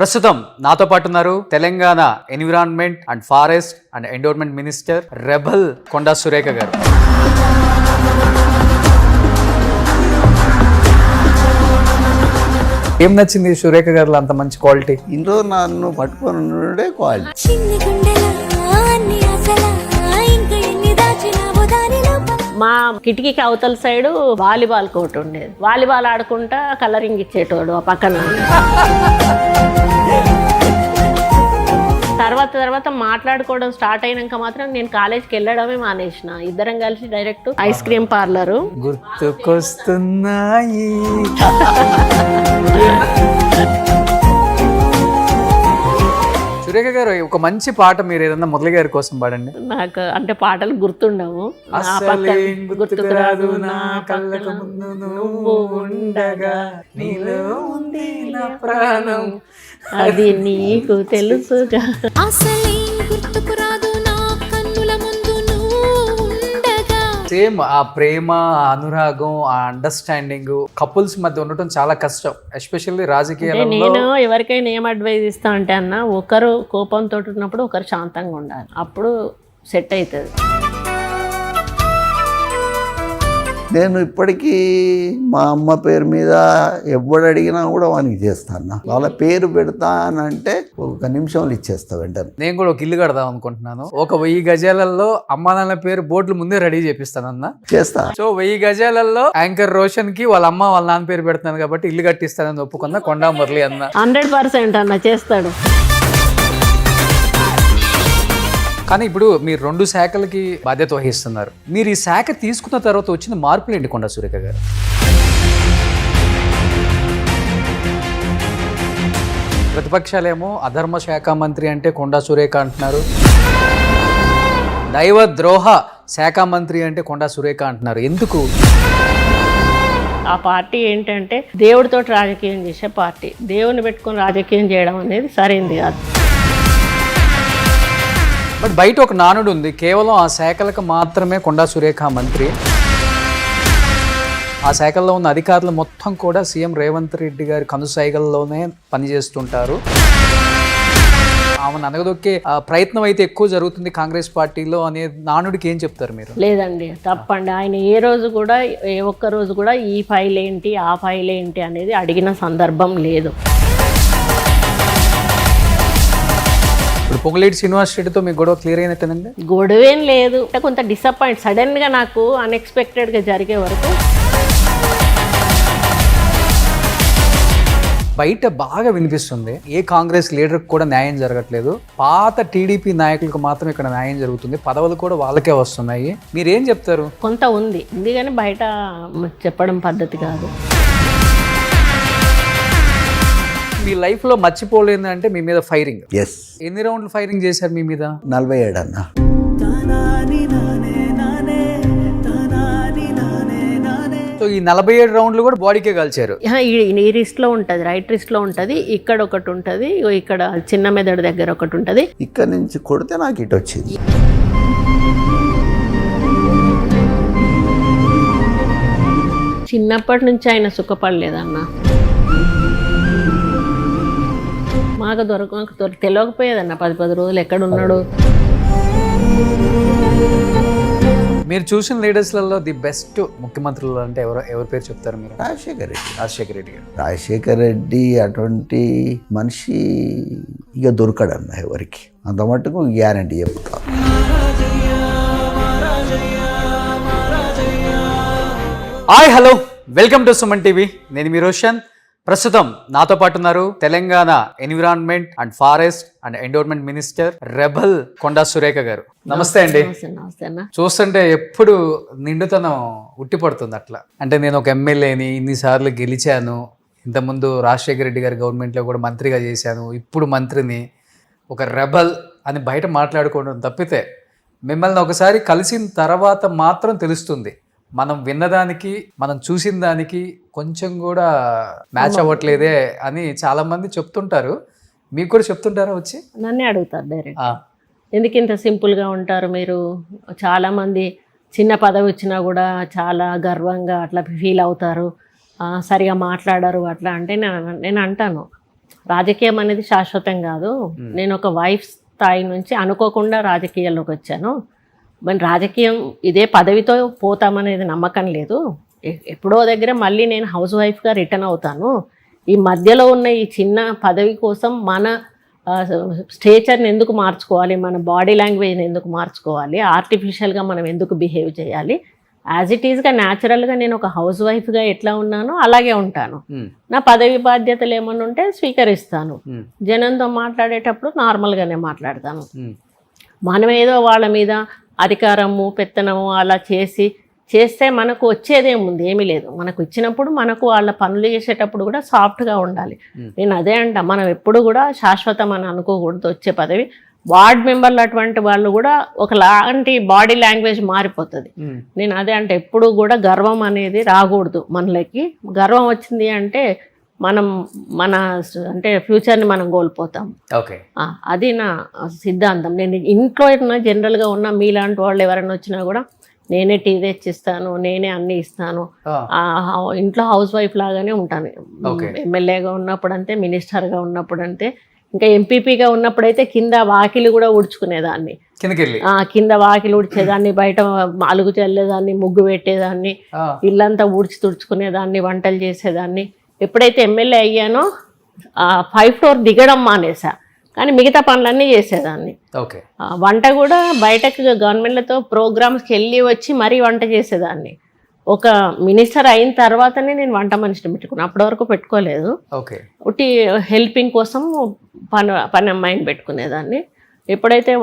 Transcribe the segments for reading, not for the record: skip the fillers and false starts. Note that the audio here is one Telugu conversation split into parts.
ప్రస్తుతం నాతో పాటు ఉన్నారు Telangana environment and forest and endowment minister rebel Konda Surekha garu. ఏం నచ్చింది సురేఖ గారిలో అంత మంచి క్వాలిటీ? ఇంట్లో నన్ను పట్టుకొని క్వాలిటీ. మా కిటికీకి అవతల సైడ్ వాలీబాల్ కోర్టు ఉండేది. వాలీబాల్ ఆడుకుంటా కలరింగ్ ఇచ్చేటోడు ఆ పక్కన. తర్వాత మాట్లాడుకోవడం స్టార్ట్ అయినాక మాత్రం నేను కాలేజ్కి వెళ్ళడమే మానేసిన. ఇద్దరం కలిసి డైరెక్ట్ ఐస్ క్రీమ్ పార్లరు. గుర్తుకొస్తున్నాయి. సురేఖ గారు, ఒక మంచి పాట మీరు ఏదన్నా మురళి గారి కోసం పాడండి. నాకు అంటే పాటలు గుర్తుండవు. గుర్తుకురాదు నా కళ్ళకు ముందు నువ్వు ఉండగా, నీలో ఉంది నా ప్రాణం, అది నీకు తెలుసుగా. సేమ్ ఆ ప్రేమ, అనురాగం, ఆ అండర్స్టాండింగ్ కపుల్స్ మధ్య ఉండటం చాలా కష్టం, ఎస్పెషల్లీ రాజకీయాల్లో. నేను ఎవరికైనా ఏం అడ్వైజ్ ఇస్తా అంటే అన్న, ఒకరు కోపంతో ఉన్నప్పుడు ఒకరు శాంతంగా ఉండాలి, అప్పుడు సెట్ అవుతుంది. నేను ఇప్పటికీ మా అమ్మ పేరు మీద ఎవడు అడిగినా కూడా వానికి చేస్తాను. వాళ్ళ పేరు పెడతానంటే 1 నిమిషంలో ఇచ్చేస్తా వెంటనే. నేను కూడా ఒక ఇల్లు కడదాం అనుకుంటున్నాను. ఒక 1000 గజాలలో అమ్మా నాన్న పేరు బోర్డులు ముందే రెడీ చేపిస్తానన్నా. చేస్తా. సో 1000 గజాలలో యాంకర్ రోషన్ కి వాళ్ళ అమ్మ వాళ్ళ నాన్న పేరు పెడతాను కాబట్టి ఇల్లు కట్టిస్తానని ఒప్పుకున్నా కొండా మురళి అన్న. 100% అన్న చేస్తాడు. కానీ ఇప్పుడు మీరు 2 శాఖలకి బాధ్యత వహిస్తున్నారు. మీరు ఈ శాఖ తీసుకున్న తర్వాత వచ్చిన మార్పులు ఏంటి కొండా సురేఖ గారు? ప్రతిపక్షాలేమో అధర్మ శాఖ మంత్రి అంటే కొండా సురేఖ అంటున్నారు, దైవ ద్రోహ శాఖ మంత్రి అంటే కొండా సురేఖ అంటున్నారు. ఎందుకు? ఆ పార్టీ ఏంటంటే దేవుడితో రాజకీయం చేసే పార్టీ. దేవుని పెట్టుకొని రాజకీయం చేయడం అనేది సరైనది కాదు. బట్ బయట ఒక నానుడు ఉంది, కేవలం ఆ శాఖలకు మాత్రమే కొండా సురేఖ మంత్రి, ఆ శాఖల్లో ఉన్న అధికారులు మొత్తం కూడా సీఎం రేవంత్ రెడ్డి గారి కనుసైగల్లోనే పనిచేస్తుంటారు. ఆమెను అనగదొక్కే ప్రయత్నం అయితే ఎక్కువ జరుగుతుంది కాంగ్రెస్ పార్టీలో అనే నానుడికి ఏం చెప్తారు మీరు? లేదండి, తప్పండి. ఆయన ఏ రోజు కూడా, ఏ ఒక్క రోజు కూడా ఈ ఫైల్ ఏంటి, ఆ ఫైల్ ఏంటి అనేది అడిగిన సందర్భం లేదు. ఇప్పుడు పొంగులేటి శ్రీనివాస్ రెడ్డితో మీకు గొడవ క్లియర్ అయినట్టేనండి? గొడవేం లేదు, కొంత డిసప్పాయింట్ సడన్గా నాకు అన్ఎక్స్పెక్టెడ్గా జరిగే వరకు. బయట బాగా వినిపిస్తుంది, ఏ కాంగ్రెస్ లీడర్కి కూడా న్యాయం జరగట్లేదు, పాత టీడీపీ నాయకులకు మాత్రం ఇక్కడ న్యాయం జరుగుతుంది, పదవులు కూడా వాళ్ళకే వస్తున్నాయి. మీరేం చెప్తారు? కొంత ఉంది కానీ బయట చెప్పడం పద్ధతి కాదు. మీ లైఫ్లో మర్చిపోలేదు అంటే మీ మీద ఫైరింగ్. ఎస్. ఎన్ని రౌండ్లు ఫైరింగ్ చేశారు మీ మీద? 47 అన్న. సో ఈ 47 రౌండ్లు కూడా బాడీకే కాల్చారు. ఈ రిస్ట్లో ఉంటుంది, రైట్ రిస్ట్లో ఉంటుంది, ఇక్కడ ఒకటి ఉంటుంది, ఇక్కడ చిన్న మెదడు దగ్గర ఒకటి ఉంటుంది. ఇక్కడ నుంచి కొడితే నాకు ఇటు వచ్చింది. చిన్నప్పటి నుంచి ఆయన సుఖపడలేదన్న. మాకు తెలియకపోయేదన్న 10 రోజులు ఎక్కడున్నాడు. మీరు చూసిన లీడర్స్లలో ది బెస్ట్ ముఖ్యమంత్రులు అంటే ఎవరి పేరు చెప్తారు మీరు? రాజశేఖర్ రెడ్డి గారు. రాజశేఖర్ రెడ్డి అటువంటి మనిషి ఇక దొరకడన్న ఎవరికి, అంత మట్టుకు గ్యారంటీ చెప్తా. Hi, hello, welcome to Suman TV. నేను మీ రోషన్. ప్రస్తుతం నాతో పాటు ఉన్నారు Telangana environment and forest and endowment minister rebel Konda Surekha garu. నమస్తే అండి. చూస్తుంటే ఎప్పుడు నిండుతనం ఉట్టిపడుతుంది అట్లా. అంటే నేను ఒక ఎమ్మెల్యేని ఇన్నిసార్లు గెలిచాను, ఇంతకుముందు రాజశేఖర రెడ్డి గారి గవర్నమెంట్లో కూడా మంత్రిగా చేశాను, ఇప్పుడు మంత్రిని, ఒక రెబల్ అని బయట మాట్లాడుకోవడం తప్పితే మిమ్మల్ని ఒకసారి కలిసిన తర్వాత మాత్రం తెలుస్తుంది మనం విన్నదానికి మనం చూసిన దానికి కొంచెం కూడా మ్యాచ్ అవ్వట్లేదే అని చాలా మంది చెప్తుంటారు. మీకు కూడా చెప్తుంటారా? వచ్చి నన్నే అడుగుతారు డైరెక్ట్, ఎందుకు ఇంత సింపుల్గా ఉంటారు మీరు? చాలామంది చిన్న పదవి వచ్చినా కూడా చాలా గర్వంగా అట్లా ఫీల్ అవుతారు, సరిగా మాట్లాడరు అట్లా. అంటే నేను అంటాను, రాజకీయం అనేది శాశ్వతం కాదు. నేను ఒక వైఫ్ స్థాయి నుంచి అనుకోకుండా రాజకీయాల్లోకి వచ్చాను. మరి రాజకీయం ఇదే పదవితో పోతామనేది నమ్మకం లేదు. ఎప్పుడో దగ్గర మళ్ళీ నేను హౌస్ వైఫ్గా రిటర్న్ అవుతాను. ఈ మధ్యలో ఉన్న ఈ చిన్న పదవి కోసం మన స్టేచర్ని ఎందుకు మార్చుకోవాలి, మన బాడీ లాంగ్వేజ్ని ఎందుకు మార్చుకోవాలి, ఆర్టిఫిషియల్గా మనం ఎందుకు బిహేవ్ చేయాలి, యాజ్ ఇట్ ఈస్గా న్యాచురల్గా నేను ఒక హౌస్ వైఫ్గా ఎట్లా ఉన్నానో అలాగే ఉంటాను. నా పదవి బాధ్యతలు ఏమన్నా ఉంటే స్వీకరిస్తాను. జనంతో మాట్లాడేటప్పుడు నార్మల్గానే మాట్లాడతాను. మనం ఏదో వాళ్ళ మీద అధికారము పెత్తనము అలా చేస్తే మనకు వచ్చేదేముంది, ఏమీ లేదు. మనకు ఇచ్చినప్పుడు మనకు వాళ్ళ పనులు చేసేటప్పుడు కూడా సాఫ్ట్గా ఉండాలి. నేను అదే అంట, మనం ఎప్పుడు కూడా శాశ్వతం అని అనుకోకూడదు. వచ్చే పదవి వార్డ్ మెంబర్లు అటువంటి వాళ్ళు కూడా ఒకలాంటి బాడీ లాంగ్వేజ్ మారిపోతుంది. నేను అదే అంటే ఎప్పుడు కూడా గర్వం అనేది రాకూడదు మనలోకి. గర్వం వచ్చింది అంటే మన అంటే ఫ్యూచర్ని మనం కోల్పోతాం. ఓకే, అది నా సిద్ధాంతం. నేను ఇంట్లో జనరల్గా ఉన్న మీలాంటి వాళ్ళు ఎవరైనా వచ్చినా కూడా నేనే టీ తెచ్చిస్తాను, నేనే అన్ని ఇస్తాను. ఇంట్లో హౌస్ వైఫ్ లాగానే ఉంటాను. ఎమ్మెల్యేగా ఉన్నప్పుడు అంతే, మినిస్టర్గా ఉన్నప్పుడు అంతే, ఇంకా ఎంపీపీగా ఉన్నప్పుడైతే కింద వాకిలి కూడా ఊడ్చుకునేదాన్ని. కింద వాకిలి ఊడ్చేదాన్ని, బయట అలుగు చల్లేదాన్ని, ముగ్గు పెట్టేదాన్ని, ఇల్లంతా తుడుచుకునేదాన్ని, వంటలు చేసేదాన్ని. ఎప్పుడైతే ఎమ్మెల్యే అయ్యానో 5th floor దిగడం మానేసా, కానీ మిగతా పనులన్నీ చేసేదాన్ని. వంట కూడా బయటకు గవర్నమెంట్లతో ప్రోగ్రామ్స్కి వెళ్ళి వచ్చి మరీ వంట చేసేదాన్ని. ఒక మినిస్టర్ అయిన తర్వాతనే నేను వంట మనిషిని పెట్టుకున్నాను, అప్పటి వరకు పెట్టుకోలేదు. ఒకటి హెల్పింగ్ కోసం పని అమ్మాయిని పెట్టుకునేదాన్ని. ఎప్పుడైతే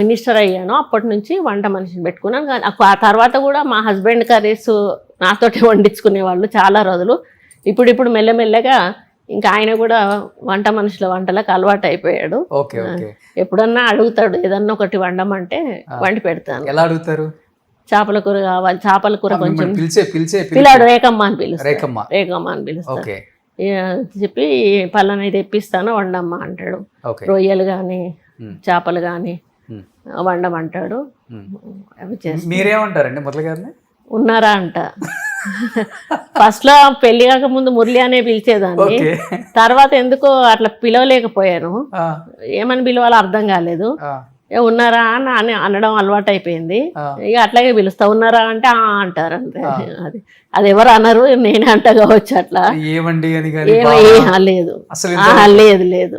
మినిస్టర్ అయ్యానో అప్పటి నుంచి వంట మనిషిని పెట్టుకున్నాను. ఆ తర్వాత కూడా మా హస్బెండ్ కర్రీస్ నాతోటి వండించుకునేవాళ్ళు చాలా రోజులు. ఇప్పుడు మెల్లమెల్లగా ఇంకా ఆయన కూడా వంట మనుషుల వంటలకు అలవాటు అయిపోయాడు. ఎప్పుడన్నా అడుగుతాడు ఏదన్నా ఒకటి వండమంటే వండి పెడతాను. ఎలా అడుగుతారు? చేపల కూర కావాలి, చేపల కూర కొంచెం పిల్లాడు రేఖమ్మ అని పిలుస్తాడు. చెప్పి పలానా తెప్పిస్తాను వండమ్మా అంటాడు. రొయ్యలు కానీ చేపలు కానీ వండమంటాడు. అవి చేసి మీరేమంటారండి మురళి గారిని? ఉన్నారా అంట. ఫస్ట్ లో పెళ్లి కాక ముందు మురళి అనే పిలిచేదాన్ని, తర్వాత ఎందుకో అట్లా పిలవలేకపోయాను. ఏమని పిలవాలో అర్థం కాలేదు. ఉన్నారా అని అనడం అలవాటు అయిపోయింది. ఇక అట్లాగే పిలుస్తా. ఉన్నారా అంటే అంటారు అంతే. అది ఎవరు అనరు, నేనే అంట కావచ్చు. అట్లా లేదు లేదు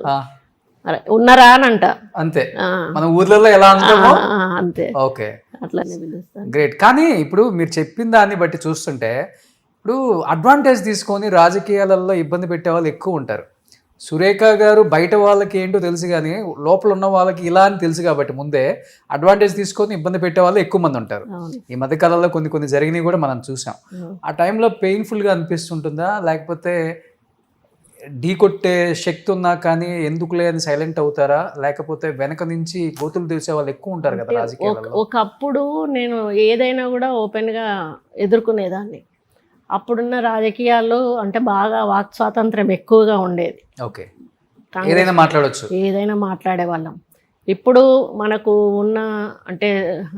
ఉన్నారా అని అంట అంతే. మన ఊర్లలో ఎలా అంతే, ఓకే, అట్లానే పిలుస్తాను. గ్రేట్. కానీ ఇప్పుడు మీరు చెప్పిన దాన్ని బట్టి చూస్తుంటే ఇప్పుడు అడ్వాంటేజ్ తీసుకొని రాజకీయాలలో ఇబ్బంది పెట్టే వాళ్ళు ఎక్కువ ఉంటారు. సురేఖ గారు బయట వాళ్ళకి ఏంటో తెలుసు, కానీ లోపల ఉన్న వాళ్ళకి ఇలా అని తెలుసు కాబట్టి ముందే అడ్వాంటేజ్ తీసుకొని ఇబ్బంది పెట్టే వాళ్ళు ఎక్కువ మంది ఉంటారు. ఈ మధ్య కాలంలో కొన్ని జరిగినవి కూడా మనం చూసాం. ఆ టైంలో పెయిన్ఫుల్గా అనిపిస్తుంటుందా, లేకపోతే ఢీ కొట్టే శక్తి ఉన్నా కానీ ఎందుకులే అని సైలెంట్ అవుతారా, లేకపోతే వెనక నుంచి గోతులు తెలిసే వాళ్ళు ఎక్కువ ఉంటారు కదా రాజకీయాల్లో? ఒకప్పుడు నేను ఏదైనా కూడా ఓపెన్గా ఎదుర్కొనేదాన్ని. అప్పుడున్న రాజకీయాల్లో అంటే బాగా వాక్ స్వాతంత్రం ఎక్కువగా ఉండేది. ఓకే, ఏదైనా మాట్లాడవచ్చు, ఏదైనా మాట్లాడే వాళ్ళం. ఇప్పుడు మనకు ఉన్న అంటే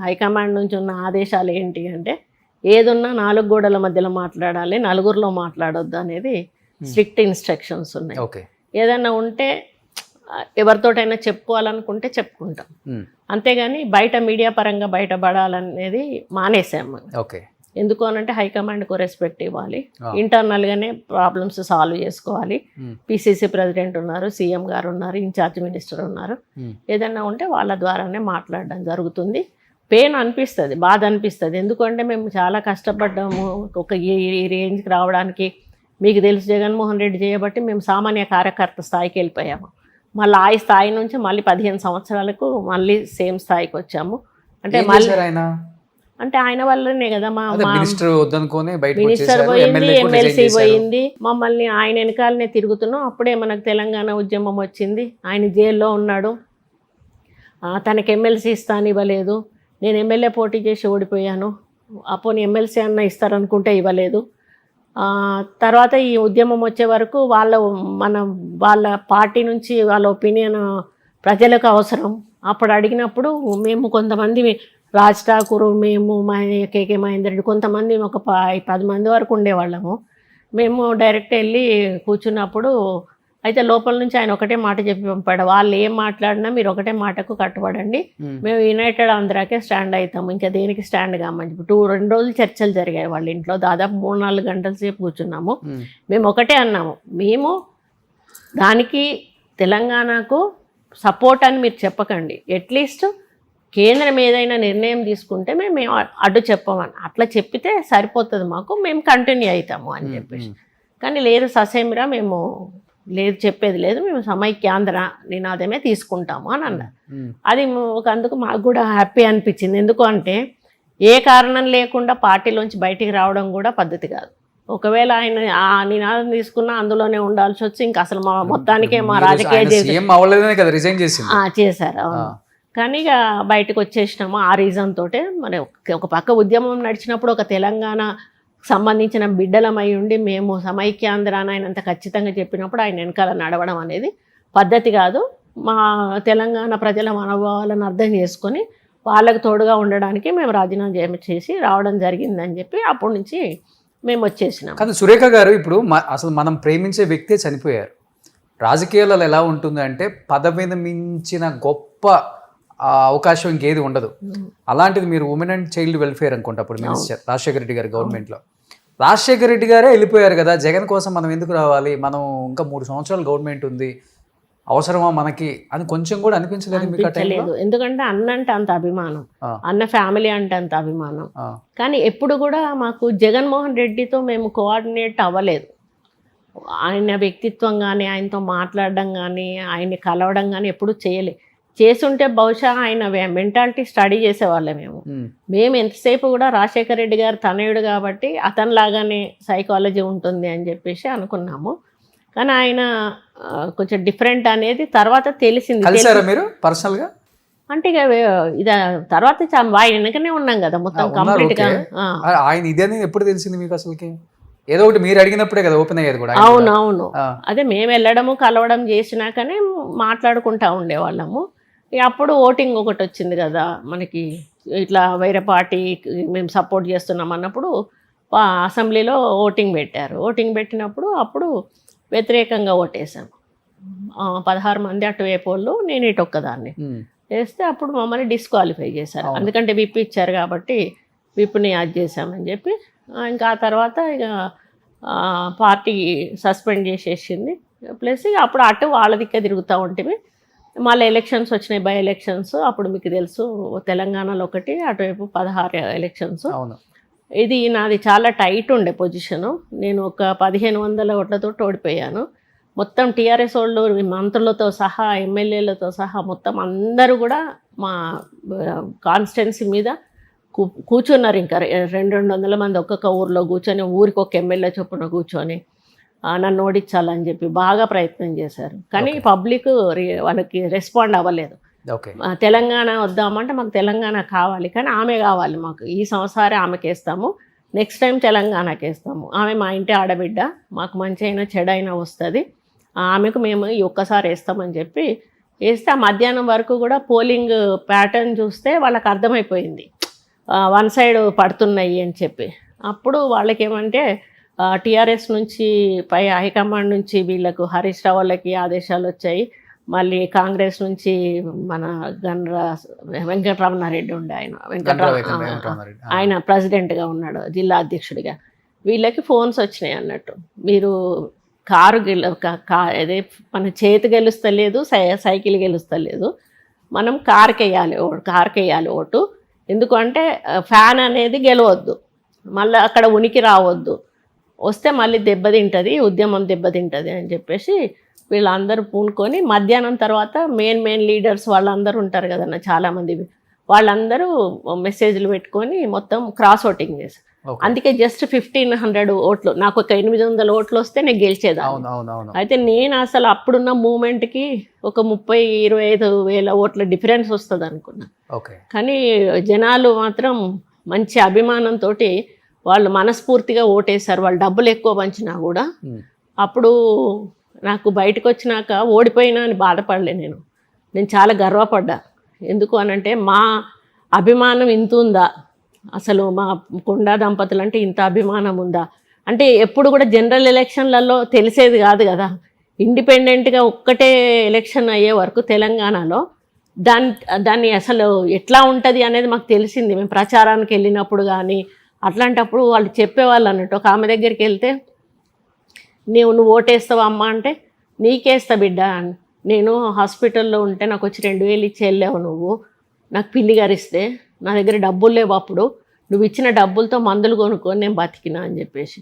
హైకమాండ్ నుంచి ఉన్న ఆదేశాలు ఏంటి అంటే ఏదున్నా 4 గోడల మధ్యలో మాట్లాడాలి, నలుగురిలో మాట్లాడొద్దు అనేది స్ట్రిక్ట్ ఇన్స్ట్రక్షన్స్ ఉన్నాయి. ఏదైనా ఉంటే ఎవరితోటైనా చెప్పుకోవాలనుకుంటే చెప్పుకుంటాం, అంతేగాని బయట మీడియా పరంగా బయటపడాలనేది మానేసాము. ఎందుకు అనంటే హైకమాండ్కు రెస్పెక్ట్ ఇవ్వాలి, ఇంటర్నల్గానే ప్రాబ్లమ్స్ సాల్వ్ చేసుకోవాలి. పిసిసి ప్రెసిడెంట్ ఉన్నారు, సీఎం గారు ఉన్నారు, ఇన్ఛార్జ్ మినిస్టర్ ఉన్నారు. ఏదైనా ఉంటే వాళ్ళ ద్వారానే మాట్లాడడం జరుగుతుంది. పెయిన్ అనిపిస్తుంది, బాధ అనిపిస్తుంది. ఎందుకంటే మేము చాలా కష్టపడ్డాము ఒక ఈ రేంజ్కి రావడానికి. మీకు తెలుసు జగన్మోహన్ రెడ్డి చేయబట్టి మేము సామాన్య కార్యకర్త స్థాయికి వెళ్ళిపోయాము. మళ్ళీ ఆ స్థాయి నుంచి మళ్ళీ 15 సంవత్సరాలకు మళ్ళీ సేమ్ స్థాయికి వచ్చాము. అంటే మళ్ళీ అంటే ఆయన వల్లనే కదా మినిస్టర్ పోయింది, ఎమ్మెల్సీ పోయింది, మమ్మల్ని ఆయన వెనకాలనే తిరుగుతున్నాం. అప్పుడే మనకు తెలంగాణ ఉద్యమం వచ్చింది. ఆయన జైల్లో ఉన్నాడు, తనకి ఎమ్మెల్సీ ఇస్తాను ఇవ్వలేదు. నేను ఎమ్మెల్యే పోటీ చేసి ఓడిపోయాను, అప్పుడు ఎమ్మెల్సీ అన్న ఇస్తారనుకుంటే ఇవ్వలేదు. తర్వాత ఈ ఉద్యమం వచ్చే వరకు వాళ్ళ పార్టీ నుంచి వాళ్ళ ఒపీనియన్ ప్రజలకు అవసరం. అప్పుడు అడిగినప్పుడు మేము కొంతమంది రాజ్ ఠాకూర్, మేము కేకే మహేందర్ రెడ్డి, కొంతమంది ఒక 10 మంది వరకు ఉండేవాళ్ళము. మేము డైరెక్ట్ వెళ్ళి కూర్చున్నప్పుడు అయితే లోపల నుంచి ఆయన ఒకటే మాట చెప్పి పంపాడు, వాళ్ళు ఏం మాట్లాడినా మీరు ఒకటే మాటకు కట్టుబడండి, మేము యునైటెడ్ ఆంధ్రాకే స్టాండ్ అవుతాము, ఇంకా దేనికి స్టాండ్ కామని చెప్పి 2 రోజులు చర్చలు జరిగాయి వాళ్ళ ఇంట్లో, దాదాపు 3-4 గంటల సేపు కూర్చున్నాము. మేము ఒకటే అన్నాము, మేము దానికి తెలంగాణకు సపోర్ట్ అని మీరు చెప్పకండి, అట్లీస్ట్ కేంద్రం ఏదైనా నిర్ణయం తీసుకుంటే మేము అడ్డు చెప్పమని అట్లా చెప్పితే సరిపోతుంది, మాకు మేము కంటిన్యూ అవుతాము అని చెప్పేసి. కానీ లేదు ససేమిరా మేము లేదు చెప్పేది లేదు, మేము సమైక్యాంధ్ర నినాదమే తీసుకుంటాము అని అన్నారు. అది అందుకు మాకు కూడా హ్యాపీ అనిపించింది. ఎందుకు అంటే ఏ కారణం లేకుండా పార్టీలోంచి బయటికి రావడం కూడా పద్ధతి కాదు. ఒకవేళ ఆయన ఆ నినాదం తీసుకున్నా అందులోనే ఉండాల్సి వచ్చి ఇంకా అసలు మా మొత్తానికే మా రాజకీయ చేశారు. అవును, కానీ ఇక బయటకు వచ్చేసినాము ఆ రీజన్ తోటే. మరి ఒక పక్క ఉద్యమం నడిచినప్పుడు ఒక తెలంగాణ సంబంధించిన బిడ్డలమై ఉండి మేము సమైక్యాంధ్ర అని ఆయన అంత ఖచ్చితంగా చెప్పినప్పుడు ఆయన వెనకాల నడవడం అనేది పద్ధతి కాదు. మా తెలంగాణ ప్రజల మనోభావాలను అర్థం చేసుకొని వాళ్ళకు తోడుగా ఉండడానికి మేము రాజీనామా చేసి రావడం జరిగిందని చెప్పి అప్పటి నుంచి మేము వచ్చేసినాం. కానీ సురేఖ గారు, ఇప్పుడు అసలు మనం ప్రేమించే వ్యక్తే చనిపోయారు. రాజకీయాలలో ఎలా ఉంటుంది అంటే పదవిని మించిన గొప్ప అవకాశం ఇంకేది ఉండదు. అలాంటిది మీరు ఉమెన్ అండ్ చైల్డ్ వెల్ఫేర్ అనుకుంటా అప్పుడు మినిస్టర్ రాజశేఖర రెడ్డి గారు గవర్నమెంట్లో. రాజశేఖర రెడ్డి గారే వెళ్ళిపోయారు కదా, జగన్ కోసం మనం ఎందుకు రావాలి, మనం ఇంకా 3 సంవత్సరాలు గవర్నమెంట్ ఉంది, అవసరమా మనకి అని కొంచెం కూడా అనిపించలేదు మీకు? ఎందుకంటే అన్న అంటే అంత అభిమానం, అన్న ఫ్యామిలీ అంటే అంత అభిమానం. కానీ ఎప్పుడు కూడా మాకు జగన్మోహన్ రెడ్డితో మేము కోఆర్డినేట్ అవ్వలేదు. ఆయన వ్యక్తిత్వం కానీ ఆయనతో మాట్లాడడం కానీ ఆయన్ని కలవడం కానీ ఎప్పుడు చేయలేదు. చేసుంటే బహుశా ఆయన మెంటాలిటీ స్టడీ చేసేవాళ్ళే. మేము ఎంతసేపు కూడా రాజశేఖర రెడ్డి గారు తనయుడు కాబట్టి అతనిలాగానే సైకాలజీ ఉంటుంది అని చెప్పేసి అనుకున్నాము. కానీ ఆయన కొంచెం డిఫరెంట్ అనేది తర్వాత తెలిసింది. మీరు పర్సనల్గా అంటే ఇక ఇది తర్వాత ఆయన వెనకనే ఉన్నాం కదా మొత్తం కంప్లీట్గా. ఆయన ఇదే ఎప్పుడు తెలిసింది మీకు అసలుకి? ఏదో ఒకటి మీరు అడిగినప్పుడే కదా ఓపెన్ అయ్యేది కూడా. అవునవును, అదే మేము వెళ్ళడము కలవడం చేసినాకనే మాట్లాడుకుంటా ఉండేవాళ్ళము. అప్పుడు ఓటింగ్ ఒకటి వచ్చింది కదా మనకి, ఇట్లా వేరే పార్టీ మేము సపోర్ట్ చేస్తున్నాం అన్నప్పుడు అసెంబ్లీలో ఓటింగ్ పెట్టారు. ఓటింగ్ పెట్టినప్పుడు అప్పుడు వ్యతిరేకంగా ఓటేసాం. 16 మంది అటువైపు వాళ్ళు, నేను ఇటు ఒక్కదాన్ని వేస్తే అప్పుడు మమ్మల్ని డిస్క్వాలిఫై చేశారు. ఎందుకంటే విప్ ఇచ్చారు కాబట్టి విప్ని యాడ్ చేశామని చెప్పి. ఇంకా ఆ తర్వాత ఇక పార్టీ సస్పెండ్ చేసేసింది. ప్లస్ ఇక అప్పుడు అటు వాళ్ళ దిక్కే తిరుగుతూ ఉంటే మళ్ళీ ఎలక్షన్స్ వచ్చినాయి, బై ఎలక్షన్స్. అప్పుడు మీకు తెలుసు తెలంగాణలో ఒకటి, అటువైపు 16 ఎలక్షన్స్. ఇది నాది చాలా టైట్ ఉండే పొజిషను. నేను ఒక 1500 ఓట్లతో ఓడిపోయాను. మొత్తం టీఆర్ఎస్ వాళ్ళు మంత్రులతో సహా ఎమ్మెల్యేలతో సహా మొత్తం అందరూ కూడా మా కాన్స్టిట్యున్సీ మీద కూర్చున్నారు. ఇంకా 200 మంది ఒక్కొక్క ఊరిలో కూర్చొని, ఊరికి ఒక ఎమ్మెల్యే చొప్పున కూర్చొని నన్ను ఓడించాలని చెప్పి బాగా ప్రయత్నం చేశారు. కానీ పబ్లిక్ వాళ్ళకి రెస్పాండ్ అవ్వలేదు. తెలంగాణ వద్దామంటే మాకు తెలంగాణ కావాలి, కానీ ఆమె కావాలి మాకు. ఈ సంవత్సరం ఆమెకి వేస్తాము, నెక్స్ట్ టైం తెలంగాణకి వేస్తాము. ఆమె మా ఇంటి ఆడబిడ్డ, మాకు మంచి అయినా చెడైనా వస్తుంది, ఆమెకు మేము ఈ ఒక్కసారి వేస్తామని చెప్పి వేస్తే ఆ మధ్యాహ్నం వరకు కూడా పోలింగ్ ప్యాటర్న్ చూస్తే వాళ్ళకి అర్థమైపోయింది వన్ సైడ్ పడుతున్నాయి అని చెప్పి. అప్పుడు వాళ్ళకేమంటే టీఆర్ఎస్ నుంచి పై హైకమాండ్ నుంచి వీళ్ళకు హరీష్ రావు వాళ్ళకి ఆదేశాలు వచ్చాయి. మళ్ళీ కాంగ్రెస్ నుంచి మన వెంకటరమణారెడ్డి ఉండే, ఆయన ప్రెసిడెంట్గా ఉన్నాడు, జిల్లా అధ్యక్షుడిగా. వీళ్ళకి ఫోన్స్ వచ్చినాయి అన్నట్టు, మీరు కారు అదే మన చేతి గెలుస్తలేదు, సైకిల్ గెలుస్తలేదు, మనం కార్కి వేయాలి ఓటు. ఎందుకంటే ఫ్యాన్ అనేది గెలవద్దు, మళ్ళీ అక్కడ ఉనికి రావద్దు, వస్తే మళ్ళీ దెబ్బతింటుంది, ఉద్యమం దెబ్బతింటుంది అని చెప్పేసి వీళ్ళందరూ పూనుకొని మధ్యాహ్నం తర్వాత మెయిన్ లీడర్స్ వాళ్ళందరూ ఉంటారు కదన్న చాలామంది, వాళ్ళందరూ మెసేజ్లు పెట్టుకొని మొత్తం క్రాస్ ఓటింగ్ చేశారు. అందుకే జస్ట్ 1500 ఓట్లు, నాకు ఒక 800 ఓట్లు వస్తే నేను గెలిచేదాన్ని. అయితే నేను అసలు అప్పుడున్న మూమెంట్కి ఒక 30-25 వేల ఓట్ల డిఫరెన్స్ వస్తుంది అనుకున్నా. కానీ జనాలు మాత్రం మంచి అభిమానంతో వాళ్ళు మనస్ఫూర్తిగా ఓటేశారు. వాళ్ళు డబ్బులు ఎక్కువ పంచినా కూడా. అప్పుడు నాకు బయటకు వచ్చినాక ఓడిపోయినా అని బాధపడలే, నేను చాలా గర్వపడ్డా. ఎందుకు అనంటే మా అభిమానం ఇంత ఉందా, అసలు మా కొండా దంపతులు అంటే ఇంత అభిమానం ఉందా అంటే. ఎప్పుడు కూడా జనరల్ ఎలక్షన్లలో తెలిసేది కాదు కదా, ఇండిపెండెంట్గా ఒక్కటే ఎలక్షన్ అయ్యే వరకు తెలంగాణలో దాన్ని అసలు ఎట్లా ఉంటుంది అనేది మాకు తెలిసింది. మేము ప్రచారానికి వెళ్ళినప్పుడు కానీ అట్లాంటప్పుడు వాళ్ళు చెప్పేవాళ్ళు అన్నట్టు. ఒక ఆమె దగ్గరికి వెళ్తే నువ్వు ఓటేస్తావా అమ్మ అంటే నీకేస్తా బిడ్డ, నేను హాస్పిటల్లో ఉంటే నాకు వచ్చి 2000 ఇచ్చి వెళ్ళావు, నువ్వు నాకు పిల్లి గారిస్తే నా దగ్గర డబ్బులు లేవు, అప్పుడు నువ్వు ఇచ్చిన డబ్బులతో మందులు కొనుక్కొని నేను బతికినా అని చెప్పేసి.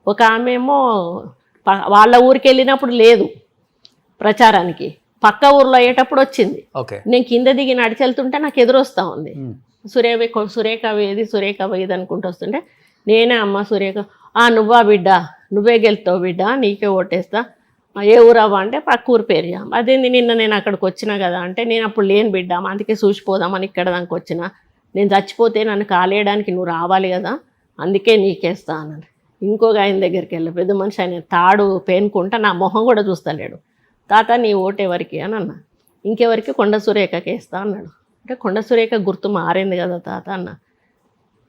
ఒక ఆమె ఏమో వాళ్ళ ఊరికి వెళ్ళినప్పుడు లేదు ప్రచారానికి, పక్క ఊర్లో అయ్యేటప్పుడు వచ్చింది. నేను కింద దిగి నడిచి వెళ్తుంటే నాకు ఎదురొస్తూ ఉంది. సురేఖ వేది అనుకుంటూ వస్తుంటే నేనే అమ్మ సురేఖ, నువ్వా బిడ్డ, నువ్వే గెలుతావు బిడ్డ, నీకే ఓటేస్తా, ఏ ఊరవ్వా అంటే పక్క ఊరు పేరు. అదేంది నిన్న నేను అక్కడికి వచ్చినా కదా అంటే నేను అప్పుడు లేని బిడ్డ, అందుకే చూసిపోదామని ఇక్కడ దానికి వచ్చిన, నేను చచ్చిపోతే నన్ను కాలేయడానికి నువ్వు రావాలి కదా, అందుకే నీకేస్తా అన్నాడు. ఇంకొక ఆయన దగ్గరికి వెళ్ళి పెద్ద మనిషి, ఆయన తాడు పేనుకుంటా నా మొహం కూడా చూస్తలేడు. తాత నీ ఓటు ఎవరికి అని అన్నా. ఇంకెవరికి కొండ సురేఖకి వేస్తా అన్నాడు. అంటే కొండ సురేఖ గుర్తు మారింది కదా తాత అన్న.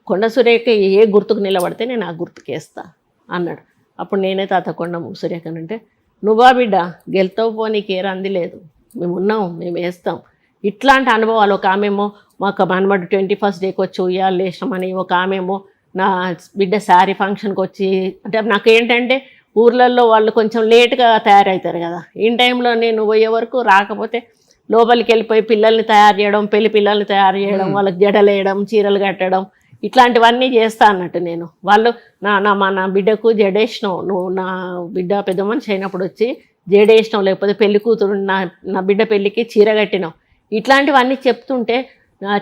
కొండ సురేఖ ఏ గుర్తుకు నిలబడితే నేను ఆ గుర్తుకు వేస్తా అన్నాడు. అప్పుడు నేనే తాత కొండ సురేఖనంటే, నువ్వా బిడ్డ గెలుతావు పో, నీకు ఏ రంది లేదు, మేము ఉన్నాం, మేము వేస్తాం. ఇట్లాంటి అనుభవాలు. ఒక ఆమెమో మాకు మనమడు 21st డేకి వచ్చి ఉయ్యాలు వేసినామని, ఒక ఆమెమో నా బిడ్డ శారీ ఫంక్షన్కి వచ్చి, అంటే నాకు ఏంటంటే ఊర్లలో వాళ్ళు కొంచెం లేట్గా తయారవుతారు కదా, ఈ టైంలో నేను పోయే వరకు రాకపోతే లోపలికి వెళ్ళిపోయి పిల్లల్ని తయారు చేయడం, పెళ్లి పిల్లల్ని తయారు చేయడం, వాళ్ళకి జడలు వేయడం, చీరలు కట్టడం, ఇట్లాంటివన్నీ చేస్తా అన్నట్టు. నేను వాళ్ళు నా బిడ్డకు జడేసినావు, నువ్వు నా బిడ్డ పెద్ద మనిషి అయినప్పుడు వచ్చి జడేసినావు, లేకపోతే పెళ్లి కూతురు నా బిడ్డ పెళ్ళికి చీర కట్టినావు, ఇట్లాంటివన్నీ చెప్తుంటే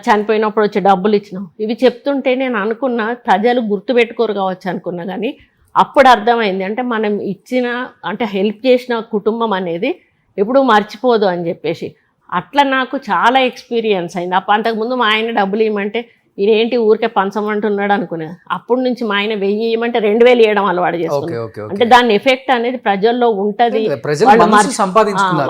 చనిపోయినప్పుడు వచ్చి డబ్బులు ఇచ్చినావు, ఇవి చెప్తుంటే నేను అనుకున్న ప్రజలు గుర్తుపెట్టుకోరు కావచ్చు అనుకున్నా. కానీ అప్పుడు అర్థమైంది, అంటే మనం ఇచ్చిన అంటే హెల్ప్ చేసిన కుటుంబం అనేది ఎప్పుడూ మర్చిపోదు అని చెప్పేసి. అట్లా నాకు చాలా ఎక్స్పీరియన్స్ అయింది. అంతకుముందు మా ఆయన డబ్బులు ఇవ్వమంటే ఈయనేంటి ఊరికే పంచమంటున్నాడు అనుకునేది. అప్పటి నుంచి మా ఆయన 1000 ఇవ్వమంటే 2000 ఇవ్వడం అలవాటు చేసుకున్నాను. అంటే దాని ఎఫెక్ట్ అనేది ప్రజల్లో ఉంటుంది,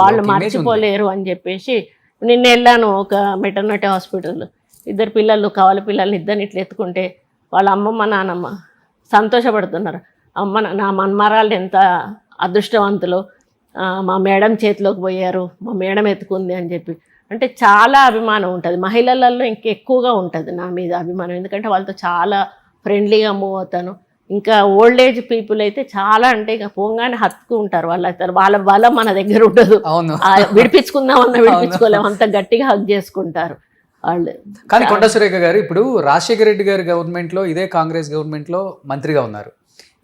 వాళ్ళు మర్చిపోలేరు అని చెప్పేసి. నిన్న వెళ్ళాను ఒక మెటర్నిటీ హాస్పిటల్, 2 పిల్లలు కవల పిల్లల్ని ఇద్దరిని ఇట్లా ఎత్తుకుంటే వాళ్ళ అమ్మమ్మ నానమ్మ సంతోషపడుతున్నారు. నా మన్మరాళ్ళు ఎంత అదృష్టవంతులు, మా మేడం చేతిలోకి పోయారు, మా మేడం ఎత్తుకుంది అని చెప్పి. అంటే చాలా అభిమానం ఉంటుంది మహిళలలో, ఇంకెక్కువగా ఉంటుంది నా మీద అభిమానం. ఎందుకంటే వాళ్ళతో చాలా ఫ్రెండ్లీగా మూవ్ అవుతాను. ఇంకా ఓల్డ్ ఏజ్ పీపుల్ అయితే చాలా, అంటే ఇక పోగానే హత్తుకుంటారు. వాళ్ళ బలం మన దగ్గర ఉండదు, విడిపించుకుందామన్నా విడిపించుకోలేము, అంత గట్టిగా హక్ చేసుకుంటారు వాళ్ళు. కానీ కొండ సురేఖ గారు ఇప్పుడు రాజశేఖర రెడ్డి గారి గవర్నమెంట్లో ఇదే కాంగ్రెస్ గవర్నమెంట్లో మంత్రిగా ఉన్నారు,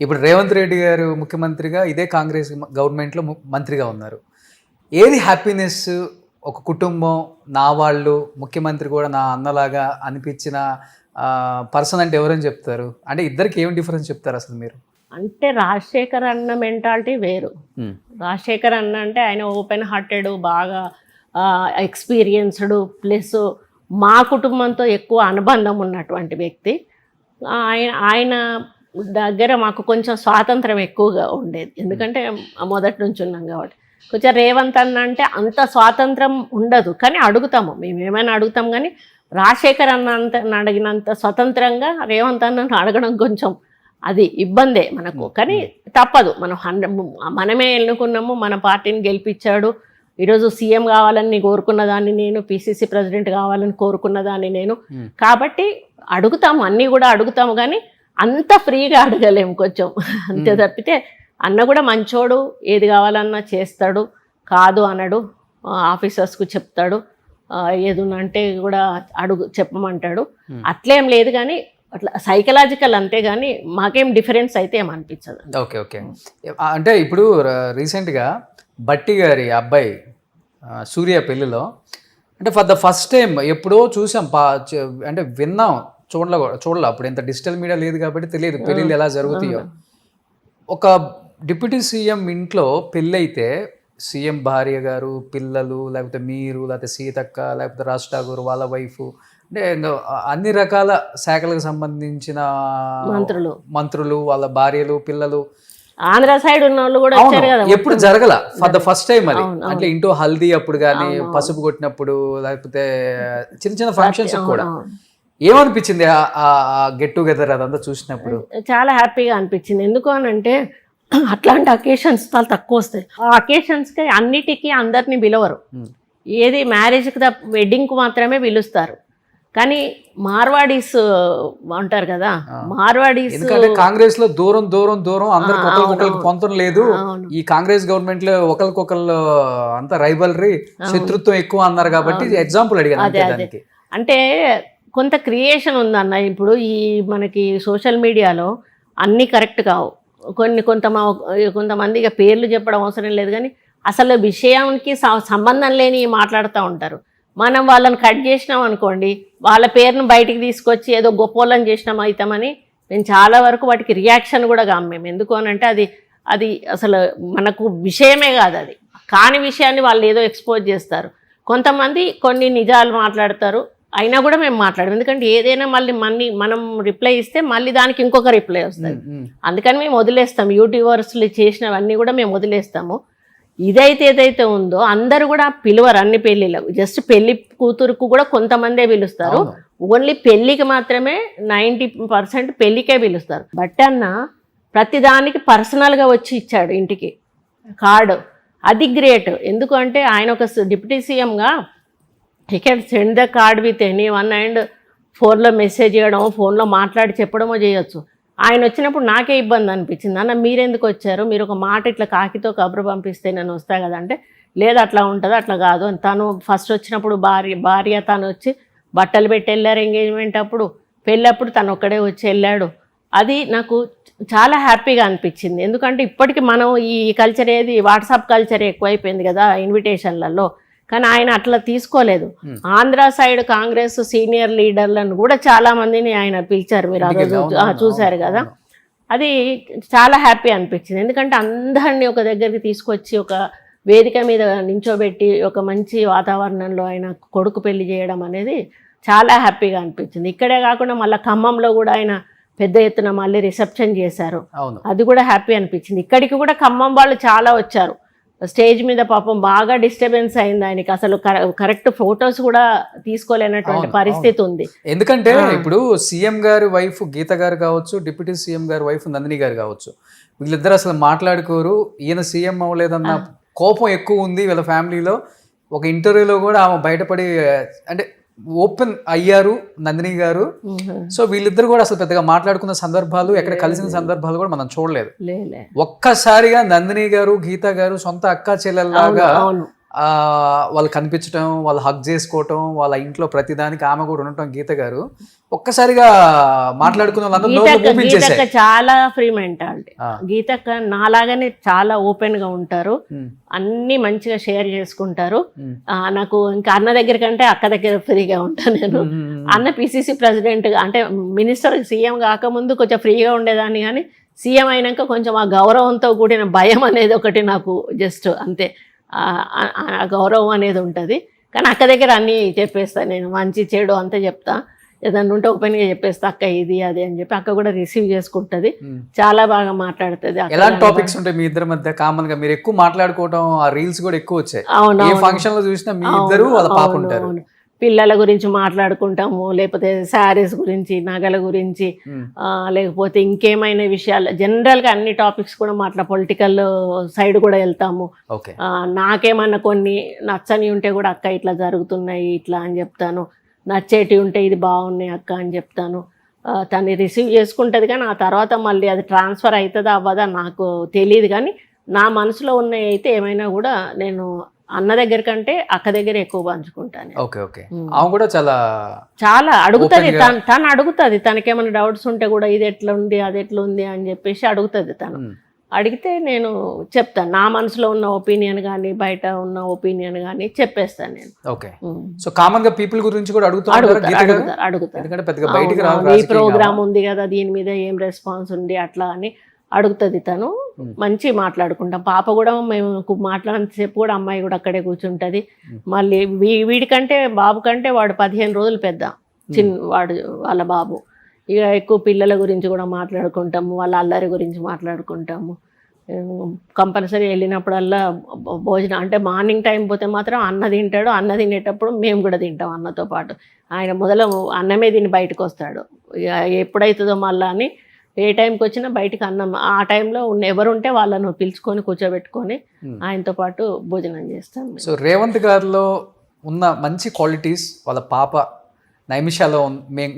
ఇప్పుడు రేవంత్ రెడ్డి గారు ముఖ్యమంత్రిగా ఇదే కాంగ్రెస్ గవర్నమెంట్లో మంత్రిగా ఉన్నారు. ఏది హ్యాపీనెస్? ఒక కుటుంబం, నా వాళ్ళు, ముఖ్యమంత్రి కూడా నా అన్నలాగా అనిపించిన పర్సన్ అంటే ఎవరని చెప్తారు? అంటే ఇద్దరికి ఏం డిఫరెన్స్ చెప్తారు అసలు మీరు? అంటే రాజశేఖర్ అన్న మెంటాలిటీ వేరు. రాజశేఖర్ అన్న అంటే ఆయన ఓపెన్ హార్టెడ్, బాగా ఎక్స్పీరియన్స్డ్, ప్లస్ మా కుటుంబంతో ఎక్కువ అనుబంధం ఉన్నటువంటి వ్యక్తి. ఆయన దగ్గర మాకు కొంచెం స్వాతంత్రం ఎక్కువగా ఉండేది, ఎందుకంటే మొదటి నుంచి ఉన్నాం కాబట్టి. కొంచెం రేవంత్ అన్న అంటే అంత స్వాతంత్రం ఉండదు, కానీ అడుగుతాము, మేము ఏమైనా అడుగుతాం. కానీ రాజశేఖర్ అన్న అడిగినంత స్వతంత్రంగా రేవంత్ అన్నను అడగడం కొంచెం అది ఇబ్బందే మనకు. కానీ తప్పదు, మనమే ఎన్నుకున్నాము, మన పార్టీని గెలిపించాడు. ఈరోజు సీఎం కావాలని కోరుకున్న దాన్ని నేను, పిసిసి ప్రెసిడెంట్ కావాలని కోరుకున్న దాన్ని నేను. కాబట్టి అడుగుతాము, అన్నీ కూడా అడుగుతాము, కానీ అంత ఫ్రీగా అడగలేము కొంచెం, అంతే తప్పితే. అన్న కూడా మంచోడు, ఏది కావాలన్నా చేస్తాడు, కాదు అనడు, ఆఫీసర్స్కు చెప్తాడు, ఏదున్నంటే కూడా చెప్పమంటాడు, అట్లేం లేదు. కానీ అట్లా సైకలాజికల్ అంతే, కానీ మాకేం డిఫరెన్స్ అయితే ఏమనిపించదు. Okay okay. అంటే ఇప్పుడు రీసెంట్గా బట్టి గారి అబ్బాయి సూర్య పెళ్ళిలో, అంటే ఫర్ ద ఫస్ట్ టైం ఎప్పుడో చూసాం, అంటే విన్నాం, చూడలే అప్పుడు ఇంత డిజిటల్ మీడియా లేదు కాబట్టి తెలియదు పెళ్ళిళ్ళు ఎలా జరుగుతాయో. ఒక డిప్యూటీ సీఎం ఇంట్లో పెళ్ళి అయితే సీఎం భార్య గారు, పిల్లలు, లేకపోతే మీరు, లేకపోతే సీతక్క, లేకపోతే రాజ్ ఠాకూర్ వాళ్ళ వైఫ్, అంటే అన్ని రకాల శాఖలకు సంబంధించిన మంత్రులు, వాళ్ళ భార్యలు, పిల్లలు, ఆంధ్ర సైడ్ ఉన్న వాళ్ళు కూడా వచ్చారు కదా. ఎప్పుడు జరగల, ఫర్ ద ఫస్ట్ టైం అది. అంటే ఇంటో హల్దీ అప్పుడు కానీ, పసుపు కొట్టినప్పుడు, లేకపోతే చిన్న చిన్న ఫంక్షన్స్ కూడా. ఏమనిపించింది ఆ గెట్ టుగెదర్ అదంతా చూసినప్పుడు? చాలా హ్యాపీగా అనిపించింది. ఎందుకు అని అంటే అట్లాంటి అకేషన్స్ చాలా తక్కువ వస్తాయి. ఆ అకేషన్స్కి అన్నిటికీ అందరినీ పిలవరు. ఏది మ్యారేజ్కి వెడ్డింగ్కి మాత్రమే పిలుస్తారు. కానీ మార్వాడీస్ అంటారు కదా, మార్వాడీస్ ఎందుకంటే కాంగ్రెస్ లో దూరం అందరికి ఒకరికొకరికి పొంతం లేదు. ఈ కాంగ్రెస్ గవర్నమెంట్ లో ఒకరికొకరు అంత రైవల్రీ, శత్రుత్వం ఎక్కువ అన్నారు కాబట్టి ఎగ్జాంపుల్ అడిగాను. అంటే కొంత క్రియేషన్ ఉందన్న. ఇప్పుడు ఈ మనకి సోషల్ మీడియాలో అన్నీ కరెక్ట్ కావు. కొంతమంది ఇక పేర్లు చెప్పడం అవసరం లేదు, కానీ అసలు విషయానికి సంబంధం లేని మాట్లాడుతూ ఉంటారు. మనం వాళ్ళని కట్ చేసినాం అనుకోండి, వాళ్ళ పేరును బయటికి తీసుకొచ్చి ఏదో గొప్పోళ్ళని చేసినాం అవుతామని నేను చాలా వరకు వాటికి రియాక్షన్ కూడా మేము. ఎందుకు అని అంటే అది అసలు మనకు విషయమే కాదు, అది కాని విషయాన్ని వాళ్ళు ఏదో ఎక్స్పోజ్ చేస్తారు. కొంతమంది కొన్ని నిజాలు మాట్లాడతారు, అయినా కూడా మేము మాట్లాడము. ఎందుకంటే ఏదైనా మళ్ళీ మనం రిప్లై ఇస్తే మళ్ళీ దానికి ఇంకొక రిప్లై వస్తుంది. అందుకని మేము వదిలేస్తాం. యూట్యూబర్స్లు చేసినవన్నీ కూడా మేము వదిలేస్తాము. ఏదైతే ఉందో అందరూ కూడా పిలువరు అన్ని పెళ్ళిళ్ళకు. జస్ట్ పెళ్లి కూతురుకు కూడా కొంతమందే పిలుస్తారు. ఓన్లీ పెళ్ళికి మాత్రమే 90% పెళ్ళికే పిలుస్తారు. బట్ అన్న ప్రతిదానికి పర్సనల్గా వచ్చి ఇచ్చాడు ఇంటికి కార్డు. అది గ్రేట్. ఎందుకు అంటే ఆయన ఒక డిప్యూటీ సీఎంగా he can send the card with anyone and ఫోన్లో మెసేజ్ చేయడమో ఫోన్లో మాట్లాడి చెప్పడమో చేయొచ్చు. ఆయన వచ్చినప్పుడు నాకే ఇబ్బంది అనిపించింది. అన్న మీరెందుకు వచ్చారు, మీరు ఒక మాట ఇట్లా కాకితో కబురు పంపిస్తే నేను వస్తా కదా అంటే, లేదు అట్లా ఉంటుంది, అట్లా కాదు. తను ఫస్ట్ వచ్చినప్పుడు భార్య తను వచ్చి బట్టలు పెట్టి వెళ్ళారు ఎంగేజ్మెంట్ అప్పుడు, పెళ్ళప్పుడు తను ఒక్కడే వచ్చి వెళ్ళాడు. అది నాకు చాలా హ్యాపీగా అనిపించింది. ఎందుకంటే ఇప్పటికీ మనం ఈ కల్చర్ ఏది వాట్సాప్ కల్చర్ ఎక్కువైపోయింది కదా ఇన్విటేషన్లలో, కానీ ఆయన అట్లా తీసుకోలేదు. ఆంధ్ర సైడ్ కాంగ్రెస్ సీనియర్ లీడర్లను కూడా చాలా మందిని ఆయన పిలిచారు. మీరు ఆ రోజు చూశారు కదా, అది చాలా హ్యాపీ అనిపించింది. ఎందుకంటే అందరినీ ఒక దగ్గరికి తీసుకొచ్చి ఒక వేదిక మీద నించోబెట్టి ఒక మంచి వాతావరణంలో ఆయన కొడుకు పెళ్లి చేయడం అనేది చాలా హ్యాపీగా అనిపించింది. ఇక్కడే కాకుండా మళ్ళీ ఖమ్మంలో కూడా ఆయన పెద్ద ఎత్తున మళ్ళీ రిసెప్షన్ చేశారు. అది కూడా హ్యాపీ అనిపించింది. ఇక్కడికి కూడా ఖమ్మం వాళ్ళు చాలా వచ్చారు. స్టేజ్ మీద పాపం బాగా డిస్టర్బెన్స్ అయింది ఆయనకి. అసలు కరెక్ట్ ఫొటోస్ కూడా తీసుకోలేనటువంటి పరిస్థితి ఉంది. ఎందుకంటే ఇప్పుడు సీఎం గారి వైఫ్ గీత గారు కావచ్చు, డిప్యూటీ సీఎం గారి వైఫ్ నందిని గారు కావచ్చు, వీళ్ళిద్దరు అసలు మాట్లాడుకోరు. ఈయన సీఎం అవ్వలేదన్న కోపం ఎక్కువ ఉంది వీళ్ళ ఫ్యామిలీలో. ఒక ఇంటర్వ్యూలో కూడా ఆమె బయటపడి అంటే ఓపెన్ అయ్యారు నందిని గారు. సో వీళ్ళిద్దరు కూడా అసలు పెద్దగా మాట్లాడుకున్న సందర్భాలు, ఎక్కడ కలిసిన సందర్భాలు కూడా మనం చూడలేదు. ఒక్కసారిగా నందిని గారు గీత గారు సొంత అక్క చెల్లెల్లాగా వాళ్ళు కనిపించడం, వాళ్ళు హగ్ చేసుకోవటం, వాళ్ళ ఇంట్లో ప్రతిదానికి ఆమె కూడా ఉండటం. గీత గారు ఒక్కసారిగా మాట్లాడుకున్న వాళ్ళందరూ చాలా ఫ్రీ మెంటాలిటీ. గీతక్క నాలాగానే చాలా ఓపెన్ గా ఉంటారు, అన్ని మంచిగా షేర్ చేసుకుంటారు. నాకు ఇంకా అన్న దగ్గర కంటే అక్క దగ్గర ఫ్రీగా ఉంటాను నేను. అన్న పిసిసి ప్రెసిడెంట్ అంటే మినిస్టర్ సీఎం కాకముందు కొంచెం ఫ్రీగా ఉండేదాన్ని, కానీ సీఎం అయినాక కొంచెం ఆ గౌరవంతో కూడిన భయం అనేది ఒకటి నాకు జస్ట్ అంతే. గౌరవం అనేది ఉంటుంది. కానీ అక్క దగ్గర అన్నీ చెప్పేస్తాను నేను, మంచి చెడు అంతా చెప్తా. ఏదన్నా ఉంటే ఓపెన్గా చెప్పేస్తా, అక్క ఇది అది అని చెప్పి. అక్క కూడా రిసీవ్ చేసుకుంటుంది, చాలా బాగా మాట్లాడుతుంది. ఎలాంటి టాపిక్స్ ఉంటాయి మీ ఇద్దరి మధ్య కామన్ గా? మీరు ఎక్కువ మాట్లాడుకోవడం, ఆ రీల్స్ కూడా ఎక్కువ వచ్చాయి. ఏ ఫంక్షన్ లో చూసినా మీ ఇద్దరు వాళ్ళ పాప ఉంటారు. పిల్లల గురించి మాట్లాడుకుంటాము, లేకపోతే శారీస్ గురించి, నగల గురించి, లేకపోతే ఇంకేమైనా విషయాలు జనరల్గా అన్ని టాపిక్స్ కూడా పొలిటికల్ సైడ్ కూడా వెళ్తాము. నాకేమన్నా కొన్ని నచ్చని ఉంటే కూడా అక్క ఇట్లా జరుగుతున్నాయి ఇట్లా అని చెప్తాను, నచ్చేటి ఉంటే ఇది బాగున్నాయి అక్క అని చెప్తాను. తను రిసీవ్ చేసుకుంటుంది, కానీ ఆ తర్వాత మళ్ళీ అది ట్రాన్స్ఫర్ అవుతుందా అవ్వదా నాకు తెలియదు. కానీ నా మనసులో ఉన్నవి అయితే ఏమైనా కూడా నేను అన్న దగ్గర కంటే అక్క దగ్గర ఎక్కువ పంచుకుంటాను. చాలా అడుగుతుంది, తను అడుగుతుంది. తనకేమైనా డౌట్స్ ఉంటే కూడా ఇది ఎట్లా ఉంది అది ఎట్లా ఉంది అని చెప్పేసి అడుగుతుంది. తను అడిగితే నేను చెప్తాను, నా మనసులో ఉన్న ఒపీనియన్ కానీ బయట ఉన్న ఒపీనియన్ కానీ చెప్పేస్తాను నేను. సో కామన్ గా పీపుల్ గురించి కూడా అడుగుతారు. ఈ ప్రోగ్రామ్ ఉంది కదా, దీని మీద ఏం రెస్పాన్స్ ఉంది అట్లా అని అడుగుతుంది. తను మంచి మాట్లాడుకుంటాం. పాప కూడా మేము మాట్లాడినంతసేపు కూడా అమ్మాయి కూడా అక్కడే కూర్చుంటుంది. మళ్ళీ వీడికంటే బాబు కంటే వాడు 15 రోజులు పెద్ద వాడు వాళ్ళ బాబు. ఇక ఎక్కువ పిల్లల గురించి కూడా మాట్లాడుకుంటాము, వాళ్ళ అల్లరి గురించి మాట్లాడుకుంటాము. కంపల్సరీ వెళ్ళినప్పుడల్లా భోజనం అంటే మార్నింగ్ టైం పోతే మాత్రం అన్న తింటాడు, అన్న తినేటప్పుడు మేము కూడా తింటాం అన్నతో పాటు. ఆయన మొదలు అన్నమే తిని బయటకు వస్తాడు. ఎప్పుడైతుందో మళ్ళా అని ఏ టైంకి వచ్చినా బయటికి అన్నం ఆ టైంలో ఎవరుంటే వాళ్ళను పిలుచుకొని కూర్చోబెట్టుకొని ఆయనతో పాటు భోజనం చేస్తాం మేము. సో రేవంత్ గారిలో ఉన్న మంచి క్వాలిటీస్ వాళ్ళ పాప నైమిషాలో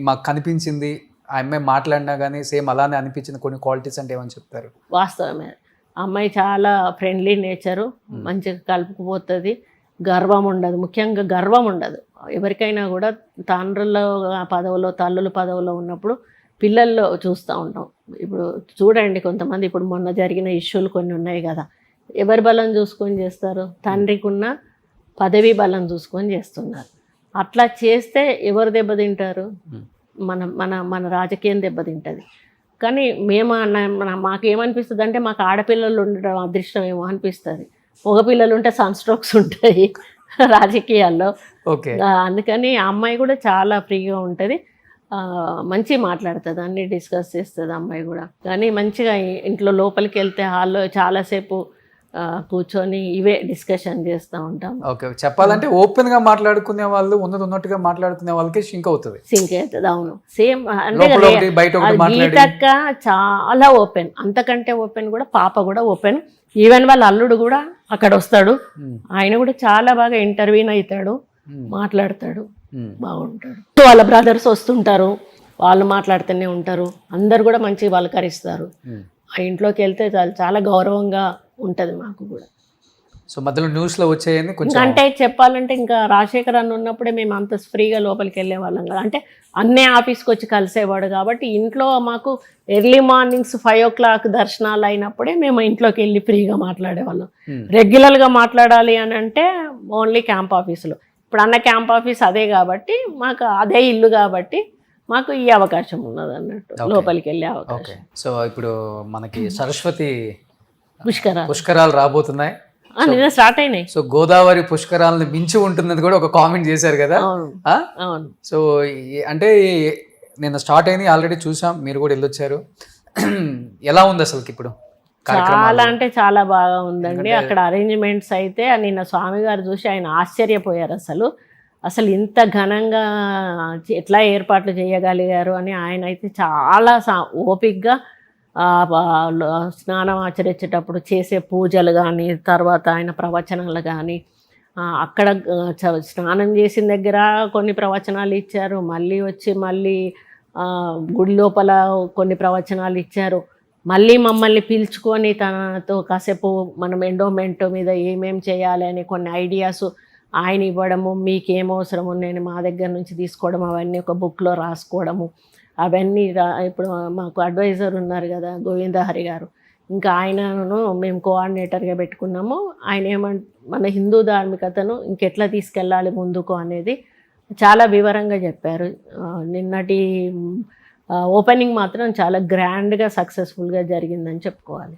మాకు కనిపించింది, ఆ అమ్మాయి మాట్లాడినా కానీ సేమ్ అలానే అనిపించిన కొన్ని క్వాలిటీస్ అంటే ఏమని చెప్తారు? వాస్తవమే, అమ్మాయి చాలా ఫ్రెండ్లీ నేచరు, మంచిగా కలుపుకుపోతుంది, గర్వం ఉండదు, ముఖ్యంగా గర్వం ఉండదు. ఎవరికైనా కూడా తండ్రుల పదవిలో తల్లుల పదవిలో ఉన్నప్పుడు పిల్లల్లో చూస్తూ ఉంటాం. ఇప్పుడు చూడండి, కొంతమంది ఇప్పుడు మొన్న జరిగిన ఇష్యూలు కొన్ని ఉన్నాయి కదా, ఎవరి బలం చూసుకొని చేస్తారు? తండ్రికి ఉన్న పదవి బలం చూసుకొని చేస్తున్నారు. అట్లా చేస్తే ఎవరు దెబ్బతింటారు? మన మన మన రాజకీయం దెబ్బతింటుంది. కానీ మేము మాకేమనిపిస్తుంది అంటే మాకు ఆడపిల్లలు ఉండడం అదృష్టం ఏమో అనిపిస్తుంది. మగపిల్లలు ఉంటే సన్స్ట్రోక్స్ ఉంటాయి రాజకీయాల్లో. ఓకే, అందుకని ఆ అమ్మాయి కూడా చాలా ఫ్రీగా ఉంటుంది, మంచి మాట్లాడుతుంది, అన్నీ డిస్కస్ చేస్తుంది అమ్మాయి కూడా. కానీ మంచిగా ఇంట్లో లోపలికి వెళ్తే హాల్లో చాలాసేపు కూర్చొని ఇవే డిస్కషన్ చేస్తూ ఉంటాం. ఓకే, చెప్పాలంటే ఓపెన్ గా మాట్లాడుకునే వాళ్ళు ఉన్నట్టుగా మాట్లాడుకునే వాళ్ళకి సింక్ అవుతుంది. అవును, సేమ్ అంటే గీతక్క చాలా ఓపెన్, అంతకంటే ఓపెన్ కూడా పాప కూడా ఓపెన్. ఈవెన్ వాళ్ళ అల్లుడు కూడా అక్కడ వస్తాడు, ఆయన కూడా చాలా బాగా ఇంటర్వ్యూన్ అవుతాడు, మాట్లాడతాడు, బాగుంటాడు. వాళ్ళ బ్రదర్స్ వస్తుంటారు, వాళ్ళు మాట్లాడుతూనే ఉంటారు, అందరు కూడా మంచిగా పలకరిస్తారు. ఆ ఇంట్లోకి వెళ్తే చాలా గౌరవంగా ఉంటుంది మాకు కూడా. సో మధ్యలో న్యూస్లో వచ్చేయండి కొంచెం అంటే చెప్పాలంటే ఇంకా రాజశేఖర్ అన్న ఉన్నప్పుడే మేము అంత ఫ్రీగా లోపలికి వెళ్ళే వాళ్ళం కదా, అంటే అన్నే ఆఫీస్కి వచ్చి కలిసేవాడు కాబట్టి ఇంట్లో మాకు ఎర్లీ మార్నింగ్స్ 5 o'clock దర్శనాలు అయినప్పుడే మేము ఇంట్లోకి వెళ్ళి ఫ్రీగా మాట్లాడేవాళ్ళం. రెగ్యులర్గా మాట్లాడాలి అని అంటే ఓన్లీ క్యాంప్ ఆఫీసులో. ఇప్పుడు అన్న క్యాంప్ ఆఫీస్ అదే కాబట్టి మాకు అదే ఇల్లు కాబట్టి మాకు ఈ అవకాశం ఉన్నది అన్నట్టు, లోపలికి వెళ్ళే అవకాశం. సో ఇప్పుడు మనకి సరస్వతి పుష్కరాలు రాబోతున్నాయి, నిన్న స్టార్ట్ అయినాయి. సో గోదావరి పుష్కరాలను మించి ఉంటుందని కూడా ఒక కామెంట్ చేశారు కదా. అవును. సో అంటే నిన్న స్టార్ట్ అయింది, ఆల్రెడీ చూసాం, మీరు కూడా వెళ్ళొచ్చారు. ఎలా ఉంది అసలుకి ఇప్పుడు? చాలా అంటే చాలా బాగా ఉందండి. అక్కడ అరేంజ్మెంట్స్ అయితే నిన్న స్వామి గారు చూసి ఆయన ఆశ్చర్యపోయారు. అసలు ఇంత ఘనంగా ఎట్లా ఏర్పాట్లు చేయగలిగారు అని ఆయన అయితే చాలా ఓపిక్గా స్నానం ఆచరించేటప్పుడు చేసే పూజలు కానీ, తర్వాత ఆయన ప్రవచనాలు కానీ, అక్కడ స్నానం చేసిన దగ్గర కొన్ని ప్రవచనాలు ఇచ్చారు, మళ్ళీ గుడి లోపల కొన్ని ప్రవచనాలు ఇచ్చారు, మళ్ళీ మమ్మల్ని పిలుచుకొని తనతో కాసేపు మనం ఎండోమెంట్ మీద ఏమేం చేయాలి అని కొన్ని ఐడియాస్ ఆయన ఇవ్వడము, మీకేం అవసరము నేను మా దగ్గర నుంచి తీసుకోవడం, అవన్నీ ఒక బుక్లో రాసుకోవడము, అవన్నీ ఇప్పుడు మాకు అడ్వైజర్ ఉన్నారు కదా గోవిందహరి గారు, ఇంకా ఆయనను మేము కోఆర్డినేటర్గా పెట్టుకున్నాము. ఆయన మన హిందూ ధార్మికతను ఇంకెట్లా తీసుకెళ్ళాలి ముందుకు అనేది చాలా వివరంగా చెప్పారు. నిన్నటి ఓపెనింగ్ మాత్రం చాలా గ్రాండ్గా సక్సెస్ఫుల్గా జరిగిందని చెప్పుకోవాలి.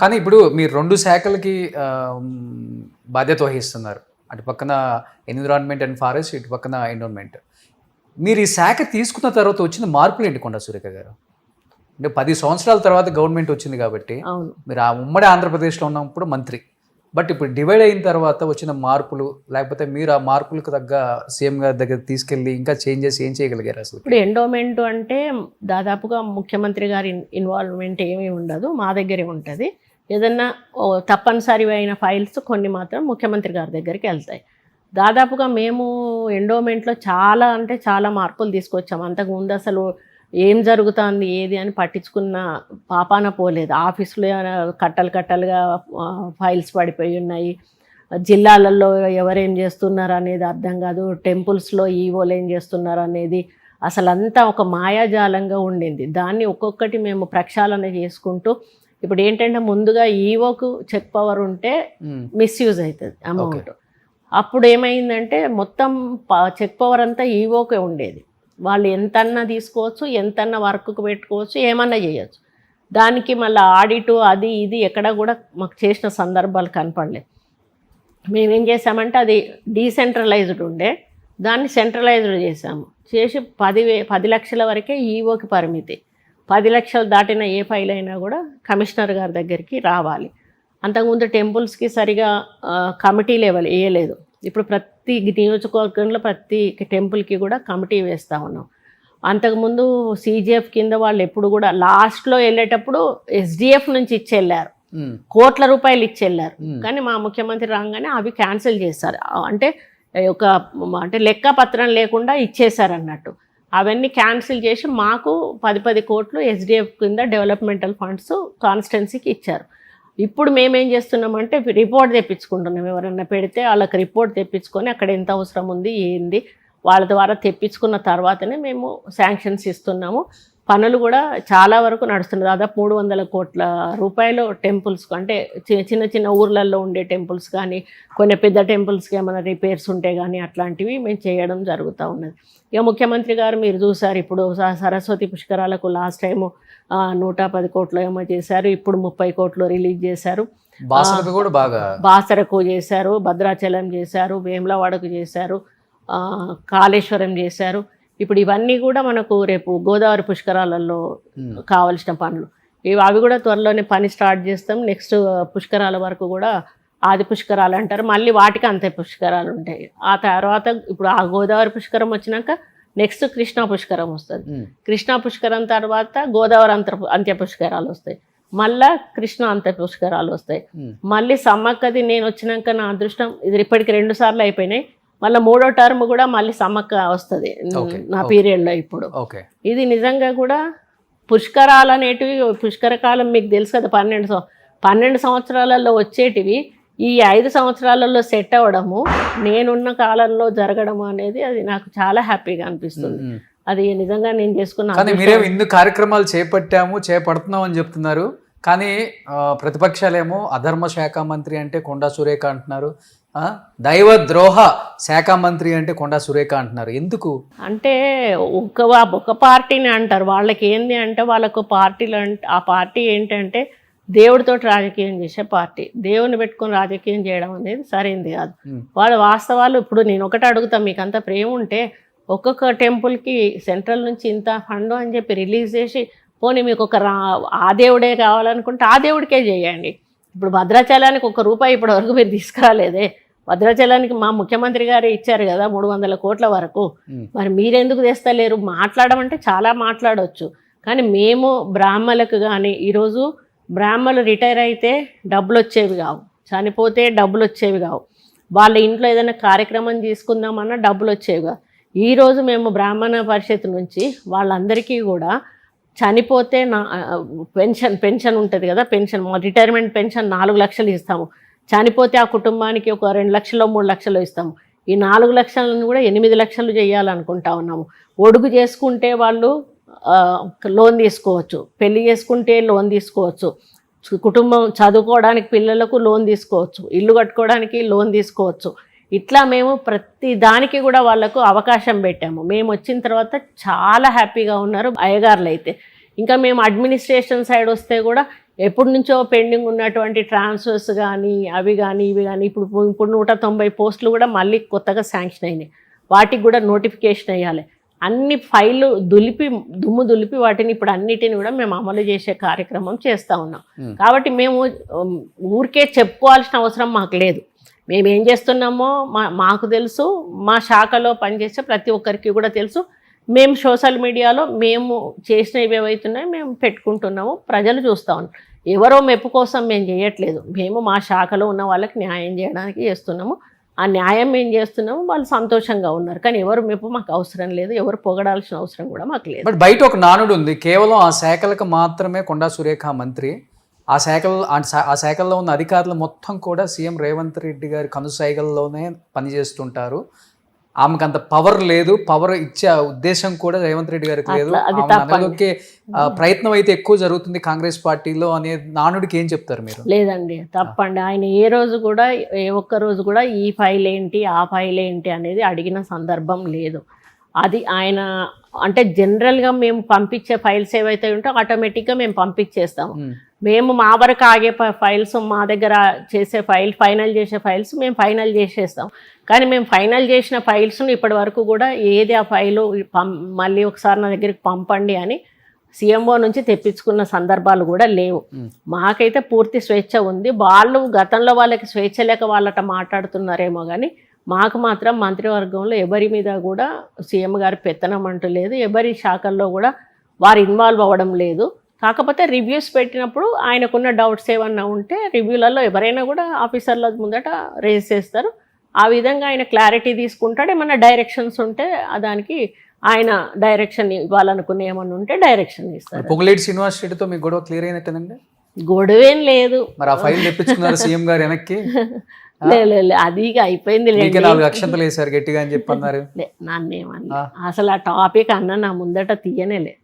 కానీ ఇప్పుడు మీరు 2 శాఖలకి బాధ్యత వహిస్తున్నారు, అటు పక్కన ఎన్విరాన్మెంట్ అండ్ ఫారెస్ట్, ఇటు పక్కన ఎండోన్మెంట్. మీరు ఈ శాఖ తీసుకున్న తర్వాత వచ్చిన మార్పులు ఏంటి కొండా సురేఖ గారు? అంటే 10 సంవత్సరాల తర్వాత గవర్నమెంట్ వచ్చింది కాబట్టి మీరు ఆ ఉమ్మడి ఆంధ్రప్రదేశ్లో ఉన్నప్పుడు మంత్రి, బట్ ఇప్పుడు డివైడ్ అయిన తర్వాత వచ్చిన మార్పులు, లేకపోతే మీరు ఆ మార్పులకు తగ్గ సీఎం గారి దగ్గర తీసుకెళ్ళి ఇంకా చేంజెస్ ఏం చేయగలిగారు అసలు? ఇప్పుడు ఎండోమెంట్ అంటే దాదాపుగా ముఖ్యమంత్రి గారి ఇన్వాల్వ్మెంట్ ఏమీ ఉండదు, మా దగ్గరే ఉంటుంది. ఏదన్నా తప్పనిసరి అయిన ఫైల్స్ కొన్ని మాత్రం ముఖ్యమంత్రి గారి దగ్గరికి వెళ్తాయి. దాదాపుగా మేము ఎండోమెంట్లో చాలా అంటే చాలా మార్పులు తీసుకొచ్చాము. అంతకుముందు అసలు ఏం జరుగుతుంది ఏది అని పట్టించుకున్న పాపాన పోలేదు. ఆఫీసులో కట్టలుగా ఫైల్స్ పడిపోయి ఉన్నాయి, జిల్లాలలో ఎవరేం చేస్తున్నారు అనేది అర్థం కాదు, టెంపుల్స్లో ఈవోలు ఏం చేస్తున్నారు అనేది అసలు అంతా ఒక మాయాజాలంగా ఉండింది. దాన్ని ఒక్కొక్కటి మేము ప్రక్షాళన చేసుకుంటూ, ఇప్పుడు ఏంటంటే ముందుగా ఈవోకు చెక్ పవర్ ఉంటే మిస్యూజ్ అవుతుంది అమౌంట్. అప్పుడు ఏమైందంటే మొత్తం చెక్ పవర్ అంతా ఈవోకే ఉండేది, వాళ్ళు ఎంతన్నా తీసుకోవచ్చు, ఎంతన్నా వర్క్కు పెట్టుకోవచ్చు, ఏమన్నా చేయొచ్చు. దానికి మళ్ళీ ఆడిటు అది ఇది ఎక్కడ కూడా మాకు చేసిన సందర్భాలు కనపడలేదు. మేమేం చేసామంటే అది డీసెంట్రలైజ్డ్ ఉండే దాన్ని సెంట్రలైజ్డ్ చేసాము. చేసి 10 లక్షల వరకే ఈవోకి పరిమితి. 10 లక్షలు దాటిన ఏ ఫైల్ అయినా కూడా కమిషనర్ గారి దగ్గరికి రావాలి. అంతకుముందు టెంపుల్స్కి సరిగా కమిటీ లెవెల్ వేయలేదు. ఇప్పుడు ప్రతి నియోజకవర్గంలో ప్రతి టెంపుల్కి కూడా కమిటీ వేస్తూ ఉన్నాం. అంతకుముందు CGF కింద వాళ్ళు ఎప్పుడు కూడా లాస్ట్లో వెళ్ళేటప్పుడు SDF నుంచి ఇచ్చి వెళ్ళారు, కోట్ల రూపాయలు ఇచ్చి వెళ్ళారు. కానీ మా ముఖ్యమంత్రి రాగానే అవి క్యాన్సిల్ చేశారు. అంటే అంటే లెక్క పత్రం లేకుండా ఇచ్చేశారు అన్నట్టు. అవన్నీ క్యాన్సిల్ చేసి మాకు 10 కోట్లు SDF కింద డెవలప్మెంటల్ ఫండ్స్ కాన్స్టిట్యున్సీకి ఇచ్చారు. ఇప్పుడు మేమేం చేస్తున్నామంటే రిపోర్ట్ తెప్పించుకుంటున్నాం. ఎవరన్నా పెడితే వాళ్ళకి రిపోర్ట్ తెప్పించుకొని అక్కడ ఎంత అవసరం ఉంది ఏంది వాళ్ళ ద్వారా తెప్పించుకున్న తర్వాతనే మేము శాంక్షన్స్ ఇస్తున్నాము. పనులు కూడా చాలా వరకు నడుస్తున్నాయి. దాదాపు 300 కోట్ల రూపాయలు టెంపుల్స్కు, అంటే చిన్న ఊర్లలో ఉండే టెంపుల్స్ కానీ కొన్ని పెద్ద టెంపుల్స్కి ఏమైనా రిపేర్స్ ఉంటే కానీ అట్లాంటివి మేము చేయడం జరుగుతూ ఉన్నది. ఇక ముఖ్యమంత్రి గారు మీరు చూసారు, ఇప్పుడు సరస్వతి పుష్కరాలకు లాస్ట్ టైము 110 కోట్లు ఏమో చేశారు, ఇప్పుడు 30 కోట్లు రిలీజ్ చేశారు. బాసరకు చేశారు, భద్రాచలం చేశారు, వేములవాడకు చేశారు, కాళేశ్వరం చేశారు. ఇప్పుడు ఇవన్నీ కూడా మనకు రేపు గోదావరి పుష్కరాలలో కావలసిన పనులు అవి కూడా త్వరలోనే పని స్టార్ట్ చేస్తాం. నెక్స్ట్ పుష్కరాల వరకు కూడా ఆది పుష్కరాలు అంటారు, మళ్ళీ వాటికి అంత్య పుష్కరాలు ఉంటాయి. ఆ తర్వాత ఇప్పుడు ఆ గోదావరి పుష్కరం వచ్చినాక నెక్స్ట్ కృష్ణా పుష్కరం వస్తుంది. కృష్ణా పుష్కరం తర్వాత గోదావరి అంత్య పుష్కరాలు వస్తాయి, మళ్ళా కృష్ణ అంత్య పుష్కరాలు వస్తాయి. మళ్ళీ సమ్మక్కది నేను వచ్చినాక నా అదృష్టం ఇది ఇప్పటికి 2 సార్లు అయిపోయినాయి. మళ్ళీ 3వ టర్మ్ కూడా మళ్ళీ సమ్మక్క వస్తుంది నా పీరియడ్లో. ఇప్పుడు ఇది నిజంగా కూడా పుష్కరాలు అనేటివి, పుష్కర కాలం మీకు తెలుసు కదా, 12 సంవత్సరాలలో వచ్చేటివి ఈ 5 సంవత్సరాలలో సెట్ అవ్వడము, నేనున్న కాలంలో జరగడము అనేది అది నాకు చాలా హ్యాపీగా అనిపిస్తుంది. అది నిజంగా నేను చేసుకున్నా. మీరేమో ఇన్ని కార్యక్రమాలు చేపడుతున్నాం అని చెప్తున్నారు, కానీ ప్రతిపక్షాలేమో అధర్మ శాఖ మంత్రి అంటే కొండా సురేఖ అంటున్నారు, దైవ ద్రోహ శాఖ మంత్రి అంటే కొండా సురేఖ అంటున్నారు. ఎందుకు అంటే ఒక పార్టీని అంటారు, వాళ్ళకి ఏంది అంటే వాళ్ళకు పార్టీలు అంటే ఆ పార్టీ ఏంటంటే దేవుడితో రాజకీయం చేసే పార్టీ. దేవుని పెట్టుకొని రాజకీయం చేయడం అనేది సరైనది కాదు. వాళ్ళ వాస్తవాలు ఇప్పుడు నేను ఒకటి అడుగుతాను, మీకు అంత ప్రేమ ఉంటే ఒక్కొక్క టెంపుల్కి సెంట్రల్ నుంచి ఇంత ఫండ్ అని చెప్పి రిలీజ్ చేసి పోనీ మీకు ఆ దేవుడే కావాలనుకుంటే ఆ దేవుడికే చేయండి. ఇప్పుడు భద్రాచలానికి ₹1 ఇప్పటి వరకు మీరు తీసుకురాలేదే. భద్రాచలానికి మా ముఖ్యమంత్రి గారు ఇచ్చారు కదా 300 కోట్ల వరకు, మరి మీరెందుకు తెస్తలేరు? మాట్లాడమంటే చాలా మాట్లాడవచ్చు, కానీ మేము బ్రాహ్మణులకు కానీ ఈరోజు బ్రాహ్మణులు రిటైర్ అయితే డబ్బులు వచ్చేవి కావు, చనిపోతే డబ్బులు వచ్చేవి కావు, వాళ్ళ ఇంట్లో ఏదైనా కార్యక్రమం తీసుకుందామన్నా డబ్బులు వచ్చేవి కావు. ఈరోజు మేము బ్రాహ్మణ పరిషత్ నుంచి వాళ్ళందరికీ కూడా చనిపోతే పెన్షన్ ఉంటుంది కదా, రిటైర్మెంట్ పెన్షన్ 4 లక్షలు ఇస్తాము. చనిపోతే ఆ కుటుంబానికి ఒక 2 లక్షలు 3 లక్షలు ఇస్తాము. ఈ 4 లక్షలను కూడా 8 లక్షలు చేయాలనుకుంటా ఉన్నాము. ఒడుగు చేసుకుంటే వాళ్ళు లోన్ తీసుకోవచ్చు, పెళ్లి చేసుకుంటే లోన్ తీసుకోవచ్చు, కుటుంబం చదువుకోవడానికి పిల్లలకు లోన్ తీసుకోవచ్చు, ఇల్లు కట్టుకోవడానికి లోన్ తీసుకోవచ్చు. ఇట్లా మేము ప్రతి దానికి కూడా వాళ్ళకు అవకాశం పెట్టాము. మేము వచ్చిన తర్వాత చాలా హ్యాపీగా ఉన్నారు అయ్యగారులు అయితే. ఇంకా మేము అడ్మినిస్ట్రేషన్ సైడ్ వస్తే కూడా ఎప్పటి నుంచో పెండింగ్ ఉన్నటువంటి ట్రాన్స్ఫర్స్ కానీ అవి కానీ ఇవి కానీ ఇప్పుడు 190 పోస్టులు కూడా మళ్ళీ కొత్తగా శాంక్షన్ అయినాయి. వాటికి కూడా నోటిఫికేషన్ అయ్యాలి. అన్ని ఫైళ్ళు దుమ్ము దులిపి వాటిని ఇప్పుడు అన్నిటిని కూడా మేము అమలు చేసే కార్యక్రమం చేస్తూ ఉన్నాం. కాబట్టి మేము ఊరికే చెప్పుకోవాల్సిన అవసరం మాకు లేదు. మేము ఏం చేస్తున్నామో మాకు తెలుసు, మా శాఖలో పనిచేసే ప్రతి ఒక్కరికి కూడా తెలుసు. మేము సోషల్ మీడియాలో మేము చేసినవి ఏవైతున్నాయో మేము పెట్టుకుంటున్నాము, ప్రజలు చూస్తూ ఉన్నాం. ఎవరో మెప్పు కోసం మేము చేయట్లేదు, మేము మా శాఖలో ఉన్న వాళ్ళకి న్యాయం చేయడానికి చేస్తున్నాము. ఆ న్యాయం మేము చేస్తున్నాము, వాళ్ళు సంతోషంగా ఉన్నారు. కానీ ఎవరు మెప్పు మాకు అవసరం లేదు, ఎవరు పొగడాల్సిన అవసరం కూడా మాకు లేదు. బట్ బయట ఒక నానుడు ఉంది, కేవలం ఆ శాఖలకు మాత్రమే కొండా సురేఖ మంత్రి, ఆ శాఖల్లో ఉన్న అధికారులు మొత్తం కూడా సీఎం రేవంత్ రెడ్డి గారి కనుసైగల్లోనే పనిచేస్తుంటారు, ఆమెకు అంత పవర్ లేదు, పవర్ ఇచ్చే ఉద్దేశం కూడా రేవంత్ రెడ్డి గారికి లేదు, అనగొక్కే ప్రయత్నం అయితే ఎక్కువ జరుగుతుంది కాంగ్రెస్ పార్టీలో అనే నానుడికి ఏం చెప్తారు మీరు? లేదండి, తప్పండి. ఆయన ఏ రోజు కూడా ఒక్క రోజు కూడా ఈ ఫైల్ ఏంటి ఆ ఫైల్ ఏంటి అనేది అడిగిన సందర్భం లేదు. అది ఆయన అంటే జనరల్గా మేము పంపించే ఫైల్స్ ఏవైతే ఉంటే ఆటోమేటిక్గా మేము పంపించేస్తాము. మేము మా వరకు ఆగే ఫైల్స్, మా దగ్గర చేసే ఫైనల్ చేసే ఫైల్స్ మేము ఫైనల్ చేసేస్తాం. కానీ మేము ఫైనల్ చేసిన ఫైల్స్ను ఇప్పటి వరకు కూడా ఏది ఆ ఫైలు మళ్ళీ ఒకసారి నా దగ్గరికి పంపండి అని సీఎంఓ నుంచి తెప్పించుకున్న సందర్భాలు కూడా లేవు. మాకైతే పూర్తి స్వేచ్ఛ ఉంది. వాళ్ళు గతంలో వాళ్ళకి స్వేచ్ఛ లేక వాళ్ళట మాట్లాడుతున్నారేమో కానీ మాకు మాత్రం మంత్రివర్గంలో ఎవరి మీద కూడా సీఎం గారి పెత్తనం అంటూ లేదు, ఎవరి శాఖల్లో కూడా వారు ఇన్వాల్వ్ అవ్వడం లేదు. కాకపోతే రివ్యూస్ పెట్టినప్పుడు ఆయనకున్న డౌట్స్ ఏమన్నా ఉంటే రివ్యూలలో ఎవరైనా కూడా ఆఫీసర్ల ముందట రేజ్ చేస్తారు. ఆ విధంగా ఆయన క్లారిటీ తీసుకుంటాడు. ఏమన్నా డైరెక్షన్స్ ఉంటే దానికి ఆయన డైరెక్షన్ ఇవ్వాలనుకునే ఏమన్నా ఉంటే డైరెక్షన్ ఇస్తారు. పొంగులేటి శ్రీనివాస్ రెడ్డితో మీకు గొడవ క్లియర్ అయినట్టేనండి? గొడవేం లేదు. మరి ఆ ఫైల్ తెప్పించుకున్నారు సీఎం గారు వెనక్కి? లేదు అది ఇక అయిపోయింది. 4 అక్షంతలు వేసారు గట్టిగా అని చెప్పన్నారు. నన్నేమన్నా అసలు ఆ టాపిక్ అన్న నా ముందట తీయనేలే,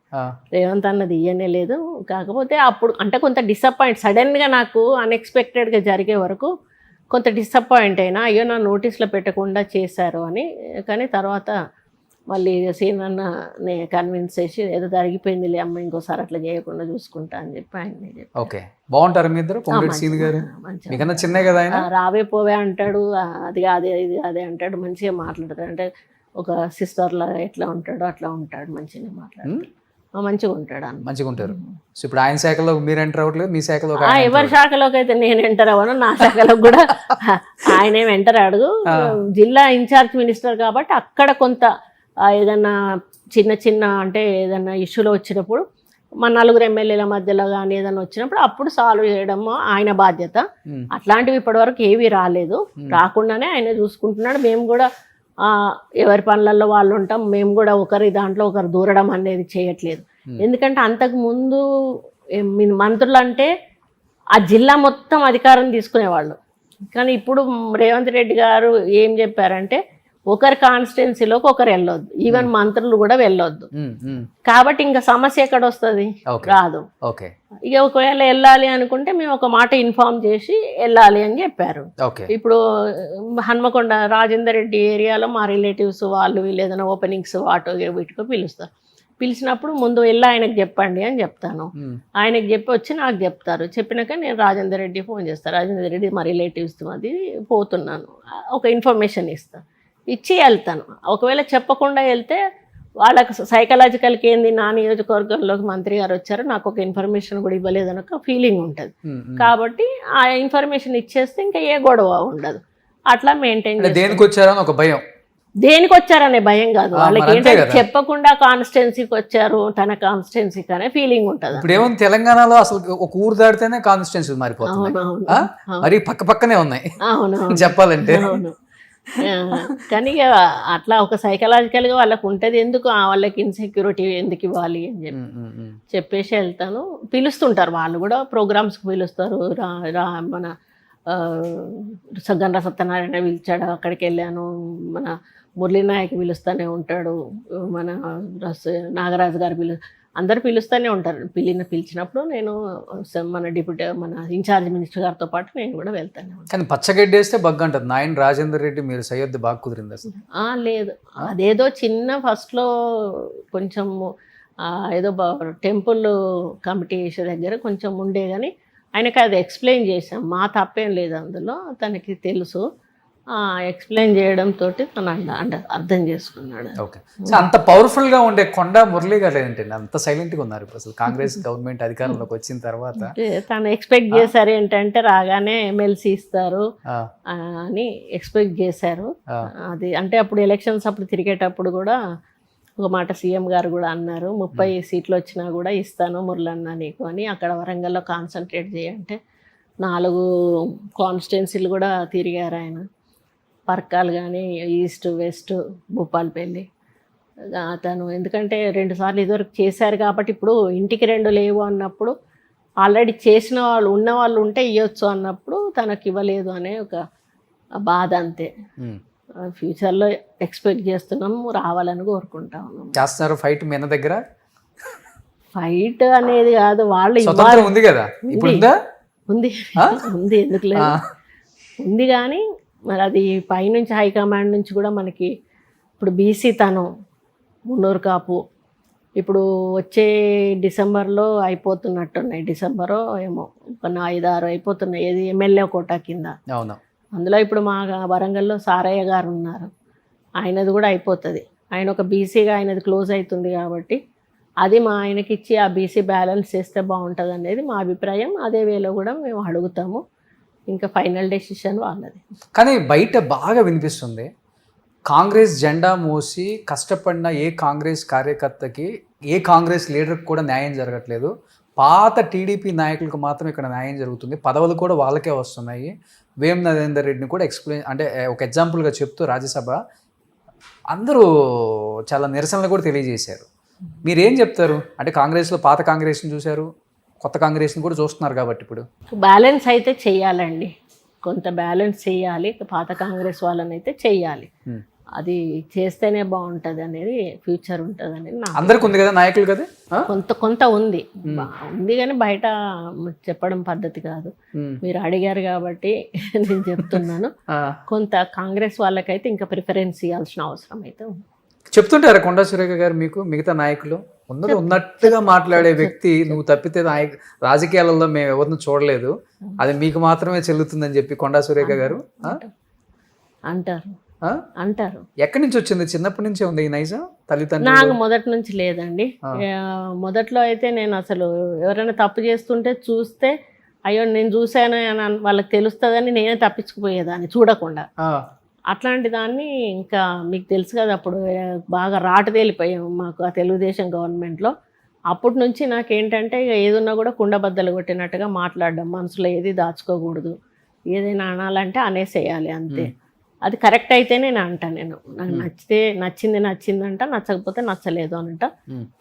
రేవంత్ అన్న తీయనే లేదు. కాకపోతే అప్పుడు అంటే కొంత డిసప్పాయింట్, సడన్గా నాకు అన్ఎక్స్పెక్టెడ్గా జరిగే వరకు కొంత డిసప్పాయింట్ అయినా, అయ్యో నా నోటీస్లో పెట్టకుండా చేశారు అని. కానీ తర్వాత మళ్ళీ సీనన్నని కన్విన్స్ చేసి ఏదో జరిగిపోయిందిలే అమ్మ, ఇంకోసారి అట్లా చేయకుండా చూసుకుంటా అని చెప్పి ఆయన చెప్పి. ఓకే, బాగుంటారు మీ ఇద్దరు? పొంగులేటి సీన్ గారు మీకన్నా చిన్నే కదా ఆయన. రావే పోవే అంటాడు, అది కాదే ఇది అదే అంటాడు, మంచిగా మాట్లాడతాడు. అంటే ఒక సిస్టర్లా ఎట్లా ఉంటాడో అట్లా ఉంటాడు, మంచిగా మాట్లాడతాడు, మంచిగా ఉంటాడు అన్న, మంచిగా ఉంటారు. సో ఇప్పుడు ఆయన శాఖలో మీరు ఎంటర్ అవ్వట్లేదు, మీ శాఖలో ఎవరి శాఖలోకి అయితే నేను ఎంటర్ అవ్వను, నా శాఖలోకి కూడా ఆయన ఏం ఎంటర్ అడుగు. జిల్లా ఇన్ఛార్జ్ మినిస్టర్ కాబట్టి అక్కడ కొంత ఏదన్నా చిన్న చిన్న అంటే ఏదన్నా ఇష్యూలో వచ్చినప్పుడు మా 4 ఎమ్మెల్యేల మధ్యలో కానీ ఏదైనా వచ్చినప్పుడు అప్పుడు సాల్వ్ చేయడము ఆయన బాధ్యత. అట్లాంటివి ఇప్పటివరకు ఏవి రాలేదు, రాకుండానే ఆయన చూసుకుంటున్నాడు. మేము కూడా ఎవరి పనులలో వాళ్ళు ఉంటాం, మేము కూడా ఒకరి దాంట్లో ఒకరు దూరడం అనేది చేయట్లేదు. ఎందుకంటే అంతకు ముందు మంత్రులు అంటే ఆ జిల్లా మొత్తం అధికారం తీసుకునేవాళ్ళు. కానీ ఇప్పుడు రేవంత్ రెడ్డి గారు ఏం చెప్పారంటే ఒకరి కాన్స్టిట్యున్సీలోకి ఒకరు వెళ్ళొద్దు, ఈవెన్ మంత్రులు కూడా వెళ్ళొద్దు. కాబట్టి ఇంకా సమస్య ఎక్కడ వస్తుంది? రాదు. ఇక ఒకవేళ వెళ్ళాలి అనుకుంటే మేము ఒక మాట ఇన్ఫార్మ్ చేసి వెళ్ళాలి అని చెప్పారు. ఇప్పుడు హన్మకొండ రాజేందర్ రెడ్డి ఏరియాలో మా రిలేటివ్స్ వాళ్ళు వీళ్ళు ఏదైనా ఓపెనింగ్స్ వాటో వీటికో పిలుస్తారు. పిలిచినప్పుడు ముందు వెళ్ళి ఆయనకు చెప్పండి అని చెప్తాను. ఆయనకు చెప్పి వచ్చి నాకు చెప్తారు. చెప్పినాక నేను రాజేందర్ రెడ్డి ఫోన్ చేస్తాను, రాజేందర్ రెడ్డి మా రిలేటివ్స్ అది పోతున్నాను, ఒక ఇన్ఫర్మేషన్ ఇస్తాను, ఇచ్చి వెళ్తాను. ఒకవేళ చెప్పకుండా వెళ్తే వాళ్ళకు సైకలాజికల్కి ఏంది, నా నియోజకవర్గంలోకి మంత్రి గారు వచ్చారు, నాకు ఒక ఇన్ఫర్మేషన్ కూడా ఇవ్వలేదని ఒక ఫీలింగ్ ఉంటుంది. కాబట్టి ఆ ఇన్ఫర్మేషన్ ఇచ్చేస్తే ఇంకా ఏ గొడవ ఉండదు. అట్లా మెయింటైన్ చేస్తాను. దేనికి వచ్చారని ఒక భయం, దేనికి వచ్చారనే భయం కాదు వాళ్ళకి, ఏంటంటే చెప్పకుండా కాన్స్టిట్యున్సీకి వచ్చారు, తన కాన్స్టిట్యున్సీకి అనే ఫీలింగ్ ఉంటుంది. ఇప్పుడు ఏమో తెలంగాణలో అసలు ఒక ఊరు దాటితేనే కాన్స్టిట్యున్సీ మారిపోతుంది, మరి పక్క పక్కనే ఉన్నాయి చెప్పాలంటే. కానీ అట్లా ఒక సైకలాజికల్గా వాళ్ళకు ఉంటుంది. ఎందుకు వాళ్ళకి ఇన్సెక్యూరిటీ ఎందుకు ఇవ్వాలి అని చెప్పేసి వెళ్తాను. పిలుస్తుంటారు వాళ్ళు కూడా, ప్రోగ్రామ్స్కి పిలుస్తారు. మన గండ్ర సత్యనారాయణ పిలిచాడు, అక్కడికి వెళ్ళాను. మన మురళీనాయక్ పిలుస్తూనే ఉంటాడు, మన నాగరాజు గారు అందరు పిలుస్తూనే ఉంటారు. పిలిచినప్పుడు నేను మన మన ఇన్ఛార్జ్ మినిస్టర్ గారితో పాటు నేను కూడా వెళ్తాను. కానీ పచ్చగడ్డి వేస్తే బగ్గు అంటుంది. నాయన రాజేందర్ రెడ్డి మీరు సయ్యద్ది బాగా కుదిరింది అసలు? లేదు, అదేదో చిన్న ఫస్ట్లో కొంచెం ఏదో టెంపుల్ కమిటీ దగ్గర కొంచెం ఉండే, కానీ ఆయనకి అది ఎక్స్ప్లెయిన్ చేసాం. మా తప్పేం లేదు అందులో, తనకి తెలుసు. ఎక్స్ప్లెయిన్ చేయడంతో తను అర్థం చేసుకున్నాడు. ఓకే, అంత పవర్ఫుల్ గా ఉండే కొండా మురళి గారు లేదంటే అంత సైలెంట్ గా ఉన్నారు అసలు కాంగ్రెస్ గవర్నమెంట్ అధికారంలోకి వచ్చిన తర్వాత? తను ఎక్స్పెక్ట్ చేశారు ఏంటంటే రాగానే ఎమ్మెల్సీ ఇస్తారు అని ఎక్స్పెక్ట్ చేశారు. అది అంటే అప్పుడు ఎలక్షన్స్ అప్పుడు తిరిగేటప్పుడు కూడా ఒక మాట సీఎం గారు కూడా అన్నారు, 30 సీట్లు వచ్చినా కూడా ఇస్తాను మురళన్న నీకు అని. అక్కడ వరంగల్లో కాన్సన్ట్రేట్ చేయంటే 4 కాన్స్టిట్యున్సీలు కూడా తిరిగారు ఆయన. పర్కాలు కానీ, ఈస్ట్ వెస్ట్ భూపాలపల్లి. అతను ఎందుకంటే 2 సార్లు ఇదివరకు చేశారు కాబట్టి ఇప్పుడు ఇంటికి 2 లేవు అన్నప్పుడు, ఆల్రెడీ చేసిన వాళ్ళు ఉన్న వాళ్ళు ఉంటే ఇవ్వచ్చు అన్నప్పుడు తనకు ఇవ్వలేదు అనే ఒక బాధ అంతే. ఫ్యూచర్లో ఎక్స్పెక్ట్ చేస్తున్నాము, రావాలని కోరుకుంటా ఉన్నాం. చేస్తున్నారు ఫైట్ మీ దగ్గర? ఫైట్ అనేది కాదు, వాళ్ళు ఉంది కదా, ఉంది ఎందుకు లేదు, ఉంది. కానీ మరి అది పైనుంచి హైకమాండ్ నుంచి కూడా మనకి ఇప్పుడు బీసీ తను మున్నూరు కాపు ఇప్పుడు వచ్చే డిసెంబర్లో అయిపోతున్నట్టున్నాయి. డిసెంబరో ఏమో ఒక 5-6 అయిపోతున్నాయి. ఏది ఎమ్మెల్యే కోటా కింద. అవును. అందులో ఇప్పుడు మా వరంగల్లో సారయ్య గారు ఉన్నారు, ఆయనది కూడా అయిపోతుంది. ఆయన ఒక బీసీగా ఆయనది క్లోజ్ అవుతుంది కాబట్టి అది మా ఆయనకి ఇచ్చి ఆ బీసీ బ్యాలెన్స్ చేస్తే బాగుంటుంది అనేది మా అభిప్రాయం. అదే వేలో కూడా మేము అడుగుతాము. ఇంకా ఫైనల్ డెసిషన్ వాళ్ళది. కానీ బయట బాగా వినిపిస్తుంది, కాంగ్రెస్ జెండా మోసి కష్టపడిన ఏ కాంగ్రెస్ కార్యకర్తకి, ఏ కాంగ్రెస్ లీడర్కి కూడా న్యాయం జరగట్లేదు. పాత టీడీపీ నాయకులకు మాత్రం ఇక్కడ న్యాయం జరుగుతుంది, పదవులు కూడా వాళ్ళకే వస్తున్నాయి. వేం నరేందర్ రెడ్డిని కూడా ఎక్స్ప్లెయిన్ అంటే ఒక ఎగ్జాంపుల్గా చెప్తూ రాజ్యసభ అందరూ చాలా నిరసనలు కూడా తెలియజేశారు. మీరేం చెప్తారు? అంటే కాంగ్రెస్లో పాత కాంగ్రెస్ని చూశారు, కొత్త కాంగ్రెస్ని కూడా చూస్తున్నారు కాబట్టి ఇప్పుడు బ్యాలెన్స్ అయితే చెయ్యాలండి, కొంత బ్యాలెన్స్ చెయ్యాలి. పాత కాంగ్రెస్ వాళ్ళని అయితే చెయ్యాలి, అది చేస్తేనే బాగుంటుంది అనేది, ఫ్యూచర్ ఉంటుంది అనేది అందరికి ఉంది కదా నాయకులు కదా, కొంత ఉంది కానీ బయట చెప్పడం పద్ధతి కాదు. మీరు అడిగారు కాబట్టి నేను చెప్తున్నాను. కొంత కాంగ్రెస్ వాళ్ళకైతే ఇంకా ప్రిఫరెన్స్ ఇవ్వాల్సిన అవసరం అయితే ఉంది. చెప్తుంటారా కొండా సురేఖ గారు మీకు? మిగతా నాయకులు ఉన్నట్టుగా మాట్లాడే వ్యక్తి నువ్వు తప్పితే రాజకీయాలలో మేము ఎవరిని చూడలేదు, అది మీకు మాత్రమే చెల్లుతుందని చెప్పి కొండా సురేఖ గారు అంటారు. ఎక్కడి నుంచి వచ్చింది? చిన్నప్పటి నుంచే ఉంది ఈ నైజం తల్లిదండ్రులు? నాకు మొదటి నుంచి లేదండి. మొదట్లో అయితే నేను అసలు ఎవరైనా తప్పు చేస్తుంటే చూస్తే అయ్యో నేను చూశాను అని వాళ్ళకి తెలుస్తుందని నేనే తప్పించుకుపోయేదాన్ని చూడకుండా. అట్లాంటి దాన్ని ఇంకా మీకు తెలుసు కదా, అప్పుడు బాగా రాటు తేలిపోయాము మాకు ఆ తెలుగుదేశం గవర్నమెంట్లో. అప్పటి నుంచి నాకేంటంటే ఇక ఏదున్నా కూడా కుండబద్దలు కొట్టినట్టుగా మాట్లాడడం, మనసులో ఏది దాచుకోకూడదు, ఏదైనా అనాలంటే అనేసేయాలి అంతే. అది కరెక్ట్ అయితేనే నేను అంటాను. నేను నాకు నచ్చితే నచ్చిందంట, నచ్చకపోతే నచ్చలేదు అనంట.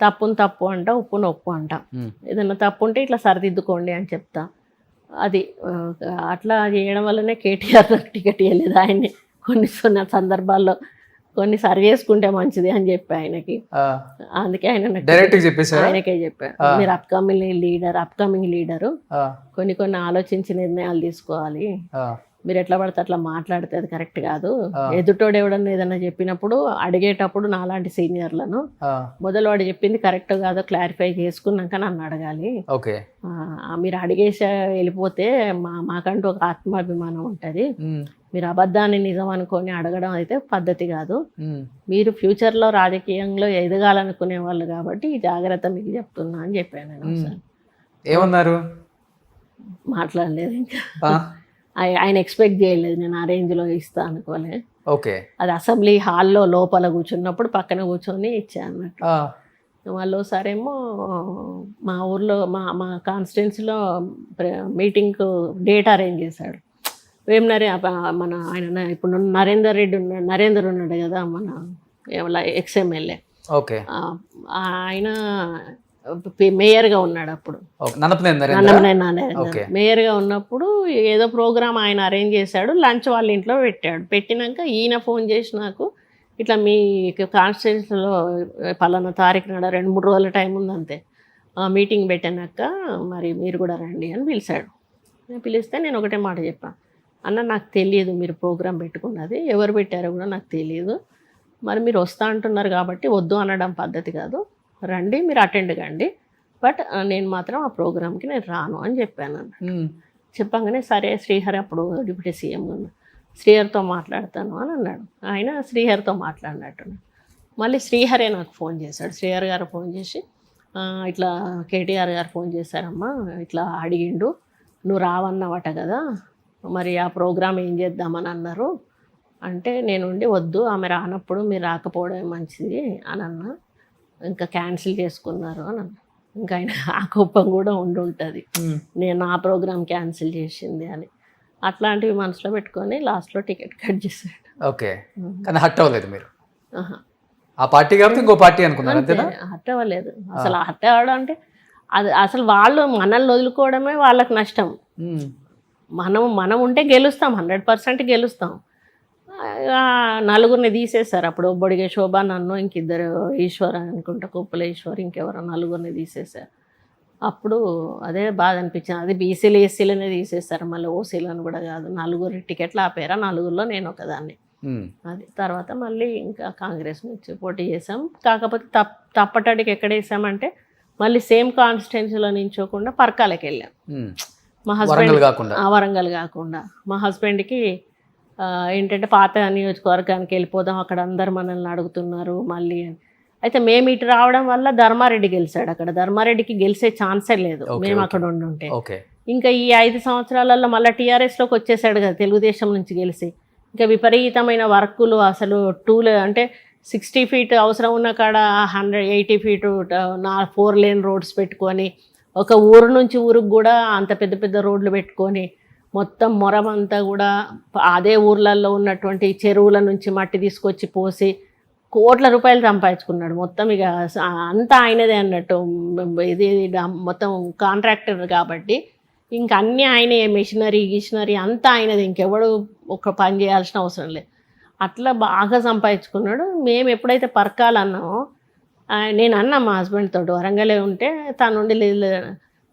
తప్పును తప్పు అంట, ఉప్పును ఉప్పు అంట. ఏదైనా తప్పు ఉంటే ఇట్లా సరిదిద్దుకోండి అని చెప్తా. అది అట్లా చేయడం వల్లనే కేటీఆర్ నాకు టికెట్ ఇవ్వలేదు. ఆయన్ని కొన్ని సందర్భాల్లో కొన్ని సరి చేసుకుంటే మంచిది అని చెప్పి ఆయనకి, అందుకే ఆయనకే చెప్పాను, మీరు అప్కమింగ్ లీడరు కొన్ని ఆలోచించి నిర్ణయాలు తీసుకోవాలి, మీరు ఎట్లా పడితే అట్లా మాట్లాడితే అది కరెక్ట్ కాదు. ఎదుటోడు ఎవడన్నా ఏదన్నా చెప్పినప్పుడు అడిగేటప్పుడు నాలాంటి సీనియర్లను మొదలు వాడు చెప్పింది కరెక్ట్ కాదో క్లారిఫై చేసుకున్నాక నన్ను అడగాలి. మీరు అడిగేసి వెళ్ళిపోతే మాకంటూ ఒక ఆత్మాభిమానం ఉంటుంది. మీరు అబద్ధాన్ని నిజం అనుకొని అడగడం అయితే పద్ధతి కాదు. మీరు ఫ్యూచర్లో రాజకీయంలో ఎదగాలనుకునే వాళ్ళు కాబట్టి ఈ జాగ్రత్త మీకు చెప్తున్నా అని చెప్పాను నేను. ఏమన్నారు? మాట్లాడలేదు ఇంకా. ఆయన ఎక్స్పెక్ట్ చేయలేదు నేను ఆ రేంజ్లో ఇస్తా అనుకోలే. అది అసెంబ్లీ హాల్లో లోపల కూర్చున్నప్పుడు పక్కన కూర్చొని ఇచ్చా అన్నట్టు. వాళ్ళు ఒకసారేమో మా ఊర్లో మా కాన్స్టిట్యున్సీలో మీటింగ్కు డేట్ అరేంజ్ చేశాడు. మన ఆయన ఇప్పుడు నరేందర్ ఉన్నాడు కదా, మన ఎక్స్ఎమ్మెల్యే, ఆయన మేయర్గా ఉన్నాడు అప్పుడు. మేయర్గా ఉన్నప్పుడు ఏదో ప్రోగ్రామ్ ఆయన అరేంజ్ చేశాడు, లంచ్ వాళ్ళ ఇంట్లో పెట్టినాక ఈయన ఫోన్ చేసి నాకు ఇట్లా మీ కాన్స్టిట్యున్సీలో పలానా తారీఖు నాడు 2-3 రోజుల టైం ఉంది అంతే, మీటింగ్ పెట్టాక మరి మీరు కూడా రండి అని పిలిచాడు. పిలిస్తే నేను ఒకటే మాట చెప్పాను, అన్న నాకు తెలియదు మీరు ప్రోగ్రాం పెట్టుకున్నది, ఎవరు పెట్టారో కూడా నాకు తెలియదు, మరి మీరు వస్తా అంటున్నారు కాబట్టి వద్దు అనడం పద్ధతి కాదు, రండి మీరు అటెండ్ కండి, బట్ నేను మాత్రం ఆ ప్రోగ్రామ్కి నేను రాను అని చెప్పాను అన్న. చెప్పగానే సరే శ్రీహరి అప్పుడు డిప్యూటీ సీఎం శ్రీహరితో మాట్లాడతాను అని అన్నాడు. ఆయన శ్రీహరితో మాట్లాడినట్టు మళ్ళీ శ్రీహరే నాకు ఫోన్ చేశాడు. శ్రీహరి గారు ఫోన్ చేసి ఇట్లా కేటీఆర్ గారు ఫోన్ చేశారమ్మా, ఇట్లా అడిగిండు, నువ్వు రావన్నావట కదా, మరి ఆ ప్రోగ్రామ్ ఏం చేద్దామని అన్నారు అంటే నేనుండి వద్దు ఆమె రానప్పుడు మీరు రాకపోవడమే మంచిది అని అన్నా, ఇంకా క్యాన్సిల్ చేసుకున్నారు అని అన్నా. ఇంకా ఆయన ఆ కోపం కూడా ఉంటుంది, నేను ఆ ప్రోగ్రామ్ క్యాన్సిల్ చేసింది అని. అట్లాంటివి మనసులో పెట్టుకొని లాస్ట్లో టికెట్ కట్ చేశాడు. కానీ హట్ అవ్వలేదు మీరు? ఆ పార్టీ కాబట్టి ఇంకో పార్టీ అనుకున్నారు? హట్ అవ్వలేదు అసలు. హట్ అవ్వడం అంటే అది అసలు వాళ్ళు మనల్ని వదులుకోవడమే వాళ్ళకి నష్టం. మనం ఉంటే గెలుస్తాం, 100% గెలుస్తాం. నలుగురిని తీసేశారు అప్పుడు. బొడిగే శోభ, నన్ను, ఇంకిద్దరు ఈశ్వర్ అనుకుంటా, కుప్పల ఈశ్వర్, ఇంకెవరో నలుగురిని తీసేశారు. అప్పుడు అదే బాధ అనిపించింది. అది బీసీలు ఎస్సీలనే తీసేశారు, మళ్ళీ ఓసీలను కూడా కాదు. 4 టికెట్లు ఆపారా, 4లో నేను ఒకదాన్ని. అది తర్వాత మళ్ళీ ఇంకా కాంగ్రెస్ నుంచి పోటీ చేసాం. కాకపోతే తప్పటడికి ఎక్కడ వేసామంటే మళ్ళీ సేమ్ కాన్స్టిట్యున్సీలో నించోకుండా పరకాలకి వెళ్ళాం. మా హస్బెండ్ వరంగల్ కాకుండా మా హస్బెండ్కి ఏంటంటే పాత నియోజకవర్గానికి వెళ్ళిపోదాం, అక్కడ అందరు మనల్ని అడుగుతున్నారు మళ్ళీ. అయితే మేము ఇటు రావడం వల్ల ధర్మారెడ్డి గెలిచాడు. అక్కడ ధర్మారెడ్డికి గెలిచే ఛాన్సే లేదు మేము అక్కడ ఉండుంటే. ఇంకా ఈ 5 సంవత్సరాలలో మళ్ళీ టీఆర్ఎస్లోకి వచ్చేసాడు కదా తెలుగుదేశం నుంచి గెలిచి. ఇంకా విపరీతమైన వర్కులు అసలు అంటే 60 ఫీట్ అవసరం ఉన్న కాడ 180 ఫీట్ 4 లేన్ రోడ్స్ పెట్టుకొని, ఒక ఊరు నుంచి ఊరికి కూడా అంత పెద్ద పెద్ద రోడ్లు పెట్టుకొని, మొత్తం మొరమంతా కూడా అదే ఊర్లలో ఉన్నటువంటి చెరువుల నుంచి మట్టి తీసుకొచ్చి పోసి కోట్ల రూపాయలు సంపాదించుకున్నాడు. మొత్తం ఇక అంతా ఆయనదే అన్నట్టు. ఇది మొత్తం కాంట్రాక్టర్ కాబట్టి ఇంక అన్నీ ఆయనే, మిషనరీ అంతా ఆయనది, ఇంకెవడు ఒక పని చేయాల్సిన అవసరం లేదు. అట్లా బాగా సంపాదించుకున్నాడు. మేము ఎప్పుడైతే పరకాలన్నామో నేను అన్నా మా హస్బెండ్ తోటి, వరంగలే ఉంటే తనుండి లేదు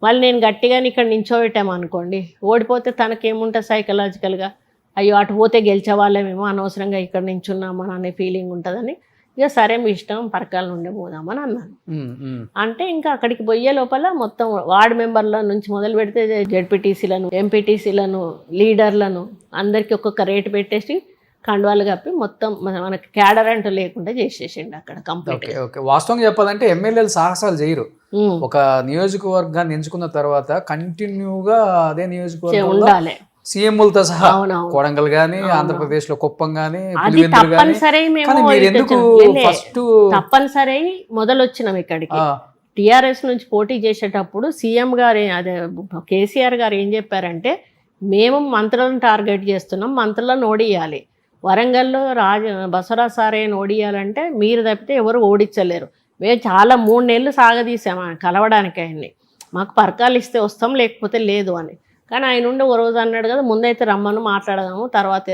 వాళ్ళు నేను గట్టిగా ఇక్కడ నించోబెట్టాము అనుకోండి, ఓడిపోతే తనకేముంటుంది సైకలాజికల్గా, అయ్యో అటు పోతే గెలిచేవాళ్ళమేమో, అనవసరంగా ఇక్కడ నించున్నామని అనే ఫీలింగ్ ఉంటుందని, ఇక సరే మీ ఇష్టం పరకాల నుండి పోదామని అన్నాను. అంటే ఇంకా అక్కడికి పోయే లోపల మొత్తం వార్డు మెంబర్ల నుంచి మొదలు పెడితే జెడ్పీటీసీలను, ఎంపీటీసీలను, లీడర్లను అందరికీ ఒక్కొక్క రేటు పెట్టేసి కండువాలు కప్పి మొత్తం మనకి క్యాడర్ అంటూ లేకుండా చేసేసిండు అక్కడ కంప్లీట్. ఓకే, వాస్తవంగా చెప్పాలంటే ఎమ్మెల్యేలు సాహసాలు చేయరు. ఒక నియోజకవర్గాన్ని ఎంచుకున్న తర్వాత కంటిన్యూగా అదే నియోజకవర్గం ఉండాలి, సీఎంలతో సహా. కొడంగల్ గానీ, ఆంధ్రప్రదేశ్ లో కుప్పం గానీ, తప్పనిసరి మొదలొచ్చినాం ఇక్కడికి. టిఆర్ఎస్ నుంచి పోటీ చేసేటప్పుడు సీఎం గారు అదే కేసీఆర్ గారు ఏం చెప్పారంటే, మేము మంత్రులను టార్గెట్ చేస్తున్నాం, మంత్రులను ఓడియాలి. వరంగల్లో బసవరాజ్ సారే ఓడియాలంటే మీరు తప్పితే ఎవరు ఓడించలేరు. మేము చాలా 3 నెలలు సాగదీసాము కలవడానికి ఆయన్ని, మాకు పరకాలు ఇస్తే వస్తాం లేకపోతే లేదు అని. కానీ ఆయన ఉండి ఓ రోజు అన్నాడు కదా, ముందైతే రమ్మను మాట్లాడదాము, తర్వాత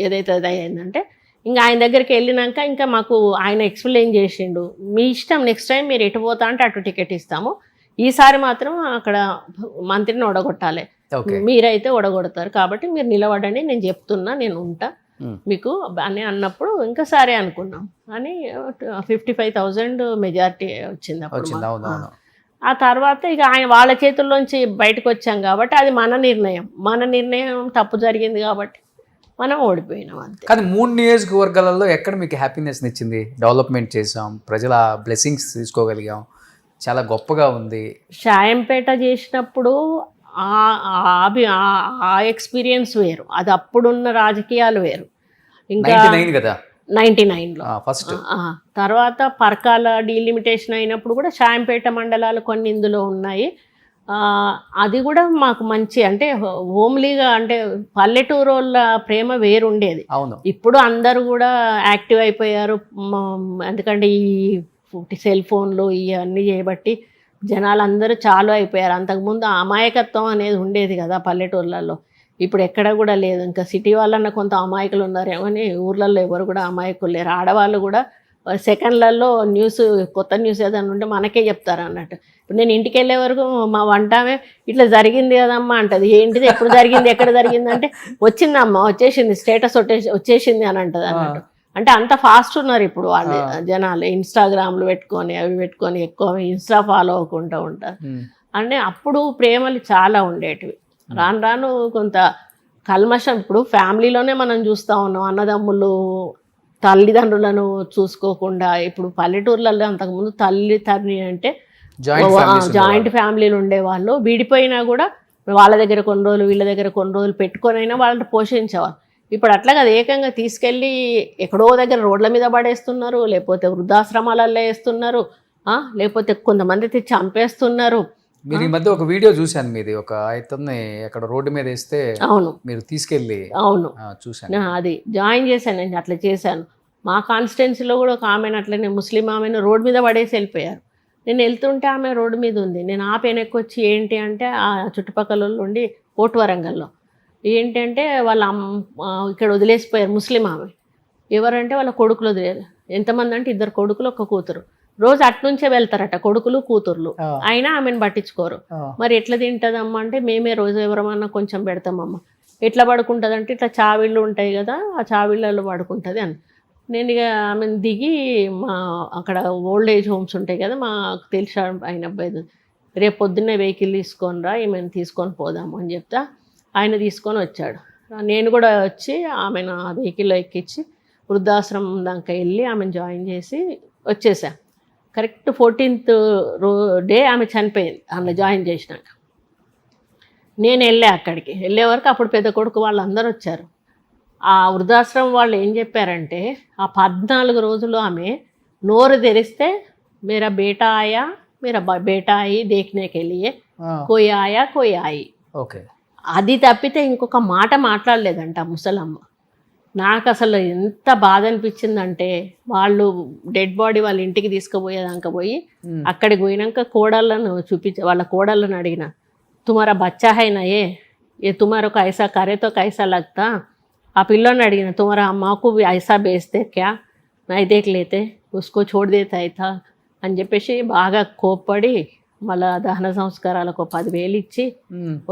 ఏదైతే అది అయిందంటే ఇంకా ఆయన దగ్గరికి వెళ్ళినాక ఇంకా మాకు ఆయన ఎక్స్ప్లెయిన్ చేసిండు, మీ ఇష్టం, నెక్స్ట్ టైం మీరు ఎటు పోతా అంటే అటు టికెట్ ఇస్తాము, ఈసారి మాత్రం అక్కడ మంత్రిని ఓడగొట్టాలి, మీరైతే ఓడగొడతారు కాబట్టి మీరు నిలబడండి, నేను చెప్తున్నా, నేను ఉంటా మీకు అని అన్నప్పుడు ఇంకా సరే అనుకున్నాం అని 55,000 మెజారిటీ వచ్చింది అప్పుడు. ఆ తర్వాత ఇక ఆయన వాళ్ళ చేతుల్లోంచి బయటకు వచ్చాం కాబట్టి అది మన నిర్ణయం తప్పు జరిగింది కాబట్టి మనం ఓడిపోయినాం అంతే. కానీ 3 నియోజకవర్గాలలో ఎక్కడ మీకు హ్యాపీనెస్ ఇచ్చింది? డెవలప్మెంట్ చేసాం, ప్రజల బ్లెస్సింగ్స్ తీసుకోగలిగాం, చాలా గొప్పగా ఉంది. షాయంపేట చేసినప్పుడు ఆ ఎక్స్పీరియన్స్ వేరు, అది అప్పుడున్న రాజకీయాలు వేరు. ఇంకా 99లో ఫస్ట్ తర్వాత పరకాల డీలిమిటేషన్ అయినప్పుడు కూడా షాయంపేట మండలాలు కొన్ని ఇందులో ఉన్నాయి. అది కూడా మాకు మంచి అంటే హోమ్లీగా అంటే పల్లెటూరు వాళ్ళ ప్రేమ వేరుండేది. ఇప్పుడు అందరూ కూడా యాక్టివ్ అయిపోయారు, ఎందుకంటే ఈ సెల్ ఫోన్లు ఇవన్నీ చేయబట్టి జనాలు అందరూ చాలు అయిపోయారు. అంతకుముందు అమాయకత్వం అనేది ఉండేది కదా పల్లెటూర్లలో, ఇప్పుడు ఎక్కడ కూడా లేదు. ఇంకా సిటీ వాళ్ళన్నా కొంత అమాయకులు ఉన్నారేమో కానీ ఊర్లలో ఎవరు కూడా అమాయకులు లేరు. ఆడవాళ్ళు కూడా సెకండ్లలో కొత్త న్యూస్ ఏదైనా ఉంటే మనకే చెప్తారు అన్నట్టు. ఇప్పుడు నేను ఇంటికి వెళ్ళే వరకు మా వంటమే ఇట్లా జరిగింది కదమ్మా అంటది, ఏంటిది ఎప్పుడు జరిగింది ఎక్కడ జరిగింది అంటే, వచ్చిందమ్మా వచ్చేసింది, స్టేటస్ వచ్చేసింది అని అంటది అన్నట్టు. అంటే అంత ఫాస్ట్ ఉన్నారు ఇప్పుడు వాళ్ళు జనాలు, ఇన్స్టాగ్రామ్లు పెట్టుకొని అవి పెట్టుకొని ఎక్కువ ఇన్స్టా ఫాలో అవ్వకుండా ఉంటారు. అంటే అప్పుడు ప్రేమలు చాలా ఉండేటివి. రాను రాను కొంత కల్మషం, ఇప్పుడు ఫ్యామిలీలోనే మనం చూస్తూ ఉన్నాం, అన్నదమ్ములు తల్లిదండ్రులను చూసుకోకుండా. ఇప్పుడు పల్లెటూర్లలో అంతకుముందు తండ్రి అంటే జాయింట్ ఫ్యామిలీలు ఉండేవాళ్ళు, విడిపోయినా కూడా వాళ్ళ దగ్గర కొన్ని రోజులు వీళ్ళ దగ్గర కొన్ని రోజులు పెట్టుకొనైనా వాళ్ళని పోషించేవాళ్ళు. ఇప్పుడు అట్లా కదా, ఏకంగా తీసుకెళ్ళి ఎక్కడో దగ్గర రోడ్ల మీద పడేస్తున్నారు, లేకపోతే వృద్ధాశ్రమాలలో వేస్తున్నారు, లేకపోతే కొంతమంది చంపేస్తున్నారు. మీరు ఈ మధ్య ఒక వీడియో చూశాను, మీది ఒక ఆయన్ని అక్కడ రోడ్డు మీద వేస్తే అవును మీరు తీసుకెళ్ళి చూశాను, అది జాయిన్ చేశాను నేను. అట్లా చేశాను. మా కాన్స్టిట్యున్సీలో కూడా ఒక ఆమెను అట్లనే ముస్లిం ఆమెను రోడ్డు మీద పడేసి వెళ్ళిపోయారు. నేను వెళ్తుంటే ఆమె రోడ్డు మీద ఉంది, నేను వెనక్కొచ్చి ఏంటి అంటే ఆ చుట్టుపక్కల ఉండి కోట్ వరంగల్లో ఏంటంటే వాళ్ళ ఇక్కడ వదిలేసిపోయారు ముస్లిం ఆమె. ఎవరంటే వాళ్ళ కొడుకులు వదిలేరు. ఎంతమంది అంటే 2 కొడుకులు 1 కూతురు. రోజు అట్నుంచే వెళ్తారట కొడుకులు కూతుర్లు, అయినా ఆమెను పట్టించుకోరు. మరి ఎట్లా తింటుందమ్మా అంటే, మేమే రోజు ఎవరమన్నా కొంచెం పెడతామమ్మ. ఎట్లా పడుకుంటుంది అంటే, ఇట్లా చావిళ్ళు ఉంటాయి కదా, ఆ చావిళ్ళలో పడుకుంటుంది అని. నేను ఇక ఆమెను దిగి మా అక్కడ ఓల్డ్ ఏజ్ హోమ్స్ ఉంటాయి కదా, మాకు తెలిసి ఆయన అబ్బాయి, రేపు పొద్దున్నే వెహికల్ తీసుకొని రా, ఈమెను తీసుకొని పోదాము అని చెప్తా ఆయన తీసుకొని వచ్చాడు. నేను కూడా వచ్చి ఆమెను ఆ వెహికల్లో ఎక్కించి వృద్ధాశ్రమం దాకా వెళ్ళి ఆమెను జాయిన్ చేసి వచ్చేసా. కరెక్ట్ 14th డే ఆమె చనిపోయింది ఆమె జాయిన్ చేసినాక. నేను అక్కడికి వెళ్ళే వరకు అప్పుడు పెద్ద కొడుకు వాళ్ళందరూ వచ్చారు. ఆ వృద్ధాశ్రమం వాళ్ళు ఏం చెప్పారంటే ఆ 14 రోజులు ఆమె నోరు తెరిస్తే मेरा बेटा आया मेरा बेटा आई देखने के लिए कोई आया कोई आई. ఓకే. అది తప్పితే ఇంకొక మాట మాట్లాడలేదంట ముసలమ్మ. నాకు అసలు ఎంత బాధ అనిపించిందంటే వాళ్ళు డెడ్ బాడీ వాళ్ళ ఇంటికి తీసుకుపోయేదాకా పోయి అక్కడికి పోయినాక కోడళ్ళను వాళ్ళ కోడళ్ళను అడిగిన తుమారా బచ్చా హై నా ఏ తుమారో కైసా కరేతో కైసా లగ్తా. ఆ పిల్లని అడిగిన తుమారా అమ్మకు ఐసా బేస్తే క్యా నై దేఖ్ లేతే ఉస్కో చోడ్ దేతా అయితా అని చెప్పేసి బాగా కోప్పడి మళ్ళా దహన సంస్కారాలకు 10,000 ఇచ్చి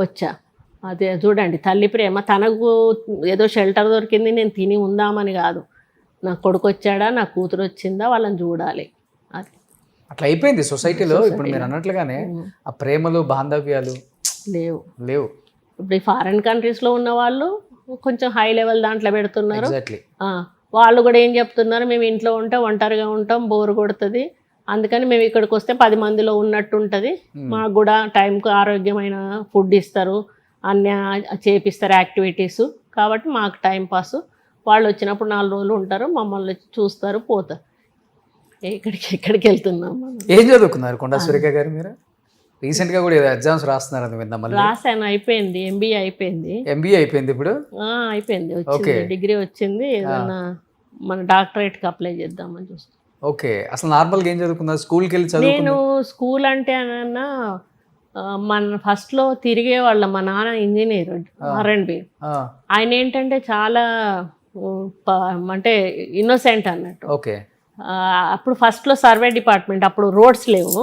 వచ్చా. అదే చూడండి తల్లి ప్రేమ. తనకు ఏదో షెల్టర్ దొరికింది నేను తిని ఉందామని కాదు, నా కొడుకు వచ్చాడా నా కూతురు వచ్చిందా వాళ్ళని చూడాలి. అది అట్లా అయిపోయింది సొసైటీలో. ఇప్పుడు మీరు అన్నట్లుగానే ఆ ప్రేమలు బాంధవ్యాలు లేవు. ఇప్పుడు ఈ ఫారెన్ కంట్రీస్లో ఉన్న వాళ్ళు కొంచెం హై లెవెల్ దాంట్లో పెడుతున్నారు. ఎగ్జాక్ట్లీ. వాళ్ళు కూడా ఏం చెప్తున్నారు, మేము ఇంట్లో ఉంటే ఒంటరిగా ఉంటాం, బోర్ కొడుతుంది, అందుకని మేము ఇక్కడికి వస్తే 10 మందిలో ఉన్నట్టు ఉంటుంది, మాకు కూడా టైంకు ఆరోగ్యమైన ఫుడ్ ఇస్తారు, అన్నీ చేపిస్తారు యాక్టివిటీస్, కాబట్టి మాకు టైం పాస్. వాళ్ళు వచ్చినప్పుడు 4 రోజులు ఉంటారు, మమ్మల్ని చూస్తారు, పోతారు. ఎక్కడికి వెళ్తున్నాం మనం. ఏం చదువుకున్నారు కొండా సురేఖ గారు మీరు? రీసెంట్గా కూడా ఎగ్జామ్స్ రాస్తున్నారని విన్నాం. రాశాను, అయిపోయింది, ఎంబీఏ అయిపోయింది. ఎంబీఏ అయిపోయింది ఇప్పుడు? అయిపోయింది, వచ్చింది డిగ్రీ వచ్చింది. ఏదన్నా మన డాక్టరేట్కి అప్లై చేద్దామని చూస్తాను. ఓకే. అసలు నార్మల్గా ఏం చదువుకున్నారు? స్కూల్కి వెళ్ళి చదువు? నేను స్కూల్ అంటే అన్న మన ఫస్ట్లో తిరిగేవాళ్ళం. మా నాన్న ఇంజనీర్ R&B. ఆయన ఏంటంటే చాలా అంటే ఇన్నోసెంట్ అన్నట్టు. ఓకే. అప్పుడు ఫస్ట్లో సర్వే డిపార్ట్మెంట్, అప్పుడు రోడ్స్ లేవు,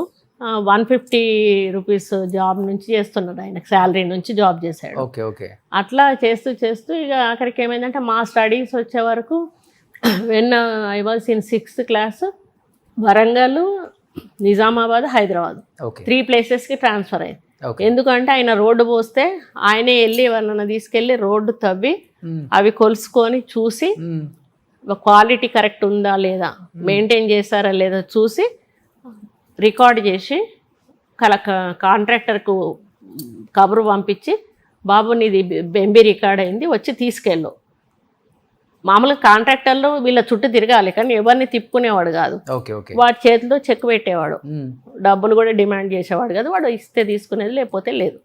150 రూపీస్ జాబ్ నుంచి చేస్తున్నాడు, ఆయనకు శాలరీ నుంచి జాబ్ చేశాడు. Okay okay. అట్లా చేస్తూ ఇక ఆఖరికి ఏమైందంటే మా స్టడీస్ వచ్చే వరకు when I was in 6th class Warangal, Nizamabad, Hyderabad 3 ప్లేసెస్కి ట్రాన్స్ఫర్ అయింది. ఎందుకంటే ఆయన రోడ్డు పోస్తే ఆయనే వెళ్ళి ఎవరన్నా తీసుకెళ్ళి రోడ్డు తవ్వి అవి కొలుసుకొని చూసి క్వాలిటీ కరెక్ట్ ఉందా లేదా, మెయింటైన్ చేస్తారా లేదా చూసి రికార్డ్ చేసి కాంట్రాక్టర్కు కబురు పంపించి, బాబు నీది బెంబి రికార్డ్ అయింది వచ్చి తీసుకెళ్ళు. మామూలుగా కాంట్రాక్టర్లు వీళ్ళ చుట్టూ తిరగాలి, కానీ ఎవరిని తిప్పుకునేవాడు కాదు. వాడి చేతిలో చెక్ పెట్టేవాడు, డబ్బులు కూడా డిమాండ్ చేసేవాడు కాదు. వాడు ఇస్తే తీసుకునేది, లేకపోతే లేదు.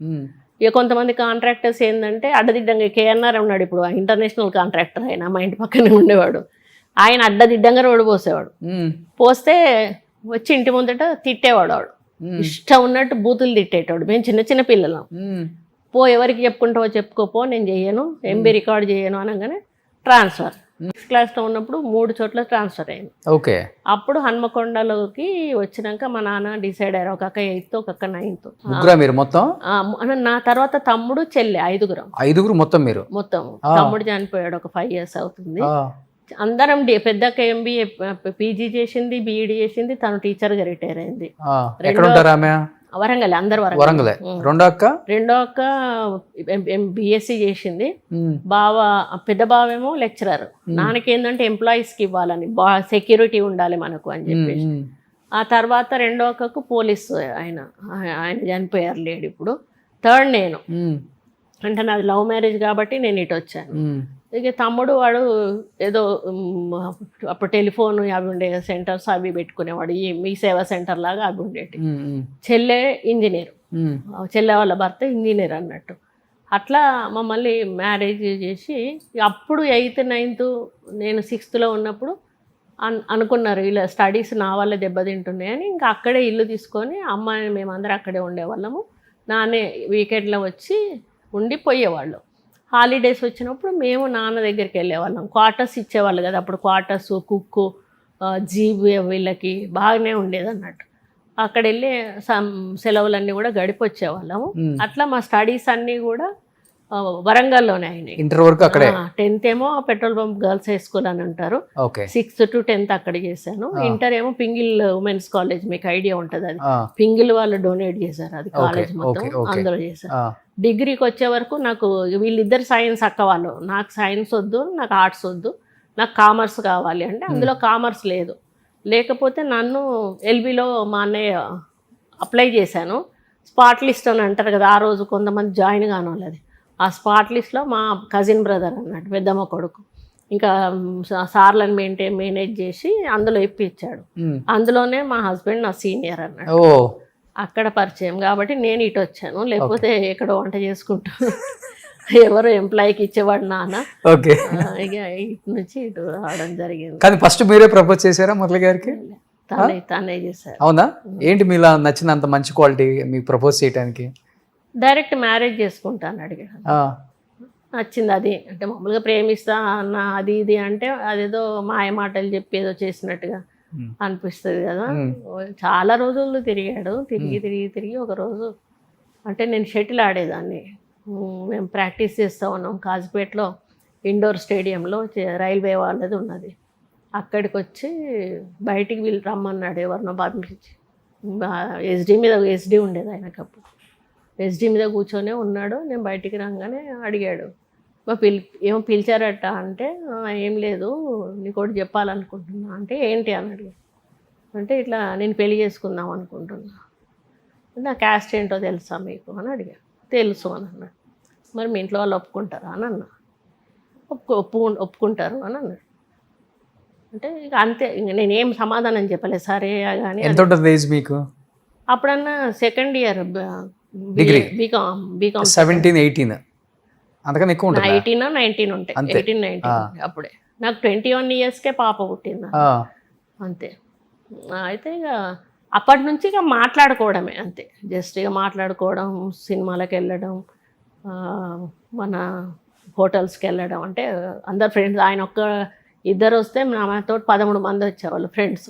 ఇక కొంతమంది కాంట్రాక్టర్స్ ఏంటంటే అడ్డదిడ్డంగా, KNR ఉన్నాడు ఇప్పుడు ఇంటర్నేషనల్ కాంట్రాక్టర్, ఆయన మా ఇంటి పక్కనే ఉండేవాడు. ఆయన అడ్డదిడ్డంగా రోడ్డు పోసేవాడు. పోస్తే వచ్చి ఇంటి ముందట తిట్టేవాడు. వాడు ఇష్టం ఉన్నట్టు బూతులు తిట్టేటవాడు. మేము చిన్న పిల్లలం. ఎవరికి చెప్పుకుంటావో చెప్పుకోపో, నేను చెయ్యను, ఎంబీ రికార్డ్ చేయను అనగానే ట్రాన్స్ఫర్. 6th క్లాస్లో ఉన్నప్పుడు 3 చోట్ల ట్రాన్స్ఫర్ అయింది. ఓకే. అప్పుడు హన్మకొండలోకి వచ్చినాక మా నాన్న డిసైడ్ అయ్యారు, ఒక అక్క 8th, ఒక అక్క 9th. మీరు మొత్తం? నా తర్వాత తమ్ముడు, చెల్లె, 5గురు మొత్తం. మీరు మొత్తం. తమ్ముడు చనిపోయాడు, ఒక 5 years అవుతుంది. అందరం పెద్దక్క MBA PG చేసింది, BEd చేసింది, తను టీచర్గా రిటైర్ అయింది. వరంగల్, అందరు వరంగల్. రెండో అక్క BSc చేసింది. పెద్ద బావేమో లెక్చరర్. నాన్నకేందంటే ఎంప్లాయీస్కి ఇవ్వాలని, సెక్యూరిటీ ఉండాలి మనకు అని చెప్పేసి. ఆ తర్వాత రెండో అక్కకు పోలీసు, ఆయన చనిపోయారు, లేడు ఇప్పుడు. థర్డ్ నేను, అంటే నాది లవ్ మ్యారేజ్ కాబట్టి నేను ఇటు వచ్చాను. ఇక తమ్ముడు వాడు ఏదో అప్పుడు టెలిఫోన్ అవి ఉండే సెంటర్స్ అవి పెట్టుకునేవాడు, మీ సేవా సెంటర్ లాగా అవి ఉండేటి. చెల్లె ఇంజనీర్, చెల్లె వాళ్ళ భర్త ఇంజనీర్ అన్నట్టు. అట్లా మమ్మల్ని మ్యారేజ్ చేసి అప్పుడు 8th 9th నేను 6thలో ఉన్నప్పుడు అనుకున్నారు ఇలా స్టడీస్ నా వల్ల దెబ్బతింటున్నాయని. ఇంకా అక్కడే ఇల్లు తీసుకొని అమ్మాయిని మేమందరం అక్కడే ఉండేవాళ్ళము. నాన్నే వీకెండ్లో వచ్చి ఉండిపోయేవాళ్ళు. హాలిడేస్ వచ్చినప్పుడు మేము నాన్న దగ్గరికి వెళ్ళేవాళ్ళం. క్వార్టర్స్ ఇచ్చేవాళ్ళు కదా అప్పుడు, క్వార్టర్స్, కుక్కు, జీబు వీళ్ళకి బాగానే ఉండేది అన్నట్టు. అక్కడ వెళ్ళి సెలవులన్నీ కూడా గడిపి వచ్చేవాళ్ళము. అట్లా మా స్టడీస్ అన్నీ కూడా వరంగల్లోనే అయినాయి. ఇంటర్ వరకు అక్కడే. 10th ఏమో petrol pump girls high school అని అంటారు. 6th to 10th అక్కడ చేశాను. ఇంటర్ ఏమో పింగిల్ ఉమెన్స్ కాలేజ్, మీకు ఐడియా ఉంటుంది, అది పింగిల్ వాళ్ళు డొనేట్ చేశారు, అది కాలేజ్ మొత్తం అందులో చేశారు. డిగ్రీకి వచ్చే వరకు నాకు వీళ్ళిద్దరు సైన్స్ అక్క వాళ్ళు, నాకు సైన్స్ వద్దు, నాకు ఆర్ట్స్ వద్దు, నాకు కామర్స్ కావాలి అంటే అందులో కామర్స్ లేదు. లేకపోతే నన్ను LBలో మా అన్నయ్య అప్లై చేశాను. స్పాట్ లిస్ట్ అని అంటారు కదా, ఆ రోజు కొంతమంది జాయిన్ కాని వాళ్ళది. ఆ స్పాట్ లిస్ట్లో మా కజిన్ బ్రదర్ అన్నట్టు, పెద్దమ్మ కొడుకు. ఇంకా సార్లను మేనేజ్ చేసి అందులో ఇప్పించాడు. అందులోనే మా హస్బెండ్ నా సీనియర్ అన్నాడు. ఓ అక్కడ పరిచయం కాబట్టి నేను ఇటు వచ్చాను, లేకపోతే ఎక్కడో వంట చేసుకుంటూ ఎవరో ఎంప్లాయీకి ఇచ్చేవాడు నాన్న. ఓకే. ఇక ఇటు నుంచి ఇటు రావడం జరిగింది. కానీ ఫస్ట్ మీరే ప్రపోజ్ చేశారా మురళి గారికి? తనే చేశారు. అవునా? ఏంటి మీలా నచ్చిన అంత మంచి క్వాలిటీ మీకు ప్రపోజ్ చేయడానికి? డైరెక్ట్ మ్యారేజ్ చేసుకుంటాను అడిగాడు. నచ్చింది అది. అంటే మామూలుగా ప్రేమిస్తా అన్న అది ఇది అంటే అదేదో మాయ మాటలు చెప్పి ఏదో చేసినట్టుగా అనిపిస్తుంది కదా. చాలా రోజులు తిరిగాడు. తిరిగి ఒక రోజు అంటే నేను షటిల్ ఆడేదాన్ని. మేము ప్రాక్టీస్ చేస్తూ ఉన్నాం కాజిపేటలో ఇండోర్ స్టేడియంలో, రైల్వే వాళ్ళది ఉన్నది. అక్కడికి వచ్చి బయటికి వీళ్ళు రమ్మన్నాడు, ఎవరినో పంపించి. ఎస్డి ఉండేది ఆయనకప్పుడు. ఎస్డి మీద కూర్చొనే ఉన్నాడు. నేను బయటికి రాగానే అడిగాడు, ఏమో పిలిచారట అంటే, ఏం లేదు నీకు ఒకటి చెప్పాలనుకుంటున్నా అంటే, ఏంటి అని అడిగాడు. అంటే ఇట్లా నేను పెళ్లి చేసుకుందాం అనుకుంటున్నా, నా క్యాస్ట్ ఏంటో తెలుసా మీకు అని అడిగాడు. తెలుసు అని అన్నాడు. మరి మీ ఇంట్లో వాళ్ళు ఒప్పుకుంటారా అని అన్నా. ఒప్పుకుంటారు అని అన్నాడు. అంటే ఇక అంతే, ఇంక నేనేం సమాధానం చెప్పలేదు. సరే కానీ. ఎంత ఉంటుంది ఏజ్ మీకు అప్పుడన్నా సెకండ్ ఇయర్ డిగ్రీ, బీకామ్ 17, 18 అంతకన్నా ఎక్కువ ఉంటుంది. 18, 19 ఉంటాయి. 18, 19 అప్పుడే. నాకు 21 ఇయర్స్కే పాప పుట్టింది అంతే. అయితే ఇక అప్పటి నుంచి ఇక మాట్లాడుకోవడమే అంతే. జస్ట్ ఇక మాట్లాడుకోవడం, సినిమాలకు వెళ్ళడం, మన హోటల్స్కి వెళ్ళడం. అంటే అందరు ఫ్రెండ్స్, ఆయన ఇద్దరు వస్తే నాతో 13 మంది వచ్చేవాళ్ళు ఫ్రెండ్స్,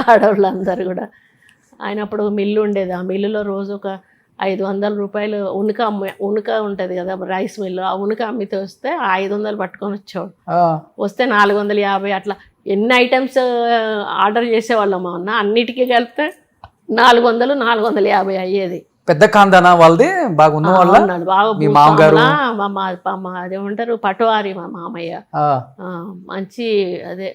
ఆడవాళ్ళు అందరు కూడా. ఆయన అప్పుడు మిల్లు ఉండేది. ఆ మిల్లులో రోజు ఒక 500 రూపాయలు ఉనుక ఉంటుంది కదా రైస్ మిల్లు, ఆ ఉనుక అమ్మితే వస్తే 500 పట్టుకొని వచ్చేవాడు. వస్తే 450 అట్లా ఎన్ని ఐటమ్స్ ఆర్డర్ చేసేవాళ్ళం అన్న, అన్నిటికీ కలిపితే 400, 450 అయ్యేది. పెద్ద కాందానా వాళ్ళది? బాగా ఉన్న వాళ్ళ బాగా అదేమంటారు పటవారి మా మామయ్య. మంచి అదే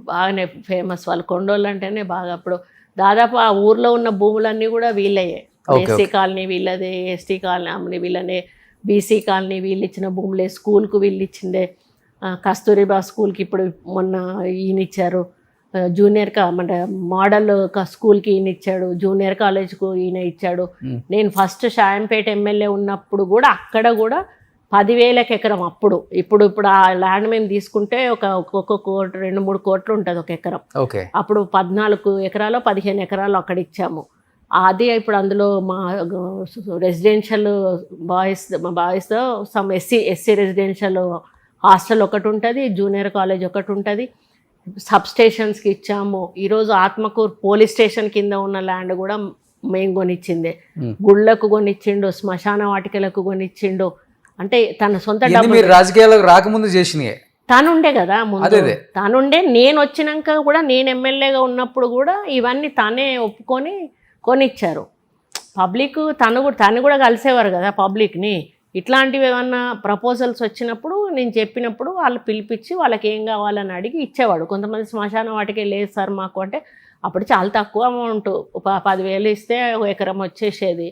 బాగానే ఫేమస్. వాళ్ళు కొండోళ్ళు అంటేనే బాగా. అప్పుడు దాదాపు ఆ ఊర్లో ఉన్న భూములన్నీ కూడా వీళ్ళయ్యే. ఎస్సీ కాలనీ వీళ్ళదే, ఎస్టీ కాలనీ వీళ్ళనే, బీసీ కాలనీ వీళ్ళు ఇచ్చిన భూములే, స్కూల్కు వీళ్ళు ఇచ్చిందే. కస్తూరిబా స్కూల్కి ఇప్పుడు మొన్న ఈయన ఇచ్చారు, జూనియర్ అంటే మోడల్ స్కూల్కి ఈయన ఇచ్చాడు, జూనియర్ కాలేజ్కు ఈయన ఇచ్చాడు. నేను ఫస్ట్ షాయంపేట ఎమ్మెల్యే ఉన్నప్పుడు కూడా అక్కడ కూడా 10,000 ఎకరం అప్పుడు. ఇప్పుడు ఆ ల్యాండ్ మేము తీసుకుంటే ఒక్కొక్క కోటి 2-3 కోట్లు ఉంటుంది ఒక ఎకరం. అప్పుడు 14 ఎకరాలు 15 ఎకరాలు అక్కడ ఇచ్చాము. అది ఇప్పుడు అందులో మా రెసిడెన్షియల్ బాయ్స్తో సమ్ ఎస్సీ రెసిడెన్షియల్ హాస్టల్ ఒకటి ఉంటుంది, జూనియర్ కాలేజ్ ఒకటి ఉంటుంది, సబ్ స్టేషన్స్కి ఇచ్చాము. ఈరోజు ఆత్మకూరు పోలీస్ స్టేషన్ కింద ఉన్న ల్యాండ్ కూడా మేము కొనిచ్చిందే. గుళ్ళకు కొనిచ్చిండు, శ్మశాన వాటికలకు కొనిచ్చిండు. అంటే తన సొంత డబ్బు. రాజకీయాలకు రాకముందు చేసినాయి తనుండే కదా ముందు. తనుండే. నేను వచ్చినాక కూడా, నేను ఎమ్మెల్యేగా ఉన్నప్పుడు కూడా ఇవన్నీ తనే ఒప్పుకొని కొనిచ్చారు. పబ్లిక్ తను కూడా కలిసేవారు కదా పబ్లిక్ని. ఇట్లాంటివి ఏమన్నా ప్రపోజల్స్ వచ్చినప్పుడు నేను చెప్పినప్పుడు వాళ్ళు పిలిపించి వాళ్ళకి ఏం కావాలని అడిగి ఇచ్చేవాడు. కొంతమంది శ్మశానం వాటికి లేదు సార్ మాకు అంటే, అప్పుడు చాలా తక్కువ అమౌంట్, 10,000 ఇస్తే ఒక ఎకరం వచ్చేసేది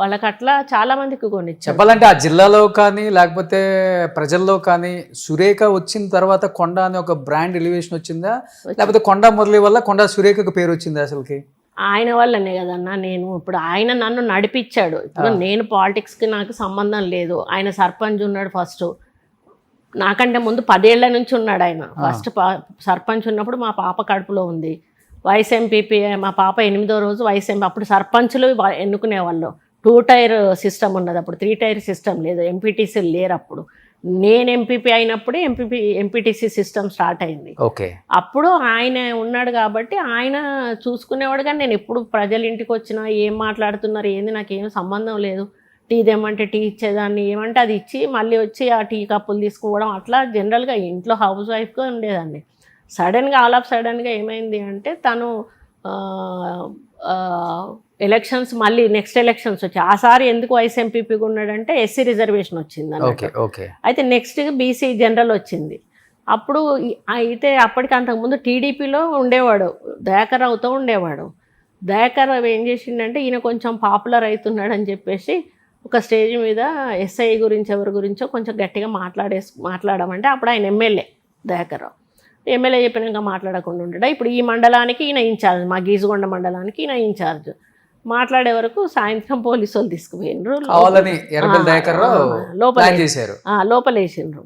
వాళ్ళకి. అట్లా చాలా మందికి కొనిచ్చారు. చెప్పాలంటే ఆ జిల్లాలో కానీ లేకపోతే ప్రజల్లో కానీ సురేఖ వచ్చిన తర్వాత కొండ అనే ఒక బ్రాండ్ ఎలివేషన్ వచ్చిందా, లేకపోతే కొండ మురళి వల్ల కొండ సురేఖకు పేరు వచ్చిందా? అసలుకి ఆయన వల్లనే కదన్నా. నేను ఇప్పుడు ఆయన నన్ను నడిపించాడు. ఇప్పుడు నేను పాలిటిక్స్కి నాకు సంబంధం లేదు. ఆయన సర్పంచ్ ఉన్నాడు ఫస్ట్, నాకంటే ముందు 10 ఏళ్ల నుంచి ఉన్నాడు ఆయన. ఫస్ట్ సర్పంచ్ ఉన్నప్పుడు మా పాప కడుపులో ఉంది. వైస్ ఎంపీపీ మా పాప 8వ రోజు వైస్ ఎంపీ. అప్పుడు సర్పంచులు ఎన్నుకునేవాళ్ళు. 2 టైర్ సిస్టమ్ ఉన్నది అప్పుడు, 3 టైర్ సిస్టమ్ లేదు. ఎంపీటీసీ లేరు అప్పుడు. నేను ఎంపీపీ అయినప్పుడే ఎంపీటీసీ సిస్టమ్ స్టార్ట్ అయింది. అప్పుడు ఆయన ఉన్నాడు కాబట్టి ఆయన చూసుకునేవాడు. కానీ నేను ఎప్పుడు ప్రజల ఇంటికి వచ్చినా ఏం మాట్లాడుతున్నారు ఏంది నాకేం సంబంధం లేదు. టీ తెమ్మంటే టీ ఇచ్చేదాన్ని, ఏమంటే అది ఇచ్చి మళ్ళీ వచ్చి ఆ టీ కప్పులు తీసుకోవడం, అట్లా జనరల్గా ఇంట్లో హౌస్ వైఫ్గా ఉండేదాన్ని. సడన్గా సడన్గా ఏమైంది అంటే తను ఎలక్షన్స్ మళ్ళీ నెక్స్ట్ ఎలక్షన్స్ వచ్చాయి. ఆసారి ఎందుకు వైస్ ఎంపీపీగా ఉన్నాడంటే ఎస్సీ రిజర్వేషన్ వచ్చింది అన్నట్టు. అయితే నెక్స్ట్ బీసీ జనరల్ వచ్చింది. అప్పుడు అయితే అప్పటికి అంతకుముందు టీడీపీలో ఉండేవాడు, దయాకర్ రావుతో ఉండేవాడు. దయాకర్ రావు ఏం చేసిండంటే ఈయన కొంచెం పాపులర్ అవుతున్నాడు అని చెప్పేసి ఒక స్టేజ్ మీద ఎస్ఐ గురించి ఎవరి గురించో కొంచెం గట్టిగా మాట్లాడమంటే అప్పుడు ఆయన ఎమ్మెల్యే దయాకర్ రావు. ఎమ్మెల్యే చెప్పినాక మాట్లాడకుండా ఉంటాడా. ఇప్పుడు ఈ మండలానికి ఈయన ఇన్ఛార్జ్, మా గీజుగొండ మండలానికి ఈయన ఇన్ఛార్జ్. మాట్లాడే వరకు సాయంత్రం పోలీసు వాళ్ళు తీసుకుపోయినరు, లోపలేసిండ్రు.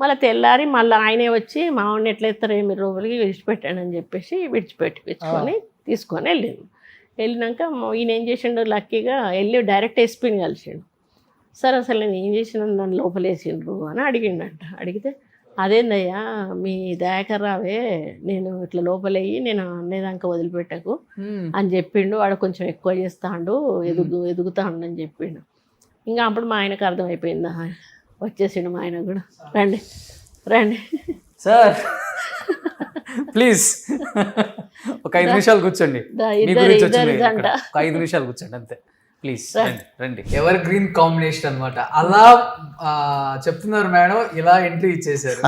మళ్ళీ తెల్లారి మళ్ళీ ఆయనే వచ్చి మా వాడిని ఎట్లయితారు ఏమి రోజులకి విడిచిపెట్టాడు అని చెప్పేసి విడిచిపెట్టుకొని తీసుకొని వెళ్ళినాక ఈయన ఏం చేసిండు, లక్కీగా వెళ్ళి డైరెక్ట్ ఎస్పీని కలిసిండు. సార్ అసలు నేను ఏం చేసిన నన్ను లోపలేసిండ్రు అని అడిగిండంట. అడిగితే అదేందయ్యా మీ దయాకర్ రావే నేను ఇట్లా లోపలయ్యి నేను అనేదాకా వదిలిపెట్టకు అని చెప్పిండు. వాడు కొంచెం ఎక్కువ చేస్తాడు, ఎదుగుతాడు అని చెప్పిండు. ఇంకా అప్పుడు మా ఆయనకు అర్థమైపోయిందా, వచ్చేసిండు మా ఆయన కూడా. రండి రండి సార్ ప్లీజ్ ఒక 5 నిమిషాలు కూర్చోండి, మీ గురించి వచ్చింది ఒక 5 నిమిషాలు కూర్చోండి అంతే ప్లీజ్. రండి. ఎవర్ గ్రీన్ కాంబినేషన్ అన్నమాట. అలా చెప్తున్నారు మేడం, ఇలా ఎంట్రీ ఇచ్చేసారు.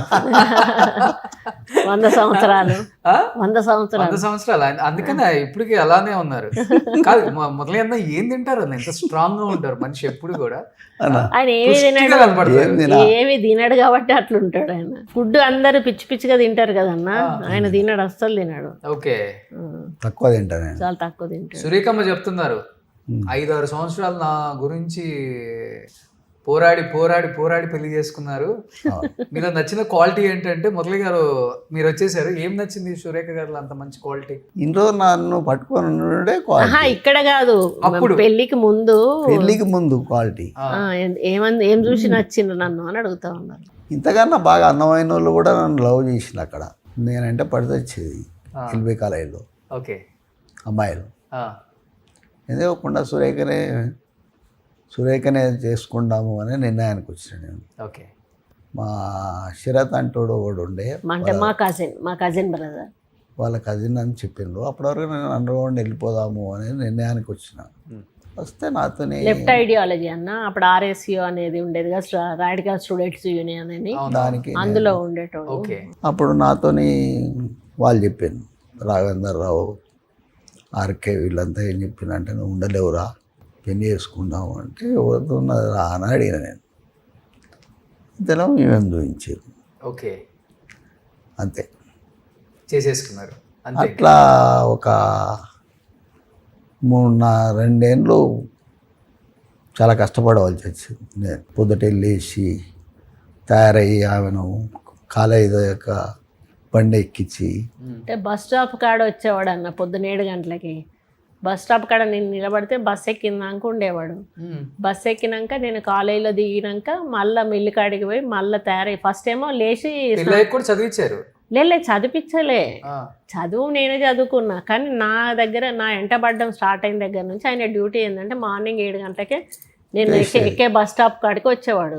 100 సంవత్సరాలు 100 సంవత్సరాలు అందుకనే ఇప్పటికి అలానే ఉన్నారు. కాదు మొదలైనా ఏం తింటారు అన్న, ఎంత స్ట్రాంగ్ గా ఉంటారు మనిషి ఎప్పుడు కూడా. ఆయన ఏమి తినడు కాబట్టి అట్లుంటాడు ఆయన. ఫుడ్ అందరు పిచ్చి పిచ్చిగా తింటారు కదన్నా, ఆయన తినడు, అస్సలు తినడు. ఓకే, తక్కువ తింటారు, చాలా తక్కువ తింటాడు. సురేఖమ్మ చెప్తున్నారు 5-6 సంవత్సరాలు నా గురించి పోరాడి పోరాడి పోరాడి పెళ్లి చేసుకున్నారు. మీలో నచ్చిన క్వాలిటీ ఏంటంటే మురళి గారు మీరు వచ్చేసారు, ఏం నచ్చింది సురేఖ గారు అంత మంచి క్వాలిటీ? ఇంట్లో నన్ను పట్టుకొని ఇక్కడ కాదు, అప్పుడు పెళ్లికి ముందు క్వాలిటీ ఏం చూసి నచ్చింది నన్ను అని అడుగుతా ఉన్నారు. ఇంతకన్నా బాగా అందమైన వాళ్ళు కూడా నన్ను లవ్ చేసిన అక్కడ. నేనంటే పడితే వచ్చేది ఎల్బీ కాలేజీలో. ఓకే, అమ్మాయిలు ఏదో కుండా సురేఖనే చేసుకుందాము అనే నిర్ణయానికి వచ్చిన నేను. ఓకే, మా శరత్ అంటోడు ఒకడు ఉండే, అంటే మా కజిన్ బ్రదర్, వాళ్ళ కజిన్ అని చెప్పిండ్రు. అప్పటివరకు నేను అండర్గ్రౌండ్ వెళ్ళిపోదాము అనే నిర్ణయానికి వచ్చిన. వస్తే నాతోనే లెఫ్ట్ ఐడియాలజీ అన్న, అప్పుడు ఆర్ఎస్యూ అనేది ఉండేది కదా, రాడికల్ స్టూడెంట్స్ యూనియన్ అని, దానికి అందులో ఉండేటోడు. అప్పుడు నాతోని వాళ్ళు చెప్పాను, రాఘవేందర్ రావు ఆర్కే వీళ్ళంతా ఏం చెప్పినంటే నువ్వు ఉండలేవురా, పెళ్లి చేసుకుందాము అంటే ఎవరుతున్నది రా అని అడిగిన నేను. ఇంతలో మేమేం చూపించారు. ఓకే, అంతే చేసేసుకున్నారు. అట్లా ఒక 2 ఏళ్ళు చాలా కష్టపడవలసి వచ్చింది. నేను పొద్దుట వెళ్ళేసి తయారయ్యి ఆమెను కాలేజీ యొక్క బండి ఎక్కించి, అంటే బస్ స్టాప్ కాడ వచ్చేవాడు అన్న, పొద్దున 7 గంటలకి బస్ స్టాప్ కాడ నేను నిలబడితే బస్ ఎక్కినాక ఉండేవాడు. బస్ ఎక్కినాక నేను కాలేజీలో దిగినాక మళ్ళీ మిల్లి కాడికి పోయి మళ్ళీ తయారయ్యి ఫస్ట్ ఏమో లేచి చదివించారు. లేదు చదివించలే, చదువు నేనే చదువుకున్నా. కానీ నా దగ్గర నా ఎంటబడ్డం స్టార్ట్ అయిన దగ్గర నుంచి ఆయన డ్యూటీ ఏంటంటే మార్నింగ్ 7 గంటలకే నేను ఎక్కే బస్ స్టాప్ కాడికి వచ్చేవాడు.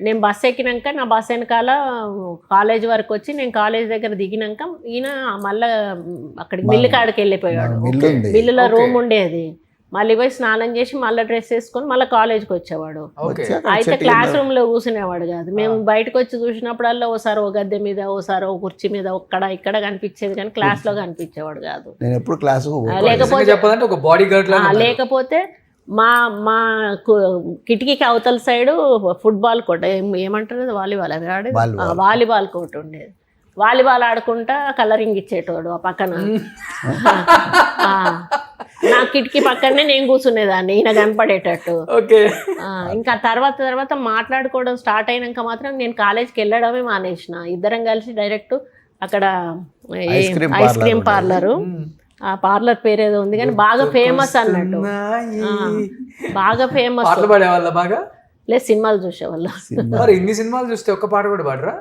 నేను బస్ ఎక్కినాక నా బస్ వెనకాల కాలేజ్ వరకు వచ్చి నేను కాలేజ్ దగ్గర దిగినాక ఈయన మళ్ళా అక్కడికి మిల్లు కాడికి వెళ్ళిపోయాడు. మిల్లులో రూమ్ ఉండేది, మళ్ళీ పోయి స్నానం చేసి మళ్ళీ డ్రెస్ వేసుకొని మళ్ళీ కాలేజ్కి వచ్చేవాడు. అయితే క్లాస్ రూమ్ లో కూర్చునేవాడు కాదు. మేము బయటకు వచ్చి చూసినప్పుడల్లా ఓసారి ఓ గద్దె మీద, ఓసారి ఓ కుర్చీ మీద, ఇక్కడ కనిపించేది కానీ క్లాస్ లో కనిపించేవాడు కాదు. లేకపోతే మా కిటికీకి అవతల సైడు ఫుట్బాల్ కోర్ట్, ఏమంటారు వాలీబాల్, అవి ఆడేది వాలీబాల్ కోర్ట్ ఉండేది. వాలీబాల్ ఆడుకుంటా కలరింగ్ ఇచ్చేటోడు ఆ పక్కన. నా కిటికీ పక్కనే నేను కూర్చునేదాన్ని ఈయన కనపడేటట్టు. ఇంకా తర్వాత మాట్లాడుకోవడం స్టార్ట్ అయినాక మాత్రం నేను కాలేజ్కి వెళ్ళడమే మానేసిన. ఇద్దరం కలిసి డైరెక్ట్ అక్కడ ఐస్ క్రీమ్ పార్లరు, ఆ పార్లర్ పేరు ఏదో ఉంది కానీ బాగా ఫేమస్ అన్నట్టు, బాగా ఫేమస్. బాగా లేదు సినిమాలు చూసేవాళ్ళు. ఇన్ని సినిమాలు చూస్తే ఒక్క పాట కూడా పాడరా?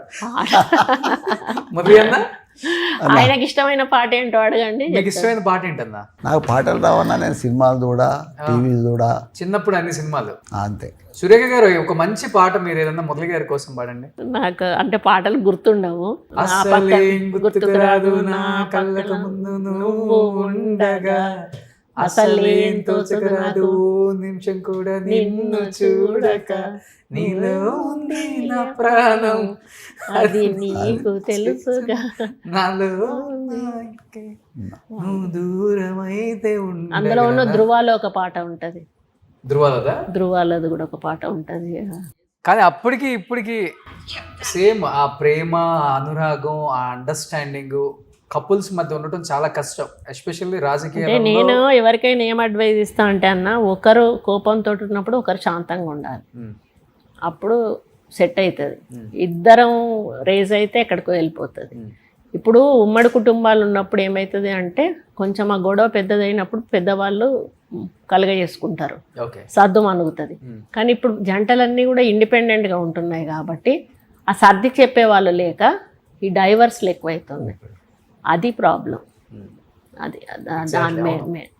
ఆయనకి ఇష్టమైన పాట ఏంటో అడగండి. మీకు ఇష్టమైన పాట ఏంటన్నా? నాకు పాటలు రావన్నా, నేను సినిమాలు చూడా, టీవీ చూడా. చిన్నప్పుడు అన్ని సినిమాలు అంతే. సురేఖ గారు ఒక మంచి పాట మీరు ఏదన్నా మురళి గారి కోసం పాడండి. నాకు అంటే పాటలు గుర్తుండవు. గుర్తుకు రాదు నా కళ్ళకు ముందు నువ్వు ఉండగా, అసలేం తోచకరాదు నిమిషం కూడా నిన్ను చూడక నీలో ఉంది నా ప్రాణం అది నీకు తెలుసుగా. నాలో నువ్వు దూరమైతే అందులో ఉన్న ధృవాలో ఒక పాట ఉంటది, ధృవాలదా ధృవాలది కూడా ఒక పాట ఉంటది. కానీ అప్పటికి ఇప్పటికి సేమ్ ఆ ప్రేమ, ఆ అనురాగం, ఆ అండర్స్టాండింగ్ కపుల్స్ మధ్య ఉండటం చాలా కష్టం, ఎస్పెషల్లీ అంటే రాజకీయాల్లో. నేను ఎవరికైనా ఏం అడ్వైజ్ ఇస్తా అంటే అన్న, ఒకరు కోపంతో ఉన్నప్పుడు ఒకరు శాంతంగా ఉండాలి, అప్పుడు సెట్ అవుతుంది. ఇద్దరం రేజ్ అయితే ఎక్కడికో వెళ్ళిపోతుంది. ఇప్పుడు ఉమ్మడి కుటుంబాలు ఉన్నప్పుడు ఏమవుతుంది అంటే కొంచెం ఆ గొడవ పెద్దదైనప్పుడు పెద్దవాళ్ళు కలగజేసుకుంటారు, ఓకే సర్దు మనుగుతుంది. కానీ ఇప్పుడు జంటలన్నీ కూడా ఇండిపెండెంట్గా ఉంటున్నాయి కాబట్టి ఆ సర్ది చెప్పే వాళ్ళు లేక ఈ డైవర్స్లు ఎక్కువైతుంది. అది ప్రాబ్లం, అది దాని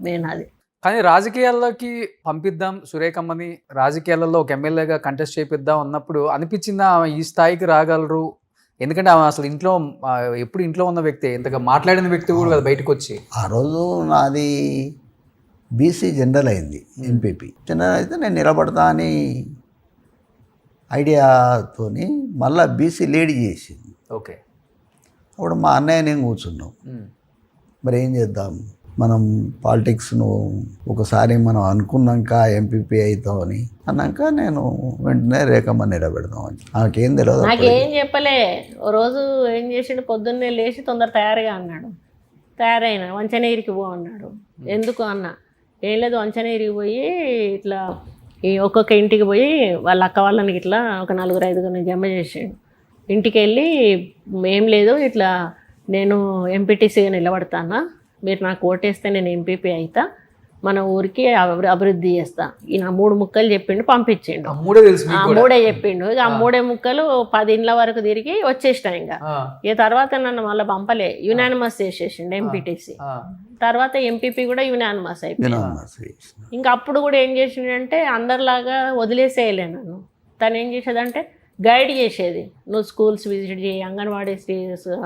మెయిన్ అది. కానీ రాజకీయాల్లోకి పంపిద్దాం సురేఖమ్మని, రాజకీయాలలో ఒక ఎమ్మెల్యేగా కంటెస్ట్ చేపిద్దాం అన్నప్పుడు అనిపించిందా ఆమె ఈ స్థాయికి రాగలరు? ఎందుకంటే ఆమె అసలు ఇంట్లో ఎప్పుడు ఇంట్లో ఉన్న వ్యక్తి, ఇంతగా మాట్లాడిన వ్యక్తి కూడా కదా బయటకు వచ్చి. ఆ రోజు నాది బీసీ జనరల్ అయింది, ఎంపీపీ జనరల్ అయితే నేను నిలబడతా అని ఐడియాతోని మళ్ళీ బీసీ లీడ్ చేసింది. ఓకే, అప్పుడు మా అన్నయ్య నేను కూర్చున్నాం, మరి ఏం చేద్దాం, మనం పాలిటిక్స్ను ఒకసారి మనం అనుకున్నాక ఎంపీపీ అవుతామని అన్నాక నేను వెంటనే రేఖమ్మ నిలబెడదాం అని. నాకేం తెలియదు, నాకేం చెప్పలే. ఓ రోజు ఏం చేసిండు, పొద్దున్నే లేచి తొందర తయారుగా అన్నాడు. తయారైన వంచనగిరికి పో అన్నాడు. ఎందుకు అన్న, ఏం లేదు వంచనగిరికి పోయి ఇట్లా ఈ ఒక్కొక్క ఇంటికి పోయి వాళ్ళ అక్క వాళ్ళని ఇట్లా ఒక 4-5 జమ చేసాడు. ఇంటికి వెళ్ళి ఏం లేదు ఇట్లా నేను ఎంపీటీసీగా నిలబడతానా, మీరు నాకు ఓటేస్తే నేను ఎంపీపీ అవుతా, మన ఊరికి అభివృద్ధి చేస్తా. ఈయన 3 ముక్కలు చెప్పిండు, పంపించిండు. మూడే చెప్పిండు. ఇక ఆ 3 ముక్కలు 10 ఇండ్ల వరకు తిరిగి వచ్చేసినా. ఇంకా ఇక తర్వాత నన్ను మళ్ళీ పంపలే, యునానిమస్ చేసేసిండు ఎంపీటీసీ. తర్వాత ఎంపీపీ కూడా యునానిమస్ అయిపోయింది. ఇంకా అప్పుడు కూడా ఏం చేసిండంటే అందరిలాగా వదిలేసేయలే నన్ను. తను ఏం చేసేదంటే గైడ్ చేసేది, నువ్వు స్కూల్స్ విజిట్ చేయి, అంగన్వాడీ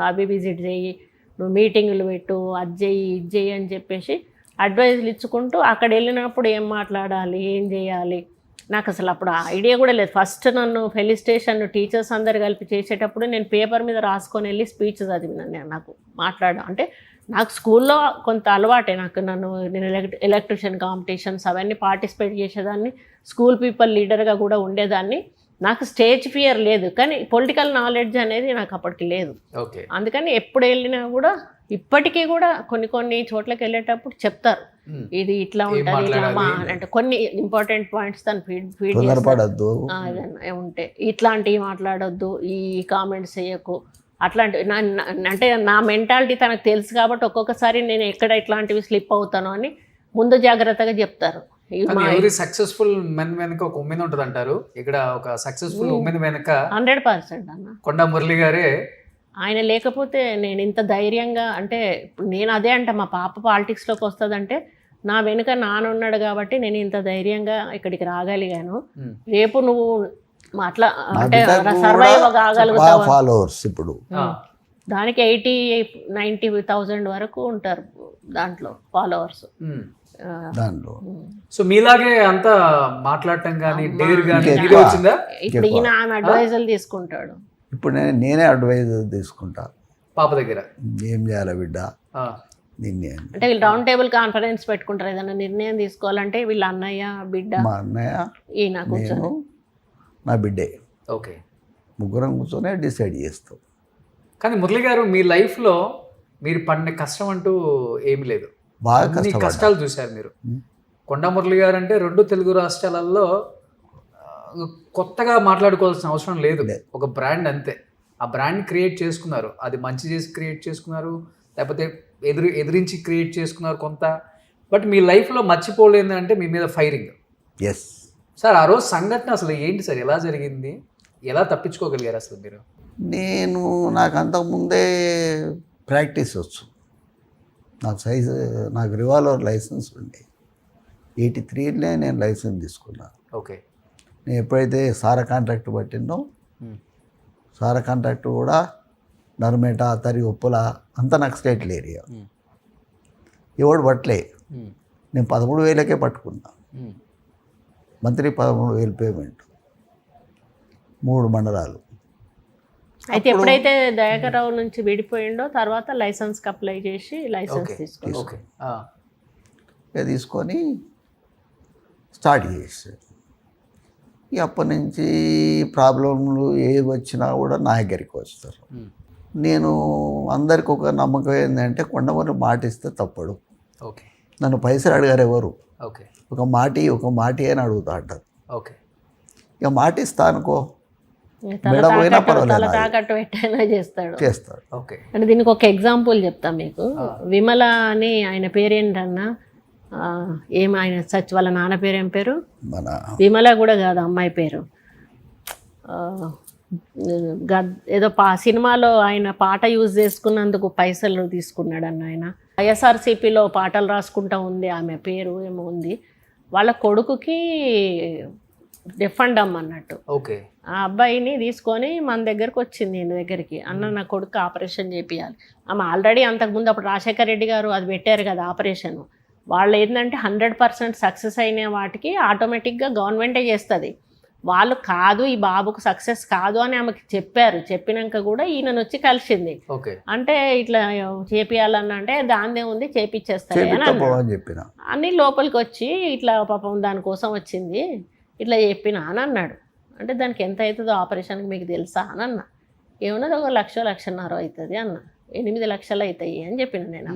అవి విజిట్ చేయి, నువ్వు మీటింగులు పెట్టు, అది చెయ్యి ఇది చెయ్యి అని చెప్పేసి అడ్వైజులు ఇచ్చుకుంటూ అక్కడ వెళ్ళినప్పుడు ఏం మాట్లాడాలి, ఏం చేయాలి, నాకు అసలు అప్పుడు ఐడియా కూడా లేదు. ఫస్ట్ నన్ను ఫెలిస్టేషన్ టీచర్స్ అందరు కలిపి చేసేటప్పుడు నేను పేపర్ మీద రాసుకొని వెళ్ళి స్పీచ్ చదివినాను. నేను నాకు అంటే నాకు స్కూల్లో కొంత అలవాటే, నేను ఎలక్ట్రిషియన్ కాంపిటీషన్స్ అవన్నీ పార్టిసిపేట్ చేసేదాన్ని, స్కూల్ పీపుల్ లీడర్గా కూడా ఉండేదాన్ని. నాకు స్టేజ్ ఫియర్ లేదు, కానీ పొలిటికల్ నాలెడ్జ్ అనేది నాకు అప్పటికి లేదు. అందుకని ఎప్పుడు వెళ్ళినా కూడా ఇప్పటికీ కూడా కొన్ని చోట్లకి వెళ్ళేటప్పుడు చెప్తారు, ఇది ఇట్లా ఉంటుంది, ఇట్లా అంటే కొన్ని ఇంపార్టెంట్ పాయింట్స్ తను ఫీడ్ చేస్తారు. ఉంటే ఇట్లాంటివి మాట్లాడొద్దు, ఈ కామెంట్స్ చేయకు, అట్లాంటివి అంటే నా మెంటాలిటీ తనకు తెలుసు కాబట్టి ఒక్కొక్కసారి నేను ఎక్కడ ఇట్లాంటివి స్లిప్ అవుతాను అని ముందు జాగ్రత్తగా చెప్తారు. సక్సెస్ఫుల్ మెన్ వెనక ఒక ఉమెన్ ఉంటుంది అంటారు. ఇక్కడ ఒక సక్సెస్ఫుల్ ఉమెన్ వెనక 100% అన్న కొండా మురళి గారే. ఆయన లేకపోతే నేను ఇంత ధైర్యంగా, అంటే ఇప్పుడు నేను అదే అంటే మా పాప పాలిటిక్స్లోకి వస్తుందంటే నా వెనుక నాన్న ఉన్నాడు కాబట్టి నేను ఇంత ధైర్యంగా ఇక్కడికి రాగలిగాను. రేపు నువ్వు అట్లా అంటే సర్వైవ్ కాగలుగుతావు. ఫాలోవర్స్ ఇప్పుడు దానికి 80,000-90,000 వరకు ఉంటారు దాంట్లో ఫాలోవర్స్. దాంట్లో సో మీలాగే అంతా మాట్లాడటం కానీ డేర్ కానీ వచ్చిందా? ఇప్పుడు ఈయన ఆమె అడ్వైజులు తీసుకుంటాడు. ఇప్పుడు నేనే అడ్వైజ్ తీసుకుంటా పాప దగ్గర, ఏం చేయాలి బిడ్డ నిన్నే అంటే వీళ్ళు రౌండ్ టేబుల్ కాన్ఫరెన్స్ పెట్టుకుంటారు. ఏదైనా నిర్ణయం తీసుకోవాలంటే వీళ్ళ అన్నయ్య బిడ్డ, మా అన్నయ్య ఈయన నేను నా బిడ్డే, ఓకే, ముగ్గురం కూర్చొని డిసైడ్ చేస్తాం. కానీ మురళి గారు మీ లైఫ్లో మీరు పడిన కష్టం అంటూ ఏమి లేదు, బాగా కష్టాలు చూశారు మీరు. కొండా మురళి గారు అంటే 2 తెలుగు రాష్ట్రాలలో కొత్తగా మాట్లాడుకోవాల్సిన అవసరం లేదు, ఒక బ్రాండ్ అంతే. ఆ బ్రాండ్ క్రియేట్ చేసుకున్నారు, అది మంచి చేసి క్రియేట్ చేసుకున్నారు, లేకపోతే ఎదిరించి క్రియేట్ చేసుకున్నారు కొంత. బట్ మీ లైఫ్లో మర్చిపోలేదు అంటే మీ మీద ఫైరింగ్. ఎస్ సార్, ఆ రోజు సంఘటన అసలు ఏంటి సార్, ఎలా జరిగింది, ఎలా తప్పించుకోగలిగారు అసలు మీరు? నాకు అంతకుముందే ప్రాక్టీస్ వచ్చు, నాకు రివాల్వర్ లైసెన్స్ ఉండే 83లో నేను లైసెన్స్ తీసుకున్నాను. ఓకే, నేను ఎప్పుడైతే సారా కాంట్రాక్ట్ పట్టినో, సారా కాంట్రాక్ట్ కూడా నర్మేట, తరి, ఉప్పుల అంతా నాకు స్టేట్ ఏరియా, ఎవడు పట్టలే. నేను 13,000కే పట్టుకున్నా. మంత్లీ 13,000 పేమెంట్, 3 మండలాలు. అయితే ఎప్పుడైతే దయాకర్రావు నుంచి విడిపోయిండో తర్వాత లైసెన్స్కి అప్లై చేసి లైసెన్స్ తీసుకున్నాం. ఓకే ఇక తీసుకొని స్టార్ట్ చేసాడు. ఇక అప్పటి నుంచి ప్రాబ్లంలు ఏవి వచ్చినా కూడా నా దగ్గరికి వస్తారు. నేను అందరికి ఒక నమ్మకం ఏంటంటే కొండమని మాట ఇస్తే తప్పడు. ఓకే నన్ను పైసలు అడిగారు ఎవరు, ఓకే ఒక మాటి అని అడుగుతా అంటారు. ఓకే ఇక మాట ఇస్తా అనుకో, తల మెడ పోయినా తాకట్టు పర్వాలేదు, తాకట్టు పెట్టైనా చేస్తాడు. చేస్తాడు. ఓకే అంటే దీనికి ఒక ఎగ్జాంపుల్ చెప్తా మీకు. విమల అని ఆయన పేరేంటన్నా, ఆయన వాళ్ళ నాన్న పేరు ఏం పేరు? మన విమల కూడా కాదు, అమ్మాయి పేరు ఏదో సినిమాలో ఆయన పాట యూజ్ చేసుకున్నందుకు పైసలు తీసుకున్నాడు అన్న ఆయన. ఐఎస్ఆర్సీపీలో పాటలు రాసుకుంటా ఉంది, ఆమె పేరు ఏమో ఉంది. వాళ్ళ కొడుకుకి రిఫండ్ అన్నట్టు. ఓకే ఆ అబ్బాయిని తీసుకొని మన దగ్గరకు వచ్చింది, ఈయన దగ్గరికి. అన్న నా కొడుకు ఆపరేషన్ చేపియాలి. ఆమె ఆల్రెడీ అంతకుముందు అప్పుడు రాజశేఖర రెడ్డి గారు అది పెట్టారు కదా ఆపరేషన్. వాళ్ళు ఏంటంటే 100% సక్సెస్ అయిన వాటికి ఆటోమేటిక్గా గవర్నమెంటే చేస్తుంది. వాళ్ళు కాదు, ఈ బాబుకు సక్సెస్ కాదు అని ఆమెకి చెప్పారు. చెప్పినాక కూడా ఈయనను వచ్చి కలిసింది. ఓకే అంటే ఇట్లా చేపియాలన్న అంటే దాందే ఉంది, చేపిచ్చేస్తారు అని అని చెప్పిన అన్ని లోపలికి వచ్చి ఇట్లా పాపం దానికోసం వచ్చింది, ఇట్లా చెప్పిన అని అన్నాడు. అంటే దానికి ఎంత అవుతుందో ఆపరేషన్కి మీకు తెలుసా అని అన్న. ఏమన్నది 1,00,000 1,50,000 అవుతుంది అన్న. 8 లక్షలు అవుతాయి అని చెప్పిన నేను.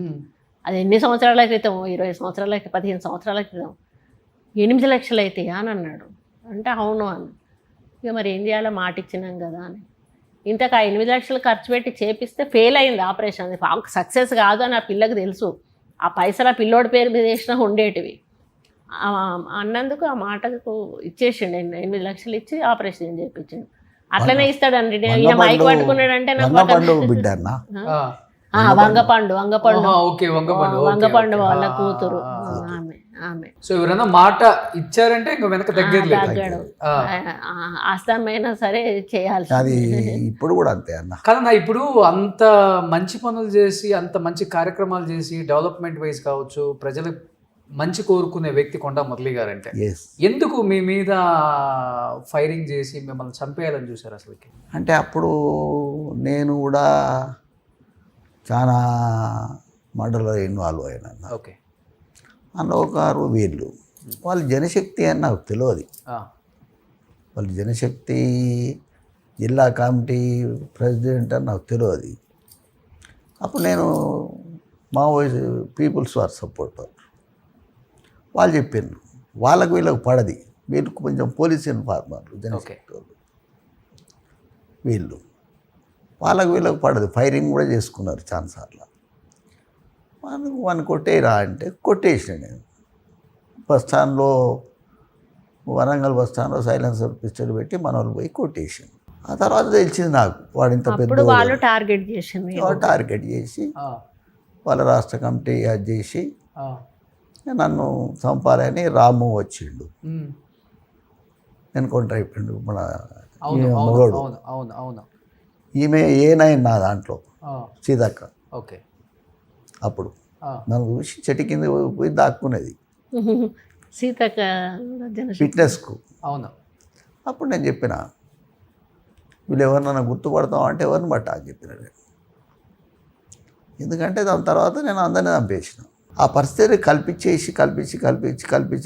అది ఎన్ని సంవత్సరాల క్రితం, 20 సంవత్సరాల 15 సంవత్సరాల క్రితం 8 లక్షలు అవుతాయా అని అన్నాడు. అంటే అవును అని. ఇక మరి ఏం చేయాలో, మాట ఇచ్చినాం కదా అని. ఇంతకు 8 లక్షలు ఖర్చు పెట్టి చేపిస్తే ఫెయిల్ అయింది ఆపరేషన్. అది సక్సెస్ కాదు అని ఆ పిల్లకి తెలుసు. ఆ పైసలు ఆ పిల్లోడి పేరు మీద వేసినా ఉండేటివి. అన్నందుకు ఆ మాటకు ఇచ్చేసిండు. 8 లక్షలు ఇచ్చి ఆపరేషన్ చేయించిండు. అట్లనే ఇస్తాడండి. ఈయన మైక్ పట్టుకున్నాడంటే నాకు బిడ్డ అన్న వంగపండు ఓకే. వాళ్ళ కూతురు ఆమె. సో ఎవరైనా మాట ఇచ్చారంటే ఇంకా వెనక తగ్గడు. తగ్గలేదు. ఆస్తమైనా సరే చేయాల్సి. అది ఇప్పుడు కూడా అంతే అన్న. కదన్నా, ఇప్పుడు అంత మంచి పనులు చేసి, అంత మంచి కార్యక్రమాలు చేసి, డెవలప్మెంట్ వైజ్ కావచ్చు, ప్రజలకు మంచి కోరుకునే వ్యక్తి కొండా మురళి గారు అంటే ఎందుకు మీ మీద ఫైరింగ్ చేసి మిమ్మల్ని చంపేయాలని చూశారు అసలుకి? అంటే అప్పుడు నేను కూడా చాలా మర్డర్లో ఇన్వాల్వ్ అయినా. ఓకే అందులో ఒకరు వీళ్ళు, వాళ్ళు జనశక్తి అని నాకు తెలియదు. వాళ్ళు జనశక్తి జిల్లా కమిటీ ప్రెసిడెంట్ అని నాకు తెలియదు. అప్పుడు నేను మావోయిస్ట్ పీపుల్స్ వార్ సపోర్టర్. వాళ్ళు చెప్పారు వాళ్ళకు వీళ్ళకు పడది, వీళ్ళు కొంచెం పోలీస్ ఇన్ఫార్మర్లు జనశక్తి వాళ్ళు. వీళ్ళు వాళ్ళకు వీళ్ళకు పడదు, ఫైరింగ్ కూడా చేసుకున్నారు చాలాసార్లు. వాడిని కొట్టేయరా అంటే కొట్టేసిన నేను. బస్ స్టాండ్లో, వరంగల్ బస్ స్టాండ్లో సైలెన్సర్ పిస్టల్ పెట్టి మన వాళ్ళు పోయి కొట్టేసాను. ఆ తర్వాత తెలిసింది నాకు వాడు ఇంత పెద్ద టార్గెట్ చేసి వాళ్ళ రాష్ట్ర కమిటీ అది చేసి నన్ను చంపాలని రాము వచ్చిండు, ఎన్కౌంటర్ అయిపోయిండు మన మగోడు. ఈమె ఏనైనా నా దాంట్లో సీతక్క. ఓకే అప్పుడు నన్ను చూసి చెట్టు కింద పోయి దాక్కునేది సీతక్క ఫిట్నెస్కు. అవును. అప్పుడు నేను చెప్పిన వీళ్ళు ఎవరినైనా గుర్తుపడతాం అంటే ఎవరిని బట్ట అని చెప్పిన నేను. ఎందుకంటే దాని తర్వాత నేను అందరినీ చంపేసిన. ఆ పరిస్థితి కల్పించి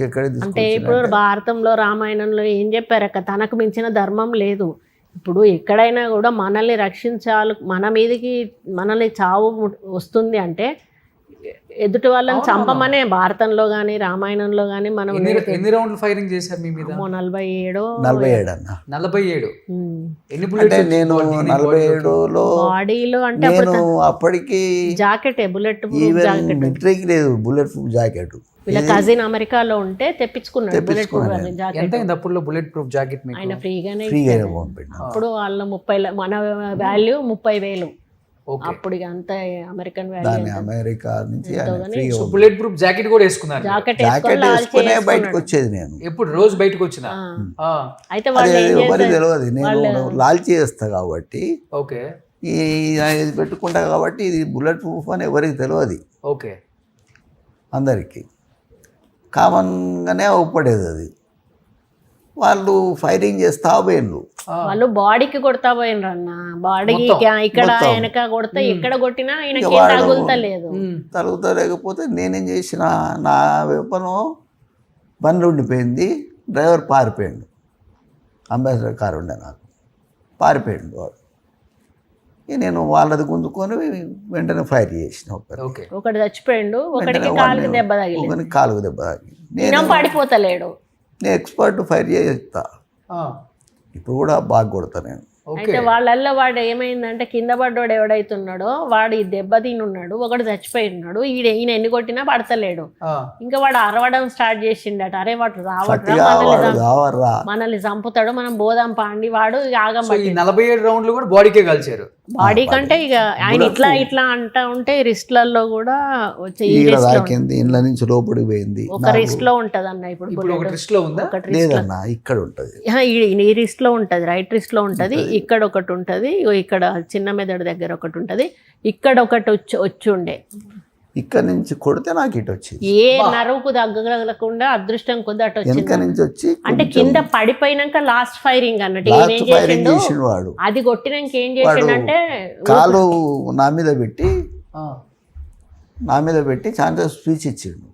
ఎక్కడే అంటే ఇప్పుడు భారతంలో రామాయణంలో ఏం చెప్పారక్క, తనకు మించిన ధర్మం లేదు. ఇప్పుడు ఎక్కడైనా కూడా మనల్ని రక్షించాలి, మన మీదకి మనల్ని చావు వస్తుంది అంటే ఎదుటి వాళ్ళని చంపమనే భారతంలో కానీ రామాయణంలో కానీ మనం. ఎన్ని రౌండ్లు ఫైరింగ్ చేశారు మీ మీద? 47 అన్న. 47. అంటే నేను 47లో బాడీలో అంటే నేను అప్పటికి జాకెట్ బుల్లెట్ మిలిటరీకి లేదు బుల్లెట్ ప్రూఫ్ జాకెట్. వీళ్ళ కజిన్ అమెరికాలో ఉంటే తెప్పించుకున్నాడు బుల్లెట్ ప్రూఫ్ జాకెట్. ఎంత అయింది అప్పుడు బుల్లెట్ ప్రూఫ్ జాకెట్? ఆయన ఫ్రీగానే పంపిండు. అప్పుడు వాళ్ళ 30 మన వాల్యూ 30,000 అప్పుడు అంత అమెరికన్ వాల్యూ. అమెరికా నుంచి బుల్లెట్ ప్రూఫ్ జాకెట్ కూడా వేసుకున్నారు. జాకెట్ వేసుకునే బయటకు వచ్చేది నేను. ఎప్పుడు రోజు బయటకు వచ్చిన అయితే ఎవరికి తెలియదు, నేను లాల్చీ చేస్తా కాబట్టి. ఓకే. ఇది పెట్టుకుంటా కాబట్టి ఇది బుల్లెట్ ప్రూఫ్ అని ఎవరికి తెలియదు. ఓకే. అందరికీ కామన్గానే అవుపడేది అది. వాళ్ళు ఫైరింగ్ చేస్తా పోయిండ్రు. వాళ్ళు బాడీకి కొడతా పోయినరు అన్న, బాడీకి ఇక్కడ మొత్తం. వెనక కొడతా ఎక్కడ కొట్టినా ఇక ఆయనకి వాడు తగులుతలేదు. తరుగుతలేకపోతే నేనేం చేసిన, నా వెపను బండ్లు ఉండిపోయింది, డ్రైవర్ పారిపోయాడు. అంబాసిడర్ కారు ఉండే నాకు, పారిపోయాడు వాడు. ఇక నేను వాళ్ళది గుంజుకొని వెంటనే ఫైర్ చేసిన. ఓకే. ఒకటి చచ్చిపోయిండు, ఒకటికి కాలుకి దెబ్బ తగిలింది, ఒకరికి కాలుకు దెబ్బ తగిలింది. నేను పడిపోతలేడు. నేను ఎక్స్పర్ట్ ఫైర్ చేస్తా, ఇప్పుడు కూడా బాగా కొడతా నేను. అయితే వాళ్ళల్లో వాడు ఏమైందంటే కింద పడ్డోడు ఎవడైతున్నాడో వాడు ఈ దెబ్బ తినున్నాడు, ఒకడు చచ్చిపోయి ఉన్నాడు. ఈయన ఎన్ని కొట్టినా పడతలేడు. ఇంకా వాడు అరవడం స్టార్ట్ చేసిండట, అరే వాడు రావట్రా మనల్ని చంపుతాడు, మనం బోదాం పాండి. వాడు యాగం 47 రౌండ్లు కూడా బాడీకే కాల్చారు. బాడీ కంటే ఇక ఆయన ఇట్లా ఇట్లా అంటా ఉంటే రిస్ట్లలో కూడా వచ్చే ఇంట్లో నుంచి లోపలికి పోయింది. ఒక రిస్ట్ లో ఉంటది అన్న. ఇప్పుడు ఒక రిస్ట్ లో ఉందా? లేదన్నా, ఇక్కడ ఉంటది. ఈ రిస్ట్ లో ఉంటది, రైట్ రిస్ట్ లో ఉంటది. ఇక్కడ ఒకటి ఉంటది, ఇక్కడ చిన్న మెదడు దగ్గర ఒకటి ఉంటది, ఇక్కడ ఒకటి వచ్చి ఉండే. ఇక్కడ నుంచి కొడితే నాకు ఇటు వచ్చింది. ఏ నరువుకు తగ్గకుండా అదృష్టం కొద్ది అటు వెనక వచ్చింది. నుంచి వచ్చి అంటే కింద పడిపోయినాక లాస్ట్ ఫైరింగ్ అన్నట్టు ఏం ఫైరింగ్ చేసిండు, చేసిండు వాడు. అది కొట్టినాక ఏం చేసిండంటే కాలు నా మీద పెట్టి ఛాన్సెస్ స్పీచ్ ఇచ్చిండు.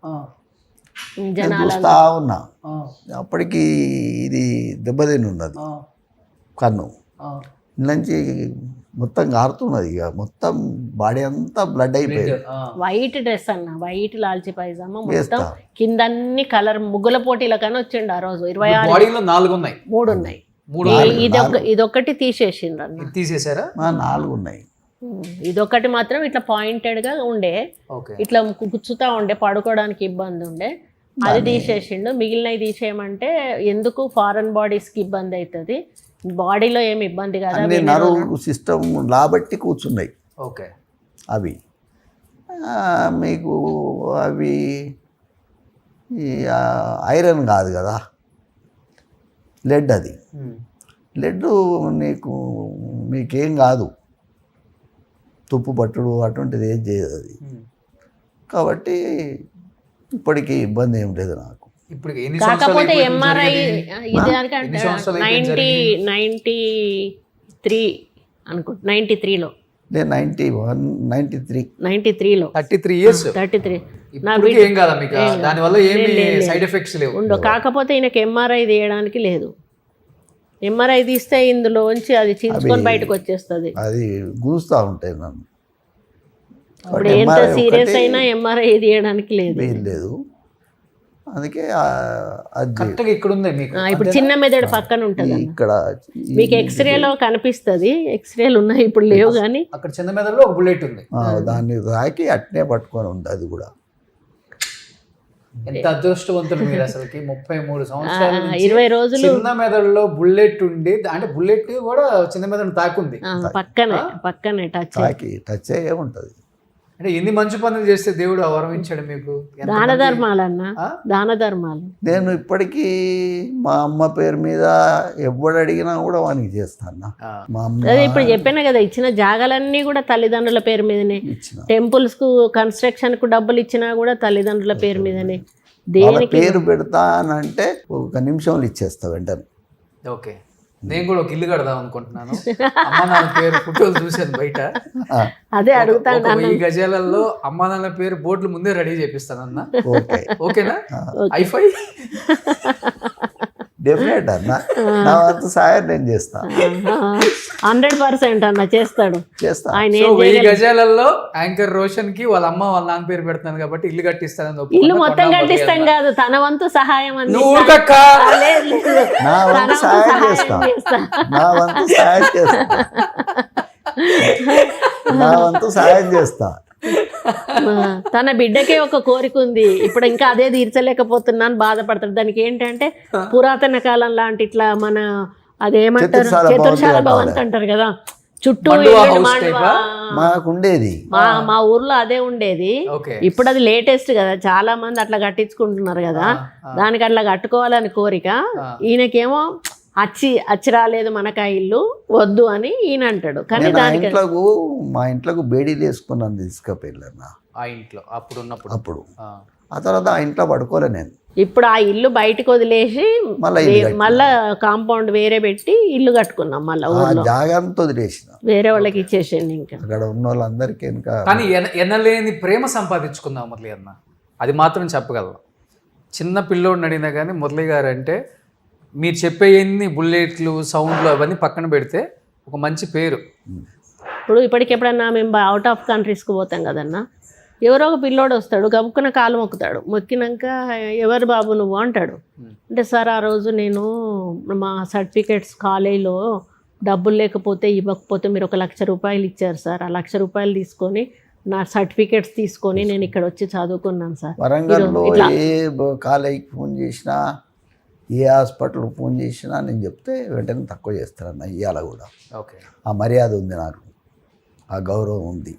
నేను చూస్తా ఉన్నా. అప్పటికి ఇది దెబ్బతిని ఉన్నది కన్ను నుంచి మొత్తం కారుతున్నది. ఇక మొత్తం బాడీ అంతా బ్లడ్ అయిపోయింది. వైట్ డ్రెస్ అన్న, వైట్ లాల్చి పైజామా, మొత్తం కింద అన్ని కలర్ ముగ్గుల పోటీల కన్నా వచ్చిండు ఆ రోజు. 26 ఉన్నాయి, 3 ఉన్నాయి. ఇదొక్కటి తీసేసిండ్రు అన్న. తీసేసారా? 4 ఉన్నాయి. ఇదొక్కటి మాత్రం ఇట్లా పాయింటెడ్ గా ఉండే, ఇట్లా గుచ్చుతా ఉండే, పడుకోవడానికి ఇబ్బంది ఉండే, అది తీసేసిండు. మిగిలినవి తీసేయమంటే ఎందుకు ఫారెన్ బాడీస్ కి ఇబ్బంది అవుతుంది, బాడీలో ఏమి ఇబ్బంది కదా, నరువు సిస్టమ్ లాబట్టి కూర్చున్నాయి. ఓకే. అవి మీకు అవి ఐరన్ కాదు కదా, లెడ్. అది లెడ్ మీకేం కాదు, తుప్పు పట్టుడు అటువంటిది ఏం చేయదు అది. కాబట్టి ఇప్పటికీ ఇబ్బంది ఏం లేదు నాకు. కాకపోతే ఎంఆర్ఐ ఇది 93 అనుకుంటా, 93లో నేను 91, 93లో 33 ఇయర్స్. 33 ఏం కాదా మీకు? దానివల్ల ఏమి సైడ్ ఎఫెక్ట్స్ లేవు. కాకపోతే ఈయనకి ఎంఆర్ఐ తీయడానికి లేదు. ఎంఆర్ఐ తీస్తే ఇందులోంచి అది చీల్చుకొని బయటకు వచ్చేస్తుంది. అది గూస్తా ఉంటాయి నన్ను. ఇప్పుడు ఎంత సీరియస్ అయినా ఎంఆర్ఐ తీయడానికి లేదు. అందుకే కరెక్ట్గా ఇక్కడ ఉంది మీకు. ఇప్పుడు చిన్న మెదడు పక్కన ఉంటుంది ఇక్కడ, మీకు ఎక్స్రేలో కనిపిస్తుంది. ఎక్స్రేలు ఉన్నాయి, ఇప్పుడు లేవు. కానీ అక్కడ చిన్న మెదడులో ఒక బుల్లెట్ ఉంది, దాన్ని తాకి అట్నే పట్టుకొని ఉంది. అది కూడా ఎంత అదృష్టవంతులు మీరు అసలుకి. 33 సంవత్సరాలు 20 రోజులు చిన్న మెదడులో బుల్లెట్ ఉండి, అంటే బుల్లెట్ కూడా చిన్న మెదడు తాకుంది, పక్కనే టచ్ అయ్యే ఉంటది. అంటే ఎన్ని మంచి పనులు చేస్తే దేవుడు వరం ఇచ్చాడు మీకు. దాన ధర్మాలన్నా, దాన ధర్మాలు. నేను ఇప్పటికీ మా అమ్మ పేరు మీద ఎవడు అడిగినా కూడా వానికి చేస్తాను. మా అమ్మ ఇప్పుడు చెప్పాను కదా, ఇచ్చిన జాగాలన్నీ కూడా తల్లిదండ్రుల పేరు మీదనే. టెంపుల్స్ కు కన్స్ట్రక్షన్ కు డబ్బులు ఇచ్చినా కూడా తల్లిదండ్రుల పేరు మీదనే. దేనికి పేరు పెడతానంటే 1 నిమిషంలో ఇచ్చేస్తా వెంటనే. ఓకే. నేను కూడా ఒక ఇల్లు కడదాం అనుకుంటున్నాను. అమ్మ నాన్న పేరు ఫోటోలు చూసాను బయట. అదే అడుగుతాను. 1000 గజాలలో అమ్మ నాన్న పేరు బోర్డులు ముందే రెడీ చేపిస్తాను అన్న. ఓకేనా? ఐఫై డెఫినెట్ అన్న, నా వంతు సాయం నేను చేస్తా. 100% అన్న చేస్తాడు. 1000 గజాలలో యాంకర్ రోషన్ కి వాళ్ళ అమ్మ వాళ్ళ నాన్న పేరు పెడతాను కాబట్టి ఇల్లు కట్టిస్తాను. ఇల్లు మొత్తం కట్టిస్తాం కాదు, తన వంతు సహాయం నా వంతు సాయం చేస్తా. నా వంతు సాయం చేస్తా. తన బిడ్డకే ఒక కోరిక ఉంది, ఇప్పుడు ఇంకా అదే తీర్చలేకపోతున్నాను, బాధపడతాడు. దానికి ఏంటంటే పురాతన కాలం లాంటి ఇట్లా మన అదేమంటారు చతుర్శాల భవంతి అంటారు కదా, చుట్టూ మాకుండేది. మా ఊర్లో అదే ఉండేది. ఇప్పుడు అది లేటెస్ట్ కదా, చాలా మంది అట్లా కట్టించుకుంటున్నారు కదా, దానికి అట్లా కట్టుకోవాలని కోరిక. ఈయనకేమో అచ్చి రాలేదు మనకు ఆ ఇల్లు వద్దు అని ఈయన అంటాడు. కానీ దానికి మా ఇంట్లోకి బేడీలు వేసుకున్నాను తీసుకపోయినా ఆ ఇంట్లో అప్పుడు ఆ తర్వాత ఆ ఇంట్లో పడుకోలే నేను. ఇప్పుడు ఆ ఇల్లు బయటకు వదిలేసి మళ్ళీ ఇల్లు కట్టినా. మళ్ళా కాంపౌండ్ వేరే పెట్టి ఇల్లు కట్టుకున్నాం మళ్ళీ ఆ ఊర్లో. జాగా అంతా వదిలేసిన. వేరే వాళ్ళకి ఇచ్చేసింది ఇంకా. అక్కడ ఉన్న వాళ్ళందరికీ ఇంకా కానీ ఎనలేని ప్రేమ సంపాదించుకుందాం మురళి అన్న, అది మాత్రం చెప్పగలం. చిన్న పిల్లోడిని అడిగినా కానీ మురళి గారు అంటే మీరు చెప్పే ఎన్ని బుల్లెట్లు సౌండ్లు అవన్నీ పక్కన పెడితే ఒక మంచి పేరు. ఇప్పుడు ఇప్పటికెప్పుడన్నా మేము అవుట్ ఆఫ్ కంట్రీస్కి పోతాం కదన్నా, ఎవరో ఒక పిల్లోడు వస్తాడు, గబుక్కున కాలు మొక్కుతాడు, మొక్కినాక ఎవరు బాబు నువ్వు అంటాడు. అంటే సార్ ఆ రోజు నేను మా సర్టిఫికేట్స్ కాలేజీలో డబ్బులు లేకపోతే ఇవ్వకపోతే మీరు 1,00,000 రూపాయలు ఇచ్చారు సార్, ఆ 1,00,000 రూపాయలు తీసుకొని నా సర్టిఫికేట్స్ తీసుకొని నేను ఇక్కడ వచ్చి చదువుకున్నాను సార్. వరంగల్లో ఏ కాలేజీకి ఫోన్ చేసినా ఏ హాస్పిటల్కి ఫోన్ చేసినా నేను చెప్తే వెంటనే తక్కువ చేస్తారన్న. ఇవాళ కూడా ఓకే, ఆ మర్యాద ఉంది నాకు, ఆ గౌరవం ఉంది.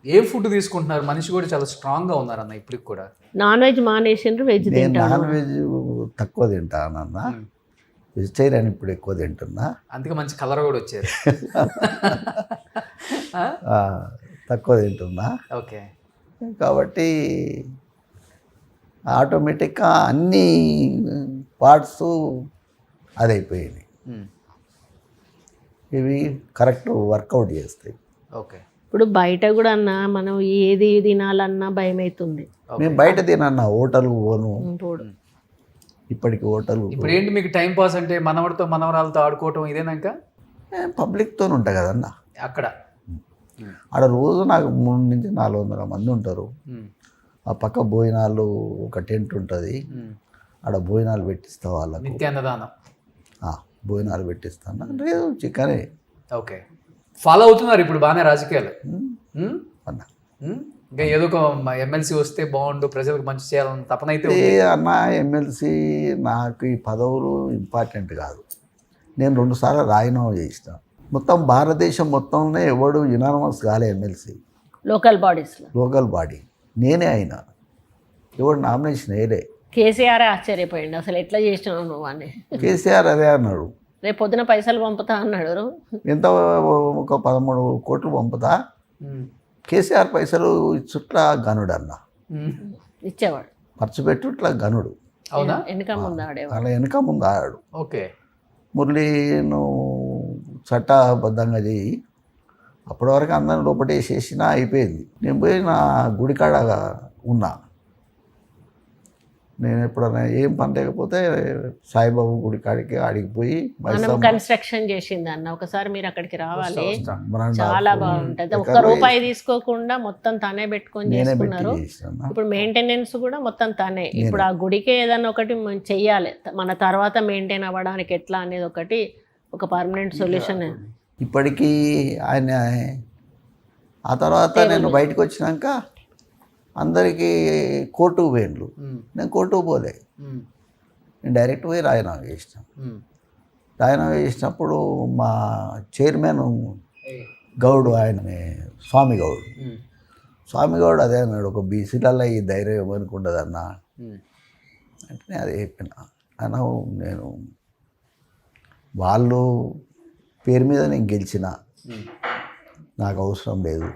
ఏ ఫుడ్ తీసుకుంటున్నారు? మనిషి కూడా చాలా స్ట్రాంగ్గా ఉన్నారన్న ఇప్పటికి కూడా. నాన్ వెజ్ మానేసిండ్రు, వెజ్ నేను తింటాను. నాన్ వెజ్ తక్కువ తింటానన్న, వెజిటేరియన్ ఇప్పుడు ఎక్కువ తింటున్నా. అందుకే మంచి కలర్ కూడా వచ్చారు. తక్కువ తింటున్నా. ఓకే, కాబట్టి ఆటోమేటిక్గా అన్ని పార్ట్స్ అదైపోయినాయి. ఇవి కరెక్ట్ వర్కౌట్ చేస్తాయి. ఓకే, ఇప్పుడు బయట కూడా అన్న మనం ఏది తినాలన్నా భయం అవుతుంది. మేము బయట తినన్నా, హోటల్కి పోను. ఇప్పుడు ఇప్పటికి హోటల్ ఇప్పుడు ఏంటి మీకు టైం పాస్ అంటే మనవడితో మనవరాలతో ఆడుకోవటం ఇదేనాక? పబ్లిక్తో ఉంటా కదన్నా అక్కడ. ఆడ రోజు నాకు 300 నుంచి 400 మంది ఉంటారు. ఆ పక్క భోజనాలు ఒక టెంట్ ఉంటుంది, ఆడ భోజనాలు పెట్టిస్తా వాళ్ళకు. నిత్యాన్నదానం. భోజనాలు పెట్టిస్తాను. లేదు చికెనే. ఓకే, ఫాలో అవుతున్నారు ఇప్పుడు బాగానే రాజకీయాలు. అన్న ఇంకా ఏదో ఒక ఎమ్మెల్సీ వస్తే బాగుండు, ప్రజలకు మంచి చేయాలని తపన అయితే ఉంది. అన్న ఎమ్మెల్సీ నాకు ఈ పదవులు ఇంపార్టెంట్ కాదు. నేను 2 సార్లు రాజీనామా చేసిన. మొత్తం భారతదేశం మొత్తంలో ఎవడు యునానిమస్ కాలే ఎమ్మెల్సీ. లోకల్ బాడీస్లో లోకల్ బాడీ నేనే అయినా, ఎవడు నామినేషన్ వేయలే. కేసీఆర్ ఆశ్చర్యపోయింది, అసలు ఎట్లా చేసినావు నువ్వు అని. కేసీఆర్ అదే అన్నాడు, రేపు పొద్దున పైసలు పంపుతా అన్నాడు. ఎంత ఒక 13 కోట్లు పంపుతా, కేసీఆర్ పైసలు చుట్ల గనుడు అన్న, ఇచ్చేవాడు ఖర్చు పెట్టుట్లా గనుడు. అవునా? వెనుక ముందు ఆడేవాడు. అలా వెనక ముందు ఆడాడు. ఓకే, మురళి నువ్వు చట్టబద్ధంగా చేయి, అప్పటి వరకు అందరిని లోపటేసేసినా అయిపోయింది. నేను పోయి నా గుడికాడ ఉన్నా. నేను ఎప్పుడైనా ఏం పని లేకపోతే సాయిబాబు గుడికాడికి ఆడికిపోయి మనం కన్స్ట్రక్షన్ చేసింది అన్న, ఒకసారి మీరు అక్కడికి రావాలి, చాలా బాగుంటుంది. 1 రూపాయి తీసుకోకుండా మొత్తం తనే పెట్టుకొని చేసుకున్నారు. ఇప్పుడు మెయింటెనెన్స్ కూడా మొత్తం తనే. ఇప్పుడు ఆ గుడికి ఏదన్నా ఒకటి చెయ్యాలి, మన తర్వాత మెయింటైన్ అవ్వడానికి ఎట్లా అనేది ఒకటి ఒక పర్మనెంట్ సొల్యూషన్. ఇప్పటికీ ఆయన ఆ తర్వాత నేను బయటకు వచ్చినాక అందరికీ కోర్టుకు పోయిండ్లు, నేను కోర్టుకు పోలే. నేను డైరెక్ట్ పోయి రాజీనామా చేసిన. రాజీనామా చేసినప్పుడు మా చైర్మన్ గౌడ్, ఆయన స్వామి గౌడ్, స్వామి గౌడ్ అదే అన్నాడు, ఒక బీసీలలో ఈ ధైర్యం ఎవరికి ఉండదన్న అంటే నేను అదే చెప్పిన. అన్న నేను వాళ్ళు పేరు మీద నేను గెలిచిన, నాకు అవసరం లేదు.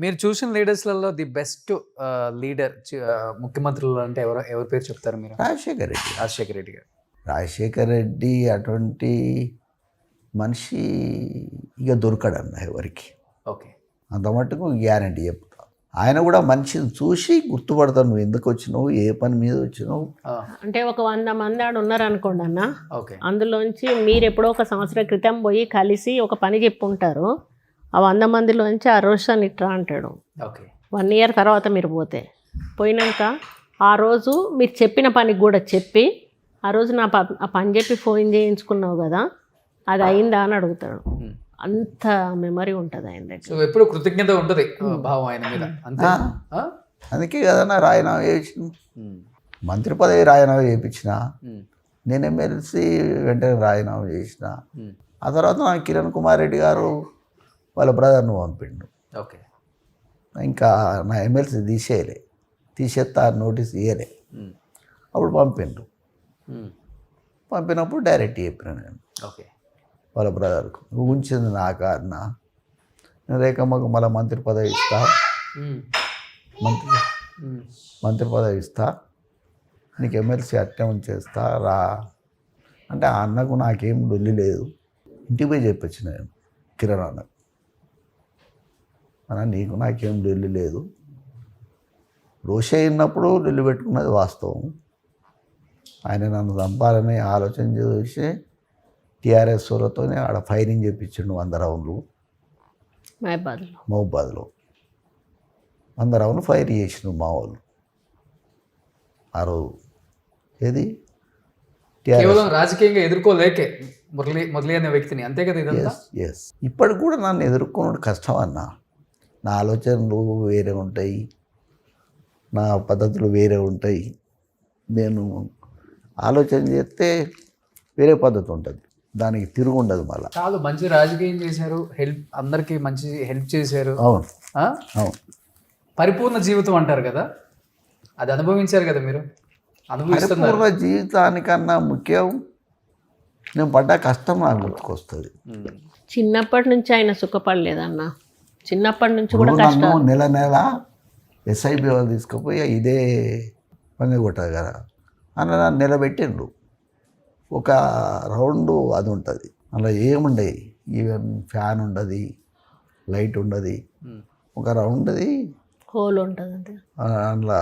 మీరు చూసిన లీడర్స్లలో ది బెస్ట్ లీడర్ ముఖ్యమంత్రులు అంటే ఎవరి పేరు చెప్తారు మీరు? రాజశేఖర్ రెడ్డి. రాజశేఖర్ రెడ్డి గారు. రాజశేఖర్ రెడ్డి అటువంటి మనిషి ఇక దొరకడన్న ఎవరికి. ఓకే, అంత మట్టుకు గ్యారంటీ చెప్తా. ఆయన కూడా మనిషిని చూసి గుర్తుపడతాను, నువ్వు ఎందుకు వచ్చినావు, ఏ పని మీద వచ్చినావు. అంటే ఒక 100 మంది ఆడు ఉన్నారు అనుకోండి అన్న, ఓకే, అందులోంచి మీరు ఎప్పుడో ఒక సంవత్సరం క్రితం పోయి కలిసి ఒక పని చెప్పుంటారు. ఆ 100 మందిలోంచి ఆ రోషన్ ఇట్రా అంటాడు. ఓకే, 1 ఇయర్ తర్వాత మీరు పోయినాక ఆ రోజు మీరు చెప్పిన పనికి కూడా చెప్పి, ఆ రోజు ఆ పని చెప్పి ఫోన్ చేయించుకున్నావు కదా, అది అయిందా అని అడుగుతాడు. అంత మెమరీ ఉంటుంది ఆయన దగ్గర. సో ఎప్పుడు కృతజ్ఞత ఉంటుంది భావం ఆయన మీద. అంతే. అందుకే కదన్నా రాజీనామా చేసిన, మంత్రి పదవి రాజీనామా చేయించిన, నేను ఎమ్మెల్సీ వెంటనే రాజీనామా చేసిన. ఆ తర్వాత నాకు కిరణ్ కుమార్ రెడ్డి గారు వాళ్ళ బ్రదర్ను పంపిండు. ఓకే, ఇంకా నా ఎమ్మెల్సీ తీసేస్తా నోటీస్ ఇయ్యలే. అప్పుడు పంపిండు. పంపినప్పుడు డైరెక్ట్ చెప్పిన నేను ఓకే వాళ్ళ బ్రదర్కు, నువ్వు ఉంచింది నాకా అన్న, నేను రేఖమ్మకు మళ్ళీ మంత్రి పదవి ఇస్తా, మంత్రి మంత్రి పదవి ఇస్తా, నీకు ఎమ్మెల్సీ అట్టే ఉంచేస్తా రా అంటే ఆ అన్నకు నాకేం లొల్లి లేదు. ఇంటికి పోయి చెప్పొచ్చు నేను కిరణ్ అన్నకు, అన్న నీకు నాకేం లొల్లి లేదు, రోషే ఉన్నప్పుడు లొల్లి పెట్టుకున్నది వాస్తవం. ఆయన నన్ను చంపాలని ఆలోచన చేసి టీఆర్ఎస్ వాళ్ళతోనే ఆడ ఫైరింగ్ చేయించిండు 100 రౌండ్లు మహబూబాద్లో 100 రౌండ్లు ఫైర్ చేసిండు మా వాళ్ళు ఆ రోజు. ఏది కేవలం రాజకీయంగా ఎదుర్కోలేకే మురళి అనే వ్యక్తిని, అంతే కదా ఇదంతా. ఎస్ ఇప్పటికి కూడా నన్ను ఎదుర్కొనడం కష్టం అన్న. నా ఆలోచనలు వేరే ఉంటాయి, నా పద్ధతులు వేరే ఉంటాయి. నేను ఆలోచన చేస్తే వేరే పద్ధతి ఉంటుంది, దానికి తిరుగు ఉండదు మళ్ళీ. చాలా మంచి రాజకీయం చేశారు, అందరికీ మంచి హెల్ప్ చేశారు. అవును ఆ? అవును. పరిపూర్ణ జీవితం అంటారు కదా, అది అనుభవించారు కదా మీరు, అనుభవిస్తున్నారు. పరిపూర్ణ జీవితానికన్నా ముఖ్యం నేను పడ్డ కష్టం నాకు గుర్తుకొస్తుంది. చిన్నప్పటి నుంచి ఆయన సుఖపడలేదన్న, చిన్నప్పటి నుంచి కూడా నన్ను నెల ఎస్ఐబి వాళ్ళు తీసుకుపోయి ఇదే పని కొట్టదు కదా అన్న నన్ను నిలబెట్టిండు. ఒక రౌండ్ అది ఉంటుంది, అలా ఏముండయి, ఈవెన్ ఫ్యాన్ ఉండదు, లైట్ ఉండదు, ఒక రౌండ్ అది హోల్ ఉంటుంది, అందులో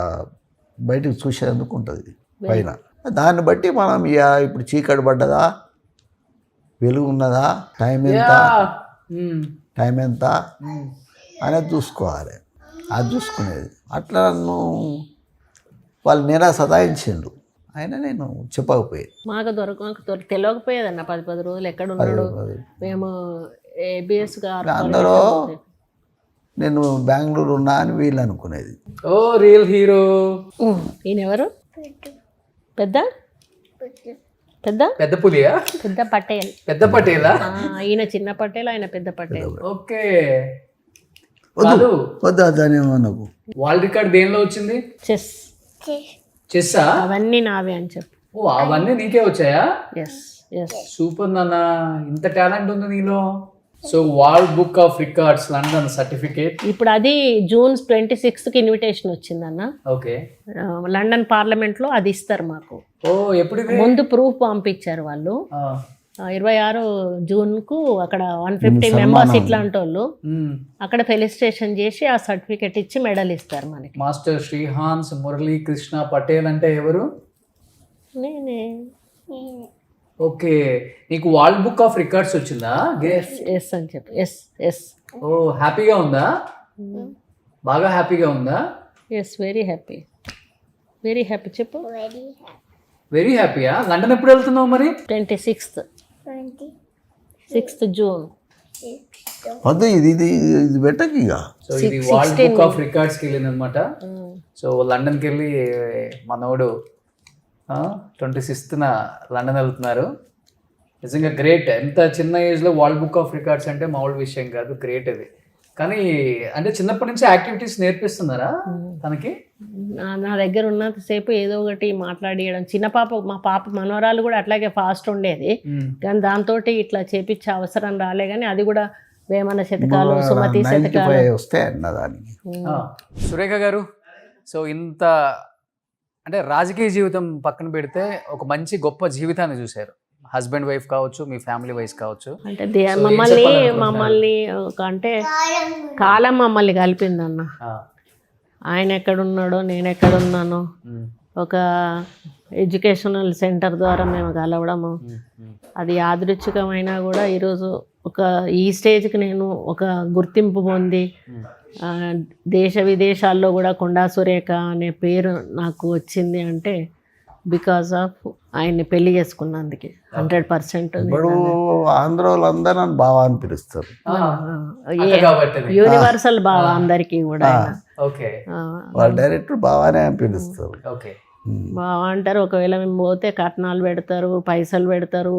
బయటకు చూసేందుకు ఉంటుంది పైన. దాన్ని బట్టి మనం ఇప్పుడు చీకటి పడ్డదా, వెలుగు ఉన్నదా, టైం ఎంత అనేది చూసుకోవాలి. అది చూసుకునేది అట్లా నన్ను వాళ్ళు నేనే సతాయించిండు. అయినా నేను చెప్పకపోయాను, మాకు తెలియకపోయేదన్న 10 రోజులు ఎక్కడ ఉన్నాడు. మేము ఏబిఎస్ అందరూ నేను బెంగళూరు ఉన్నా అని వీళ్ళు అనుకునేది. ఓ రియల్ హీరో. ఈయన ఎవరు? పెద్ద పెద్ద పులియా? పెద్ద పటేల్. పెద్ద పటేలా? ఈయన చిన్న పటేల్, ఆయన పెద్ద పటేల్. ఓకే. వద్దా దాని నాకు వరల్డ్ రికార్డ్ దేనిలో వచ్చింది? చెస్సా? అవన్నీ నావే అని చెప్పు. ఓ అవన్నీ నీకే వచ్చాయా? Yes yes. సూపర్ నాన్న, ఇంత టాలెంట్ ఉంది నీలో. So world book of records London certificate. ఇప్పుడు అది జూన్ 26కి ఇన్విటేషన్ వచ్చిందన్న. ఓకే. లండన్ పార్లమెంట్లో అది ఇస్తారు మాకు. ఓ ఎప్పుడు? ముందు ప్రూఫ్ పంపించారు వాళ్ళు. 26 జూన్కు అక్కడ 150 మెంబర్స్ ఇట్లాంటి వాళ్ళు అక్కడ ఫెలిస్ట్రేషన్ చేసి ఆ సర్టిఫికెట్ ఇచ్చి మెడల్ ఇస్తారు మనకి. మాస్టర్ శ్రీహాన్స్ మురళీ కృష్ణ పటేల్ అంటే ఎవరు? నేనే. ఓకే, నీకు వరల్డ్ బుక్ ఆఫ్ రికార్డ్స్ వచ్చిందా? ఎస్ అని చెప్పి. Yes yes. ఓ హ్యాపీగా ఉందా? బాగా హ్యాపీగా ఉందా? Yes, very happy, very happy. చెప్పు. వెరీ హ్యాపీయా? లండన్ ఎప్పుడు వెళ్తున్నావు మరి? 26th June. వద్దు ఇది పెట్టకి ఇక. సో ఇది వరల్డ్ బుక్ ఆఫ్ రికార్డ్స్కి వెళ్ళింది అనమాట. సో లండన్కి వెళ్ళి మనోడు 26th లండన్ వెళ్తున్నారు. నిజంగా గ్రేట్. ఎంత చిన్న ఏజ్లో వరల్డ్ బుక్ ఆఫ్ రికార్డ్స్ అంటే మామూలు విషయం కాదు, గ్రేట్ అది. కానీ అంటే చిన్నప్పటి నుంచి యాక్టివిటీస్ నేర్పిస్తున్నారా తనకి? నా దగ్గర ఉన్నంతసేపు ఏదో ఒకటి మాట్లాడియడం. చిన్న పాప, మా పాప మనవరాలు కూడా అట్లాగే ఫాస్ట్ ఉండేది, కానీ దాంతో ఇట్లా చేపించే అవసరం రాలే. కానీ అది కూడా వేమన శతకాలు, సుమతి శతకాలు వస్తాయి అన్నదానికి. సురేఖ గారు, సో ఇంత అంటే రాజకీయ జీవితం పక్కన పెడితే ఒక మంచి గొప్ప జీవితాన్ని చూశారు. హస్బెండ్ వైఫ్ కావచ్చు, మీ ఫ్యామిలీ వైఫ్ కావచ్చు. అంటే మమ్మల్ని అంటే కాలం మమ్మల్ని కలిపిందన్న. ఆయన ఎక్కడున్నాడో నేను ఎక్కడున్నానో ఒక ఎడ్యుకేషనల్ సెంటర్ ద్వారా మేము కలవడము, అది యాదృచ్ఛికమైనా కూడా ఈరోజు ఈ స్టేజ్కి నేను ఒక గుర్తింపు పొంది దేశ విదేశాల్లో కూడా కొండా సురేఖ అనే పేరు నాకు వచ్చింది అంటే బికాస్ ఆఫ్ ఆయన్ని పెళ్లి చేసుకున్నందుకే 100%. ఇప్పుడు ఆంధ్ర వాళ్ళందరూ నన్ను బావా అని పిలుస్తారు, యూనివర్సల్ బావా అందరికీ కూడా. వాళ్ళు డైరెక్ట్ బావానే అని పిలుస్తారు. బావా అంటారు. ఒకవేళ మేము పోతే కట్నాలు పెడతారు, పైసలు పెడతారు,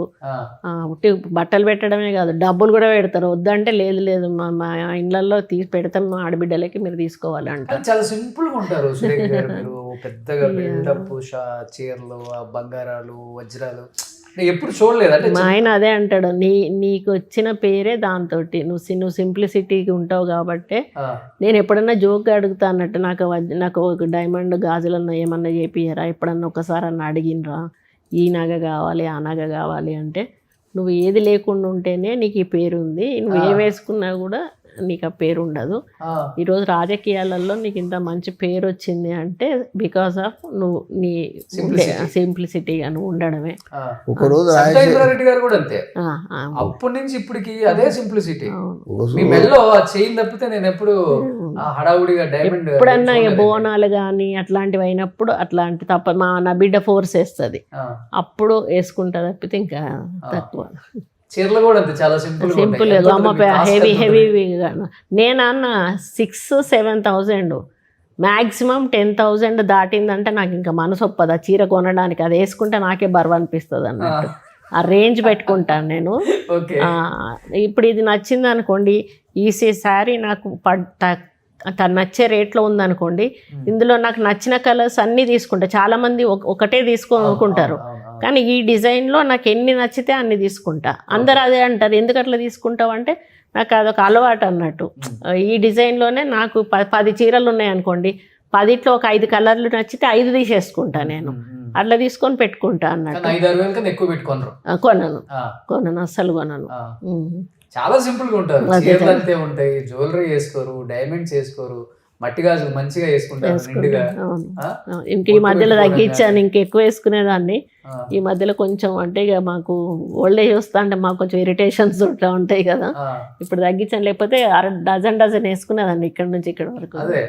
బట్టలు పెట్టడమే కాదు డబ్బులు కూడా పెడతారు. వద్దంటే లేదు లేదు మా ఇళ్ళల్లో తీసి పెడతాం, మా ఆడబిడ్డలకి మీరు తీసుకోవాలి అంటారు. చాలా సింపుల్ గా ఉంటారు సురేఖ గారు. మీరు పెద్దగా బిల్డప్, చీరలు, బంగారాలు, వజ్రాలు ఎప్పుడు చూడలేదు అంటే మా ఆయన అదే అంటాడు, నీకు వచ్చిన పేరే దాంతో నువ్వు సింప్లిసిటీకి ఉంటావు కాబట్టి. నేను ఎప్పుడన్నా జోక్గా అడుగుతా అన్నట్టు, నాకు ఒక డైమండ్ గాజులన్నా ఏమన్నా చేపియరా, ఎప్పుడన్నా ఒకసారి అన్న అడిగినరా ఈ నగ కావాలి ఆ నగ కావాలి అంటే, నువ్వు ఏది లేకుండా ఉంటేనే నీకు ఈ పేరు ఉంది, నువ్వు ఏ వేసుకున్నా కూడా నీకు ఆ పేరు ఉండదు. ఈరోజు రాజకీయాలలో నీకు ఇంత మంచి పేరు వచ్చింది అంటే బికాస్ ఆఫ్ నువ్వు నీ సింప్లిసిటీగా నువ్వు ఉండడమే. ఒకరోజు రెడ్డి గారు కూడా అంతే, అప్పటి నుంచి ఇప్పటికి అదే సింప్లిసిటీ. మీ మెల్లో చైన్ తప్పితే నేను ఎప్పుడు హడావుడిగా డైమండ్ ఎప్పుడన్నా బోనాలు కానీ అట్లాంటివి అయినప్పుడు అట్లాంటి తప్ప నా బిడ్డ ఫోర్స్ వేస్తుంది, అప్పుడు వేసుకుంటా తప్పితే ఇంకా తక్కువ. చీరలు కూడా అంతే చాలా సింపుల్ హెవీ హెవీగా. నేనన్న 6,000-7,000 మ్యాక్సిమం 10,000 దాటిందంటే నాకు ఇంకా మనసు ఒప్పదు ఆ చీర కొనడానికి. అది వేసుకుంటే నాకే బరువు అనిపిస్తుంది అన్నట్టు, ఆ రేంజ్ పెట్టుకుంటాను నేను. ఇప్పుడు ఇది నచ్చింది అనుకోండి, ఈ శారీ నాకు నచ్చే రేట్లో ఉందనుకోండి, ఇందులో నాకు నచ్చిన కలర్స్ అన్నీ తీసుకుంటా. చాలామంది ఒకటే తీసుకుంటారు, కానీ ఈ డిజైన్లో నాకు ఎన్ని నచ్చితే అన్ని తీసుకుంటా. అందరు అదే అంటారు, ఎందుకు అట్లా తీసుకుంటావు అంటే నాకు అదొక అలవాటు అన్నట్టు. ఈ డిజైన్లోనే నాకు 10 చీరలు ఉన్నాయనుకోండి, 10లో ఒక 5 కలర్లు నచ్చితే 5 తీసేసుకుంటా నేను. అట్లా తీసుకొని పెట్టుకుంటా అన్నట్టు. కొనను అస్సలు కొనను. చాలా సింపుల్ గా ఉంటారు, చీరలు అంతే ఉంటాయి, జ్యువెలరీ వేసుకోరు, డైమండ్స్ వేసుకోరు, మట్టి గాజులు మంచిగా వేసుకుంటారు నిండుగా. ఇంక ఈ మధ్యలో తగ్గించాను, ఇంకెక్కువ వేసుకునేదాన్ని. ఈ మధ్యలో కొంచెం అంటే ఇక మాకు ఓల్డ్ ఏజ్ వస్తా అంటే మాకు కొంచెం ఇరిటేషన్స్ ఉంటాయి కదా, ఇప్పుడు తగ్గించాను. లేకపోతే డజన్ వేసుకునేదాన్ని ఇక్కడ నుంచి ఇక్కడ వరకు. అదే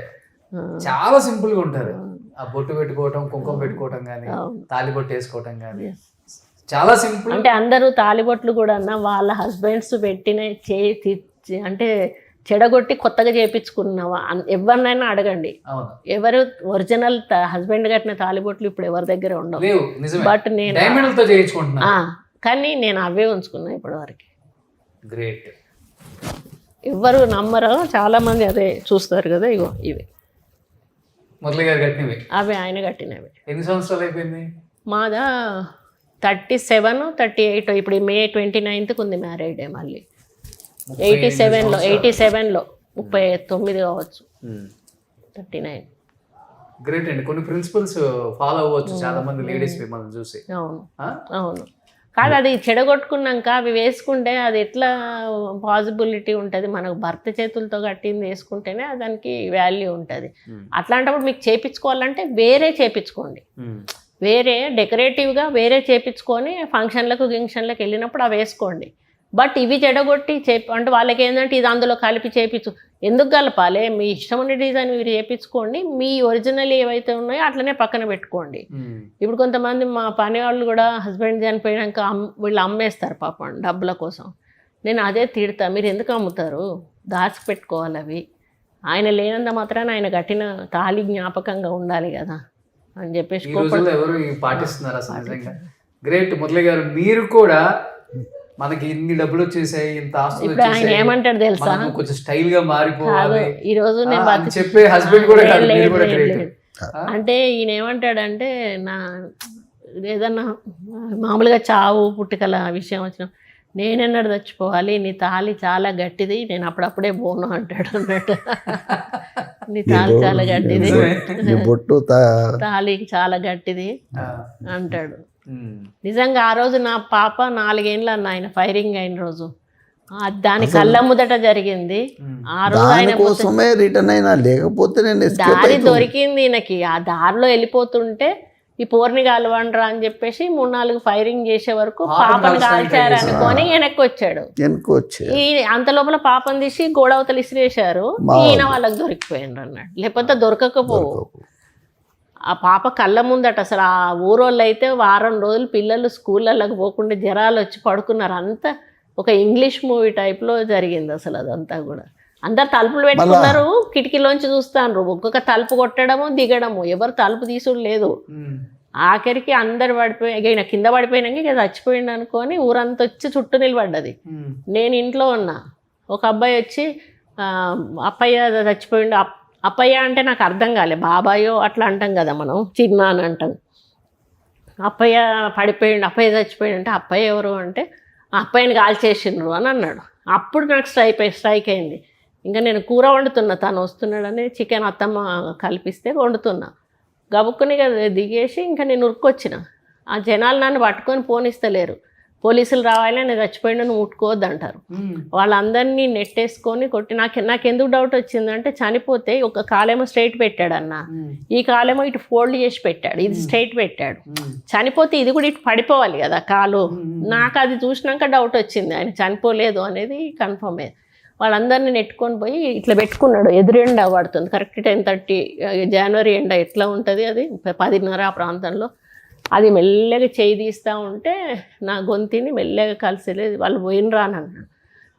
చాలా సింపుల్ గా ఉంటారు, ఆ బొట్టు పెట్టుకోవటం, కుంకుమ పెట్టుకోవటం కానీ, తాలిబొట్టు వేసుకోవటం కానీ చాలా సింపుల్. అంటే అందరూ తాలిబొట్లు కూడా వాళ్ళ హస్బెండ్స్ పెట్టిన అంటే చెడగొట్టి కొత్తగా చేయించుకున్నావా ఎవరినైనా అడగండి, ఎవరు ఒరిజినల్ హస్బెండ్ కట్టిన తాలిబొట్లు ఇప్పుడు ఎవరి దగ్గర ఉండవు. బట్ నేను కానీ నేను అవే ఉంచుకున్నా ఇప్పటి వరకు. గ్రేట్. ఎవరు నమ్మరు, చాలా మంది అదే చూస్తారు కదా. ఇగో ఇవి మురళి గారు కట్టినవి, అవి ఆయన కట్టినవి. ఎన్ని సంవత్సరాలు అయిపోయింది? మాదా 37-38. ఇప్పుడు మే 29th ఉంది మ్యారేజ్ డే. మళ్ళీ 87లో 39 కావచ్చు. 39. గ్రేట్ అండి. కొన్ని ప్రిన్సిపల్స్ ఫాలో అవ్వచ్చు చాలా మంది లేడీస్ మిమ్మల్ని చూసి. అవును అవును. కాదు, అది చెడగొట్టుకున్నాక అవి వేసుకుంటే అది ఎట్లా పాసిబిలిటీ ఉంటుంది? మనకు భర్త చేతులతో కట్టింది వేసుకుంటేనే దానికి వాల్యూ ఉంటుంది. అట్లాంటప్పుడు మీకు చేయించుకోవాలంటే వేరే చేయించుకోండి, వేరే డెకరేటివ్గా వేరే చేయించుకొని ఫంక్షన్లకు గింక్షన్లకు వెళ్ళినప్పుడు అవి వేసుకోండి. బట్ ఇవి చెడగొట్టి అంటే వాళ్ళకి ఏంటంటే ఇది అందులో కలిపి చేయించు, ఎందుకు కలపాలి? మీ ఇష్టం ఉన్న డిజైన్ మీరు చేయించుకోండి, మీ ఒరిజినల్ ఏవైతే ఉన్నాయో అట్లనే పక్కన పెట్టుకోండి. ఇప్పుడు కొంతమంది మా పని వాళ్ళు కూడా హస్బెండ్ చనిపోయాక వీళ్ళు అమ్మేస్తారు పాపం డబ్బుల కోసం. నేను అదే తిడతా, మీరు ఎందుకు అమ్ముతారు? దాచి పెట్టుకోవాలి అవి. ఆయన లేనంత మాత్రాన ఆయన కట్టిన తాళి జ్ఞాపకంగా ఉండాలి కదా అని చెప్పేసి ఎవరు పాటిస్తున్నారు అసలు నిజంగా. గ్రేట్ మురళి గారు, మీరు కూడా మనకి ఇన్ని డబ్బులు వచ్చేసాయి, ఇంత ఆస్తులు వచ్చేసాయి, ఏమంటాడు తెలుసా, కొంచెం స్టైల్ గా మారిపోవాలి ఈ రోజు నేను చెప్పే హస్బెండ్ కూడా కాదు, మీరు కూడా గ్రేట్. అంటే ఈయన ఏమంటాడంటే, నా ఏదన్నా మామూలుగా చావు పుట్టుకల విషయం వచ్చిన నేనెన్నడు చచ్చిపోవాలి, నీ తాళి చాలా గట్టిది, నేను అప్పుడప్పుడే పోను అంటాడు అన్నట్టు. నీ తాళి చాలా గట్టిది, తాళి చాలా గట్టిది అంటాడు. నిజంగా ఆ రోజు నా పాప 4 ఏళ్ళు అన్న ఆయన ఫైరింగ్ అయిన రోజు, దాని కళ్ళ ముదట జరిగింది. ఆ రోజు ఆయన కోసమే రిటర్న్ అయినా, లేకపోతే దారి దొరికింది ఈయనకి. ఆ దారిలో వెళ్ళిపోతుంటే ఈ పోర్ని కాలవండ్రా అని చెప్పేసి 3-4 ఫైరింగ్ చేసే వరకు పాపని కాల్చారనుకొని వెనక్కి వచ్చాడు. అంత లోపల పాపని తీసి గోడవతలు ఇసిరేశారు, ఈయన వాళ్ళకి దొరికిపోయిండ్రు అన్నాడు. లేకపోతే దొరకకపోవు. ఆ పాప కళ్ళ ముందట అసలు ఆ ఊరోళ్ళు అయితే వారం రోజులు పిల్లలు స్కూళ్ళకి పోకుండా జ్వరాలు వచ్చి పడుకున్నారు. అంతా ఒక ఇంగ్లీష్ మూవీ టైప్లో జరిగింది అసలు అదంతా కూడా. అందరు తలుపులు పెట్టుకున్నారు, కిటికీలోంచి చూస్తాను, ఒక్కొక్క తలుపు కొట్టడము దిగడము, ఎవరు తలుపు తీసుడు లేదు. ఆఖరికి అందరు పడిపోయి కింద పడిపోయినాక ఇక చచ్చిపోయింది అనుకొని ఊరంతా వచ్చి చుట్టూ నిలబడ్డది. నేను ఇంట్లో ఉన్నా, ఒక అబ్బాయి వచ్చి అప్పయ్య చచ్చిపోయిండు. అప్పయ్య అంటే నాకు అర్థం కాలే, బాబాయో అట్లా అంటాం కదా మనం, చిన్న అని అంటాం. అప్పయ్య పడిపోయిండు, అప్పయ్య చచ్చిపోయిండు అంటే అప్పయ్య ఎవరు అంటే ఆ అప్పయ్యని కాల్చేసిండ్రు అని అన్నాడు. అప్పుడు నాకు స్ట్రైక్ అయింది. ఇంకా నేను కూర వండుతున్నా, తను వస్తున్నాడని చికెన్ అత్తమ్మ కలిపిస్తే వండుతున్నా. గబుక్కుని దిగేసి ఇంకా నేను ఉరుక్కొచ్చిన. ఆ జనాలు నన్ను పట్టుకొని పోనిస్తలేరు. పోలీసులు రావాలి, నేను చచ్చిపోయినా నువ్వు ముట్టుకోవద్దు అంటారు. వాళ్ళందరినీ నెట్టేసుకొని కొట్టి నాకు ఎందుకు డౌట్ వచ్చిందంటే చనిపోతే ఒక కాలేమో స్ట్రైట్ పెట్టాడు అన్న, ఈ కాలేమో ఇటు ఫోల్డ్ చేసి పెట్టాడు, ఇది స్ట్రైట్ పెట్టాడు. చనిపోతే ఇది కూడా ఇటు పడిపోవాలి కదా కాలు. నాకు అది చూసినాక డౌట్ వచ్చింది, ఆయన చనిపోలేదు అనేది కన్ఫర్మ్ అయ్యింది. వాళ్ళందరినీ నెట్టుకొని పోయి ఇట్లా పెట్టుకున్నాడు. ఎదురు ఎండ పడుతుంది, కరెక్ట్ 10:30 జనవరి ఎండ ఎట్లా ఉంటుంది అది 10:30 ఆ ప్రాంతంలో. అది మెల్లగా చేయి తీస్తూ ఉంటే నా గొంతుని మెల్లగా కలిసిలేదు. వాళ్ళు పోయినరా అని అన్నాడు.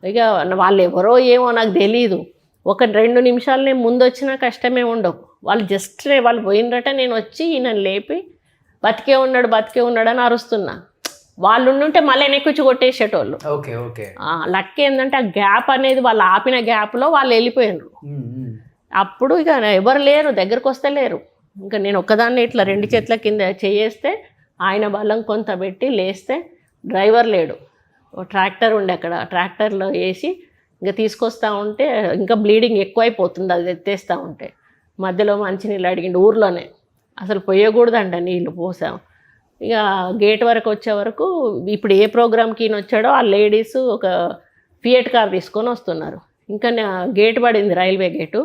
ఇక వాళ్ళు ఎవరో ఏమో నాకు తెలీదు. 1-2 నిమిషాలు నేను ముందు వచ్చినా కష్టమే ఉండవు. వాళ్ళు జస్ట్ వాళ్ళు పోయినరట, నేను వచ్చి ఈయన లేపి బతికే ఉన్నాడు అని అరుస్తున్నా. వాళ్ళు ఉండుంటే మళ్ళీ వెనక్కి కొట్టేసేటోళ్ళు. Okay okay. లక్ ఏంటంటే ఆ గ్యాప్ అనేది వాళ్ళు ఆపిన గ్యాప్లో వాళ్ళు వెళ్ళిపోయినారు. అప్పుడు ఇక ఎవరు లేరు, దగ్గరకు వస్తే లేరు. ఇంకా నేను ఒక్కదాన్ని ఇట్లా 2 చేతుల కింద చేయేస్తే ఆయన బలం కొంత పెట్టి లేస్తే డ్రైవర్ లేడు, ట్రాక్టర్ ఉండే అక్కడ, ట్రాక్టర్లో వేసి ఇంకా తీసుకొస్తూ ఉంటే ఇంకా బ్లీడింగ్ ఎక్కువైపోతుంది అది ఎత్తేస్తూ ఉంటే. మధ్యలో మంచినీళ్ళు అడిగిండు ఊర్లోనే, అసలు పోయకూడదంట నీళ్ళు పోసాం. ఇక గేట్ వరకు వచ్చే వరకు ఇప్పుడు ఏ ప్రోగ్రామ్కి ఈయన వచ్చాడో ఆ లేడీస్ ఒక ఫియట్ కార్ తీసుకొని వస్తున్నారు. ఇంకా గేట్ పడింది, రైల్వే గేటు.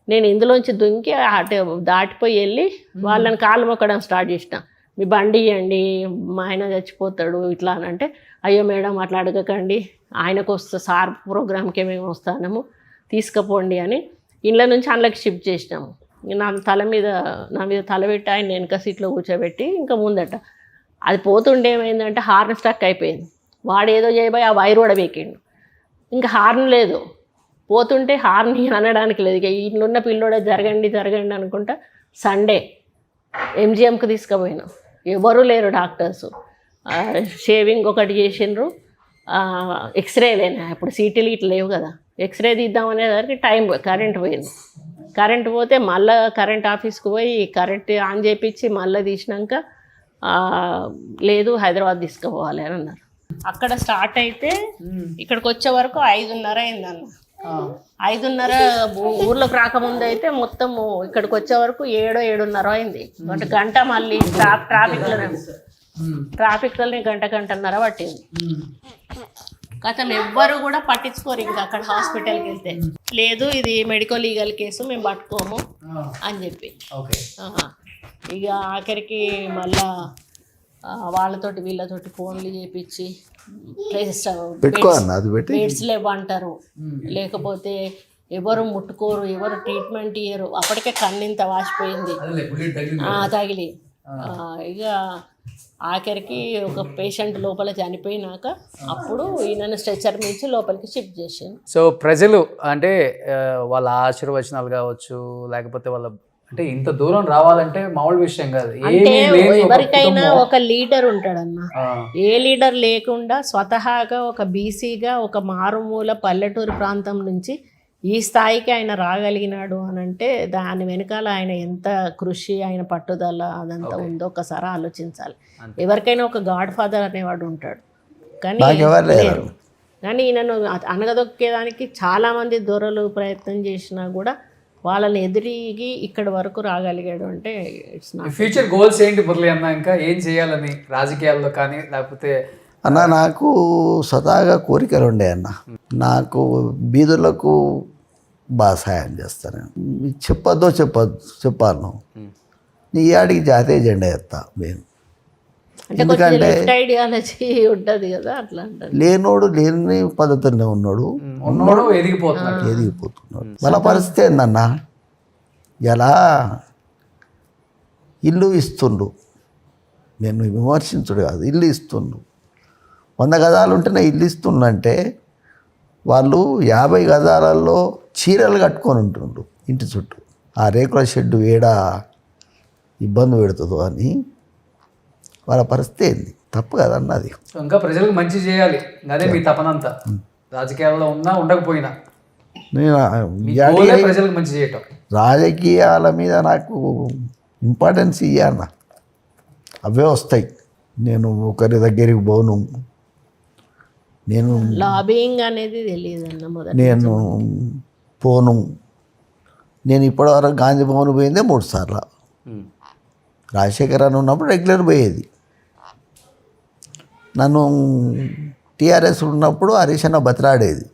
నేను ఇందులోంచి దుంకి అటు దాటిపోయి వెళ్ళి వాళ్ళని కాలు మొక్కడం స్టార్ట్ చేసిన. మీ బండి ఇవ్వండి, మా ఆయన చచ్చిపోతాడు ఇట్లా అని అంటే, అయ్యో మేడం అట్లా అడగకండి, ఆయనకు సార్ ప్రోగ్రామ్కే మేము వస్తాము తీసుకుపోండి అని ఇంట్లో నుంచి అందులోకి షిఫ్ట్ చేసినాము. నా మీద తల పెట్టి ఆయన వెనక సీట్లో కూర్చోబెట్టి ఇంకా ముందట అది పోతుండే ఏమైందంటే హార్న్ స్టక్ అయిపోయింది. వాడు ఏదో చేయబోయి ఆ వైర్ కూడా వేకిండు. ఇంకా హార్న్ లేదు, పోతుంటే హార్న్ అనడానికి లేదు. ఇక ఇంట్లోన్న పిల్లోడే జరగండి అనుకుంటా సండే ఎంజిఎంకి తీసుకుపోయినాం. ఎవరు లేరు డాక్టర్స్. షేవింగ్ ఒకటి చేసిండ్రు, ఎక్స్రేలేనా ఇప్పుడు సీటీలు ఇట్లా లేవు కదా, ఎక్స్రే తీద్దామనేసరికి టైం కరెంట్ పోయింది. కరెంట్ పోతే మళ్ళీ కరెంట్ ఆఫీస్కి పోయి కరెంట్ ఆన్ చేయించి మళ్ళీ తీసినాక లేదు హైదరాబాద్ తీసుకుపోవాలి అని అన్నారు. అక్కడ స్టార్ట్ అయితే ఇక్కడికి వచ్చే వరకు 5:30 అయిందన్న. 5:30 ఊర్లోకి రాకముందు అయితే మొత్తము ఇక్కడికి వచ్చే వరకు 7-7:30 అయింది. అంటే గంట మళ్ళీ ట్రాఫిక్లోనే గంటన్నర పట్టింది. గతం ఎవ్వరు కూడా పట్టించుకోరు. ఇంకా అక్కడ హాస్పిటల్కి వెళ్తే లేదు ఇది మెడికల్ లీగల్ కేసు మేము పట్టుకోము అని చెప్పి ఇక ఆఖరికి మళ్ళా వాళ్ళతోటి వీళ్ళతోటి ఫోన్లు చేపించి బెడ్స్ లేవంటారు, లేకపోతే ఎవరు ముట్టుకోరు, ఎవరు ట్రీట్మెంట్ ఇయ్యరు. అప్పటికే కన్నింత వాసిపోయింది తగిలి. ఇక ఆఖరికి ఒక పేషెంట్ లోపల చనిపోయినాక అప్పుడు ఈయనను స్ట్రెచర్ మించి లోపలికి షిఫ్ట్ చేసాను. సో ప్రజలు అంటే వాళ్ళ ఆశీర్వచనాలు కావచ్చు, లేకపోతే వాళ్ళ అంటే ఇంత దూరం రావాలంటే మామూలు విషయం కాదు. అంటే ఎవరికైనా ఒక లీడర్ ఉంటాడన్న. ఏ లీడర్ లేకుండా స్వతహాగా ఒక బీసీగా ఒక మారుమూల పల్లెటూరు ప్రాంతం నుంచి ఈ స్థాయికి ఆయన రాగలిగినాడు అని అంటే దాని వెనకాల ఆయన ఎంత కృషి, ఆయన పట్టుదల అదంతా ఉందో ఒకసారి ఆలోచించాలి. ఎవరికైనా ఒక గాడ్ ఫాదర్ అనేవాడు ఉంటాడు, కానీ లేరు. కానీ ఈయనను అనగదొక్కేదానికి చాలామంది దొరలు ప్రయత్నం చేసినా కూడా వాళ్ళని ఎదిరిగి ఇక్కడ వరకు రాగలిగాడు అంటే ఇట్స్ నాట్. ఫ్యూచర్ గోల్స్ ఏంటి మురళి అన్న? ఇంకా ఏం చేయాలని రాజకీయాల్లో కానీ లేకపోతే? అన్న నాకు స్వతహాగా కోరికలు ఉండే అన్న. నాకు బీదులకు బాగా సాయం చేస్తాను. చెప్పాను నీ ఆడికి జాతీయ జెండా ఎత్తా నేను. ఎందుకంటే ఉంటుంది కదా అట్లా లేనోడు లేని పద్ధతిలో ఉన్నాడు ఎదిగిపోతున్నాడు. వాళ్ళ పరిస్థితి ఏందన్నా, ఎలా ఇల్లు ఇస్తుండు, నేను విమర్శించుడు కాదు, ఇల్లు ఇస్తుండు. 100 గజాలు ఉంటేనే ఇల్లు ఇస్తుండంటే వాళ్ళు 50 గజాలలో చీరలు కట్టుకొని ఉంటుండ్రు ఇంటి చుట్టూ. ఆ రేకుల షెడ్డు ఏడా ఇబ్బంది పెడుతుందో అని వాళ్ళ పరిస్థితి ఏంది? తప్పు కదన్న అది. ఇంకా ప్రజలకు మంచి చేయాలి, అదే మీ తపనంతా. రాజకీయాల్లో ఉన్నా ఉండకపోయినా ప్రజలకు మంచి చేయటం. రాజకీయాల మీద నాకు ఇంపార్టెన్స్ ఇవ్వన్న, అవే వస్తాయి. నేను ఒకరి దగ్గరికి పోను, నేను లాబింగ్ అనేది తెలియదు అన్న మొదటి నేను పోను. నేను ఇప్పటివరకు గాంధీ భవన్ పోయిందే 3 సార్లు. రాజశేఖర్ అని ఉన్నప్పుడు రెగ్యులర్ పోయేది. నన్ను టీఆర్ఎస్ ఉన్నప్పుడు హరీష్ అన్న బతిలాడేది,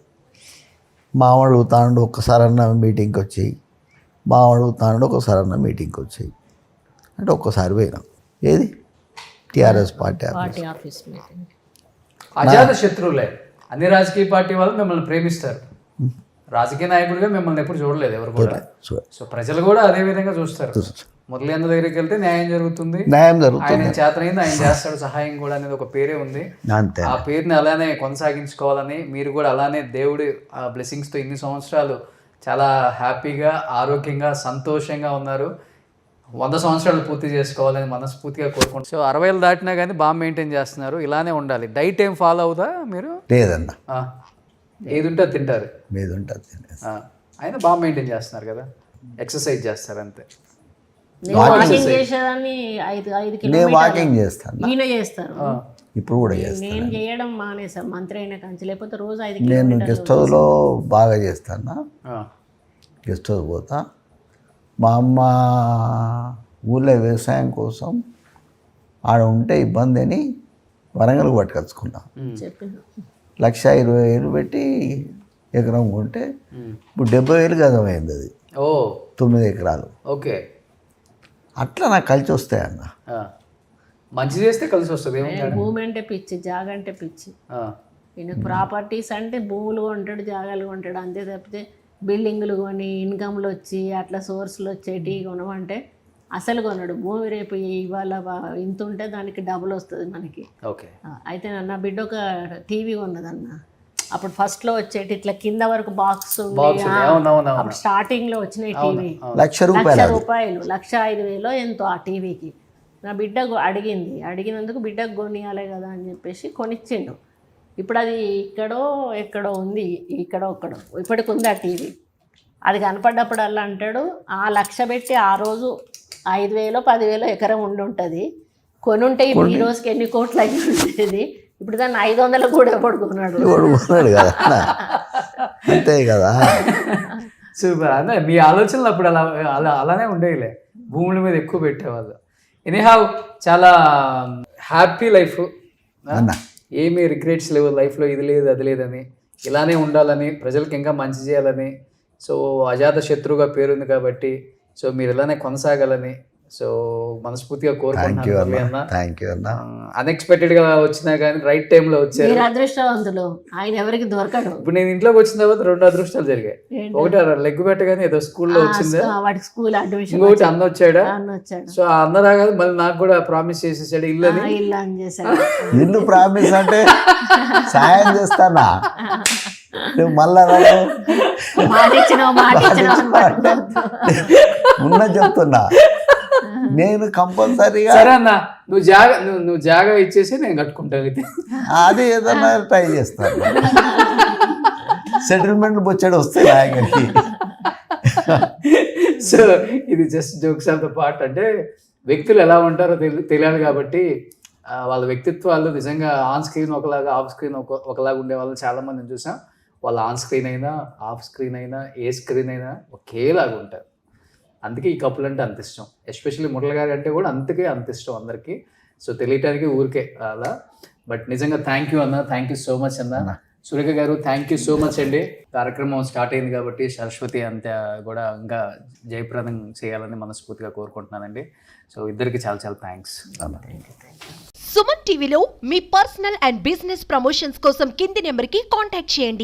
మావాడు తాండు ఒక్కసారన్న మీటింగ్కి వచ్చేయి, మావాడు తాండు ఒకసారన్న మీటింగ్కి వచ్చేయి అంటే ఒక్కసారి పోయినా. ఏది TRS party party office meeting. అజాత శత్రువులే. అన్ని రాజకీయ పార్టీ వాళ్ళు మిమ్మల్ని ప్రేమిస్తారు. రాజకీయ నాయకుడిగా మిమ్మల్ని ఎప్పుడు చూడలేదు ఎవరు కూడా. సో ప్రజలు కూడా అదే విధంగా చూస్తారు. మురళీ అన్న దగ్గరికి వెళ్తే న్యాయం జరుగుతుంది, న్యాయం జరుగుతుంది, ఆయన చేతనైంది ఆయన చేస్తాడు, సహాయం కూడా అనేది ఒక పేరే ఉంది. అంతే. ఆ పేరుని అలానే కొనసాగించుకోవాలని మీరు కూడా అలానే దేవుడి ఆ బ్లెస్సింగ్స్తో ఇన్ని సంవత్సరాలు చాలా హ్యాపీగా, ఆరోగ్యంగా, సంతోషంగా ఉన్నారు. 100 సంవత్సరాలు పూర్తి చేసుకోవాలని మనస్ఫూర్తిగా కోరుకుంటున్నాను. సో 60 దాటినా కానీ బాగా మెయింటైన్ చేస్తున్నారు. ఇలానే ఉండాలి. డైట్ ఏం ఫాలో అవుదా మీరు? లేదన్న, ఏది ఉంటే అది తింటారు, మీద ఉంటుంది. ఆయన బాగా మెయింటైన్ చేస్తున్నారు కదా, ఎక్సర్సైజ్ చేస్తారు అంతే. వాకింగ్ చేసేదాన్ని 5 నేను కిలోమీటర్లు వాకింగ్ చేస్తాను, ఈయన చేస్తారు. ఇప్పుడు కూడా చేస్తాను. నేను చేయడం మానేసా మంత్రి అయిన కంచి, లేకపోతే రోజు 5 నేను కిలోమీటర్లు. గెస్ట్ హౌస్లో బాగా చేస్తాను. గెస్ట్ హౌస్ పోతా. మా అమ్మ ఊళ్ళో వ్యవసాయం కోసం ఆడ ఉంటే ఇబ్బంది అని వరంగల్కి పట్టుకొచ్చుకున్నా. చెప్పిన 1,20,000 పెట్టి ఎకరం కొంటే ఇప్పుడు 70,000 గజమైంది. అది 9 ఎకరాలు. ఓకే, అట్లా నాకు కలిసి వస్తాయన్న. మంచి చేస్తే కలిసి వస్తుంది. భూమి అంటే పిచ్చి, జాగ అంటే పిచ్చి. ఈయనకు ప్రాపర్టీస్ అంటే భూములు కొంటాడు, జాగాలు కొంటాడు, అంతే తప్పితే బిల్డింగులు కొని ఇన్కమ్లు వచ్చి అట్లా సోర్స్లు వచ్చేటి కొనమంటే అసలు కొనడు. భూమి రేపు ఇవాళ ఇంత ఉంటే దానికి డబుల్ వస్తుంది మనకి. ఓకే. అయితే నా బిడ్డ ఒక టీవీ కొన్నదన్న. అప్పుడు ఫస్ట్లో వచ్చేటి ఇట్లా కింద వరకు బాక్స్ అప్పుడు స్టార్టింగ్లో వచ్చినాయి టీవీ. 1,00,000 రూపాయలు, 1,05,000 ఎంతో ఆ టీవీకి. నా బిడ్డ అడిగినందుకు బిడ్డకు కొనియాలి కదా అని చెప్పేసి కొనిచ్చిండు. ఇప్పుడు అది ఎక్కడో ఉంది, ఇక్కడో ఇప్పటికి ఉంది ఆ టీవీ. అది కనపడ్డప్పుడల్లా అంటాడు, ఆ 1,00,000 పెట్టి ఆ రోజు 5,000 10,000 ఎకరం ఉంటుంది, కొనుంటే ఇప్పుడు ఈ రోజుకి ఎన్ని కోట్లు అయి ఉండేది. ఇప్పుడు దాన్ని 500 కూడా కొన్నాడు కదా. అంతే కదా. సూపర్ అన్న. మీ ఆలోచనలు అప్పుడు అలానే ఉండేవిలే, భూముల మీద ఎక్కువ పెట్టేవాళ్ళు. ఎనీహావ్ చాలా హ్యాపీ లైఫ్, ఏమీ రిగ్రెట్స్ లేవు లైఫ్లో, ఇది లేదు అది లేదని, ఇలానే ఉండాలని, ప్రజలకు ఇంకా మంచి చేయాలని. సో అజాత శత్రువుగా పేరుంది కాబట్టి సో మీరు ఇలానే కొనసాగాలని సో మనస్ఫూర్తిగా కోరుకుంటున్నాను. అన్ఎక్స్పెక్టెడ్గా వచ్చినా కానీ రైట్ టైంలో వచ్చారు. అదృష్టవంతులు, ఆయన ఎవరికి దొరకడు. ఇప్పుడు నేను ఇంట్లోకి వచ్చిన తర్వాత 2 అదృష్టాలు జరిగాయి. ఒకటి లెగ్ పెట్టగానే ఏదో స్కూల్లో వచ్చిందా, ఇంకొకటి అన్న వచ్చాడా. సో ఆ అన్న రాగానే మళ్ళీ నాకు కూడా ప్రామిస్ చేసేసాడు ఇల్లు అని. ఇల్లు ప్రామిస్ అంటే సాయం చేస్తానా, మళ్ళా ఉన్న చెప్తున్నా నేను కంపల్సరీగా. సరే అన్న, నువ్వు జాగా ఇచ్చేసి నేను కట్టుకుంటాను. అయితే అది ఏదన్నా ట్రై చేస్తాను. సెటిల్మెంట్ బొచ్చాడు వస్తే ఆయనకి. సో ఇది just jokes of the part. అంటే వ్యక్తులు ఎలా ఉంటారో తెలియాలి కాబట్టి వాళ్ళ వ్యక్తిత్వాలు నిజంగా ఆన్ స్క్రీన్ ఒకలాగా, ఆఫ్ స్క్రీన్ ఒకలాగా ఉండే వాళ్ళు చాలా మందిని చూసాం. వాళ్ళు ఆన్ స్క్రీన్ అయినా, ఆఫ్ స్క్రీన్ అయినా, ఏ స్క్రీన్ అయినా ఒకేలాగా ఉంటారు. అందుకే ఈ కపుల్ అంటే అంత ఇష్టం. ఎస్పెషల్లీ మురళి గారు అంటే కూడా అంతకే అంత ఇష్టం అందరికీ. సో తెలియటానికి ఊరికే అలా. బట్ నిజంగా థ్యాంక్ యూ అన్న, థ్యాంక్ యూ సో మచ్ అన్న. సురేఖ గారు థ్యాంక్ యూ సో మచ్ అండి. కార్యక్రమం స్టార్ట్ అయింది కాబట్టి సరస్వతి అంతా కూడా ఇంకా జయప్రదం చేయాలని మనస్ఫూర్తిగా కోరుకుంటున్నానండి. సో ఇద్దరికి చాలా చాలా థ్యాంక్స్. సుమన్ టీవీలో మీ పర్సనల్ అండ్ బిజినెస్ ప్రమోషన్స్ కోసం కింది నెంబర్కి కాంటాక్ట్ చేయండి.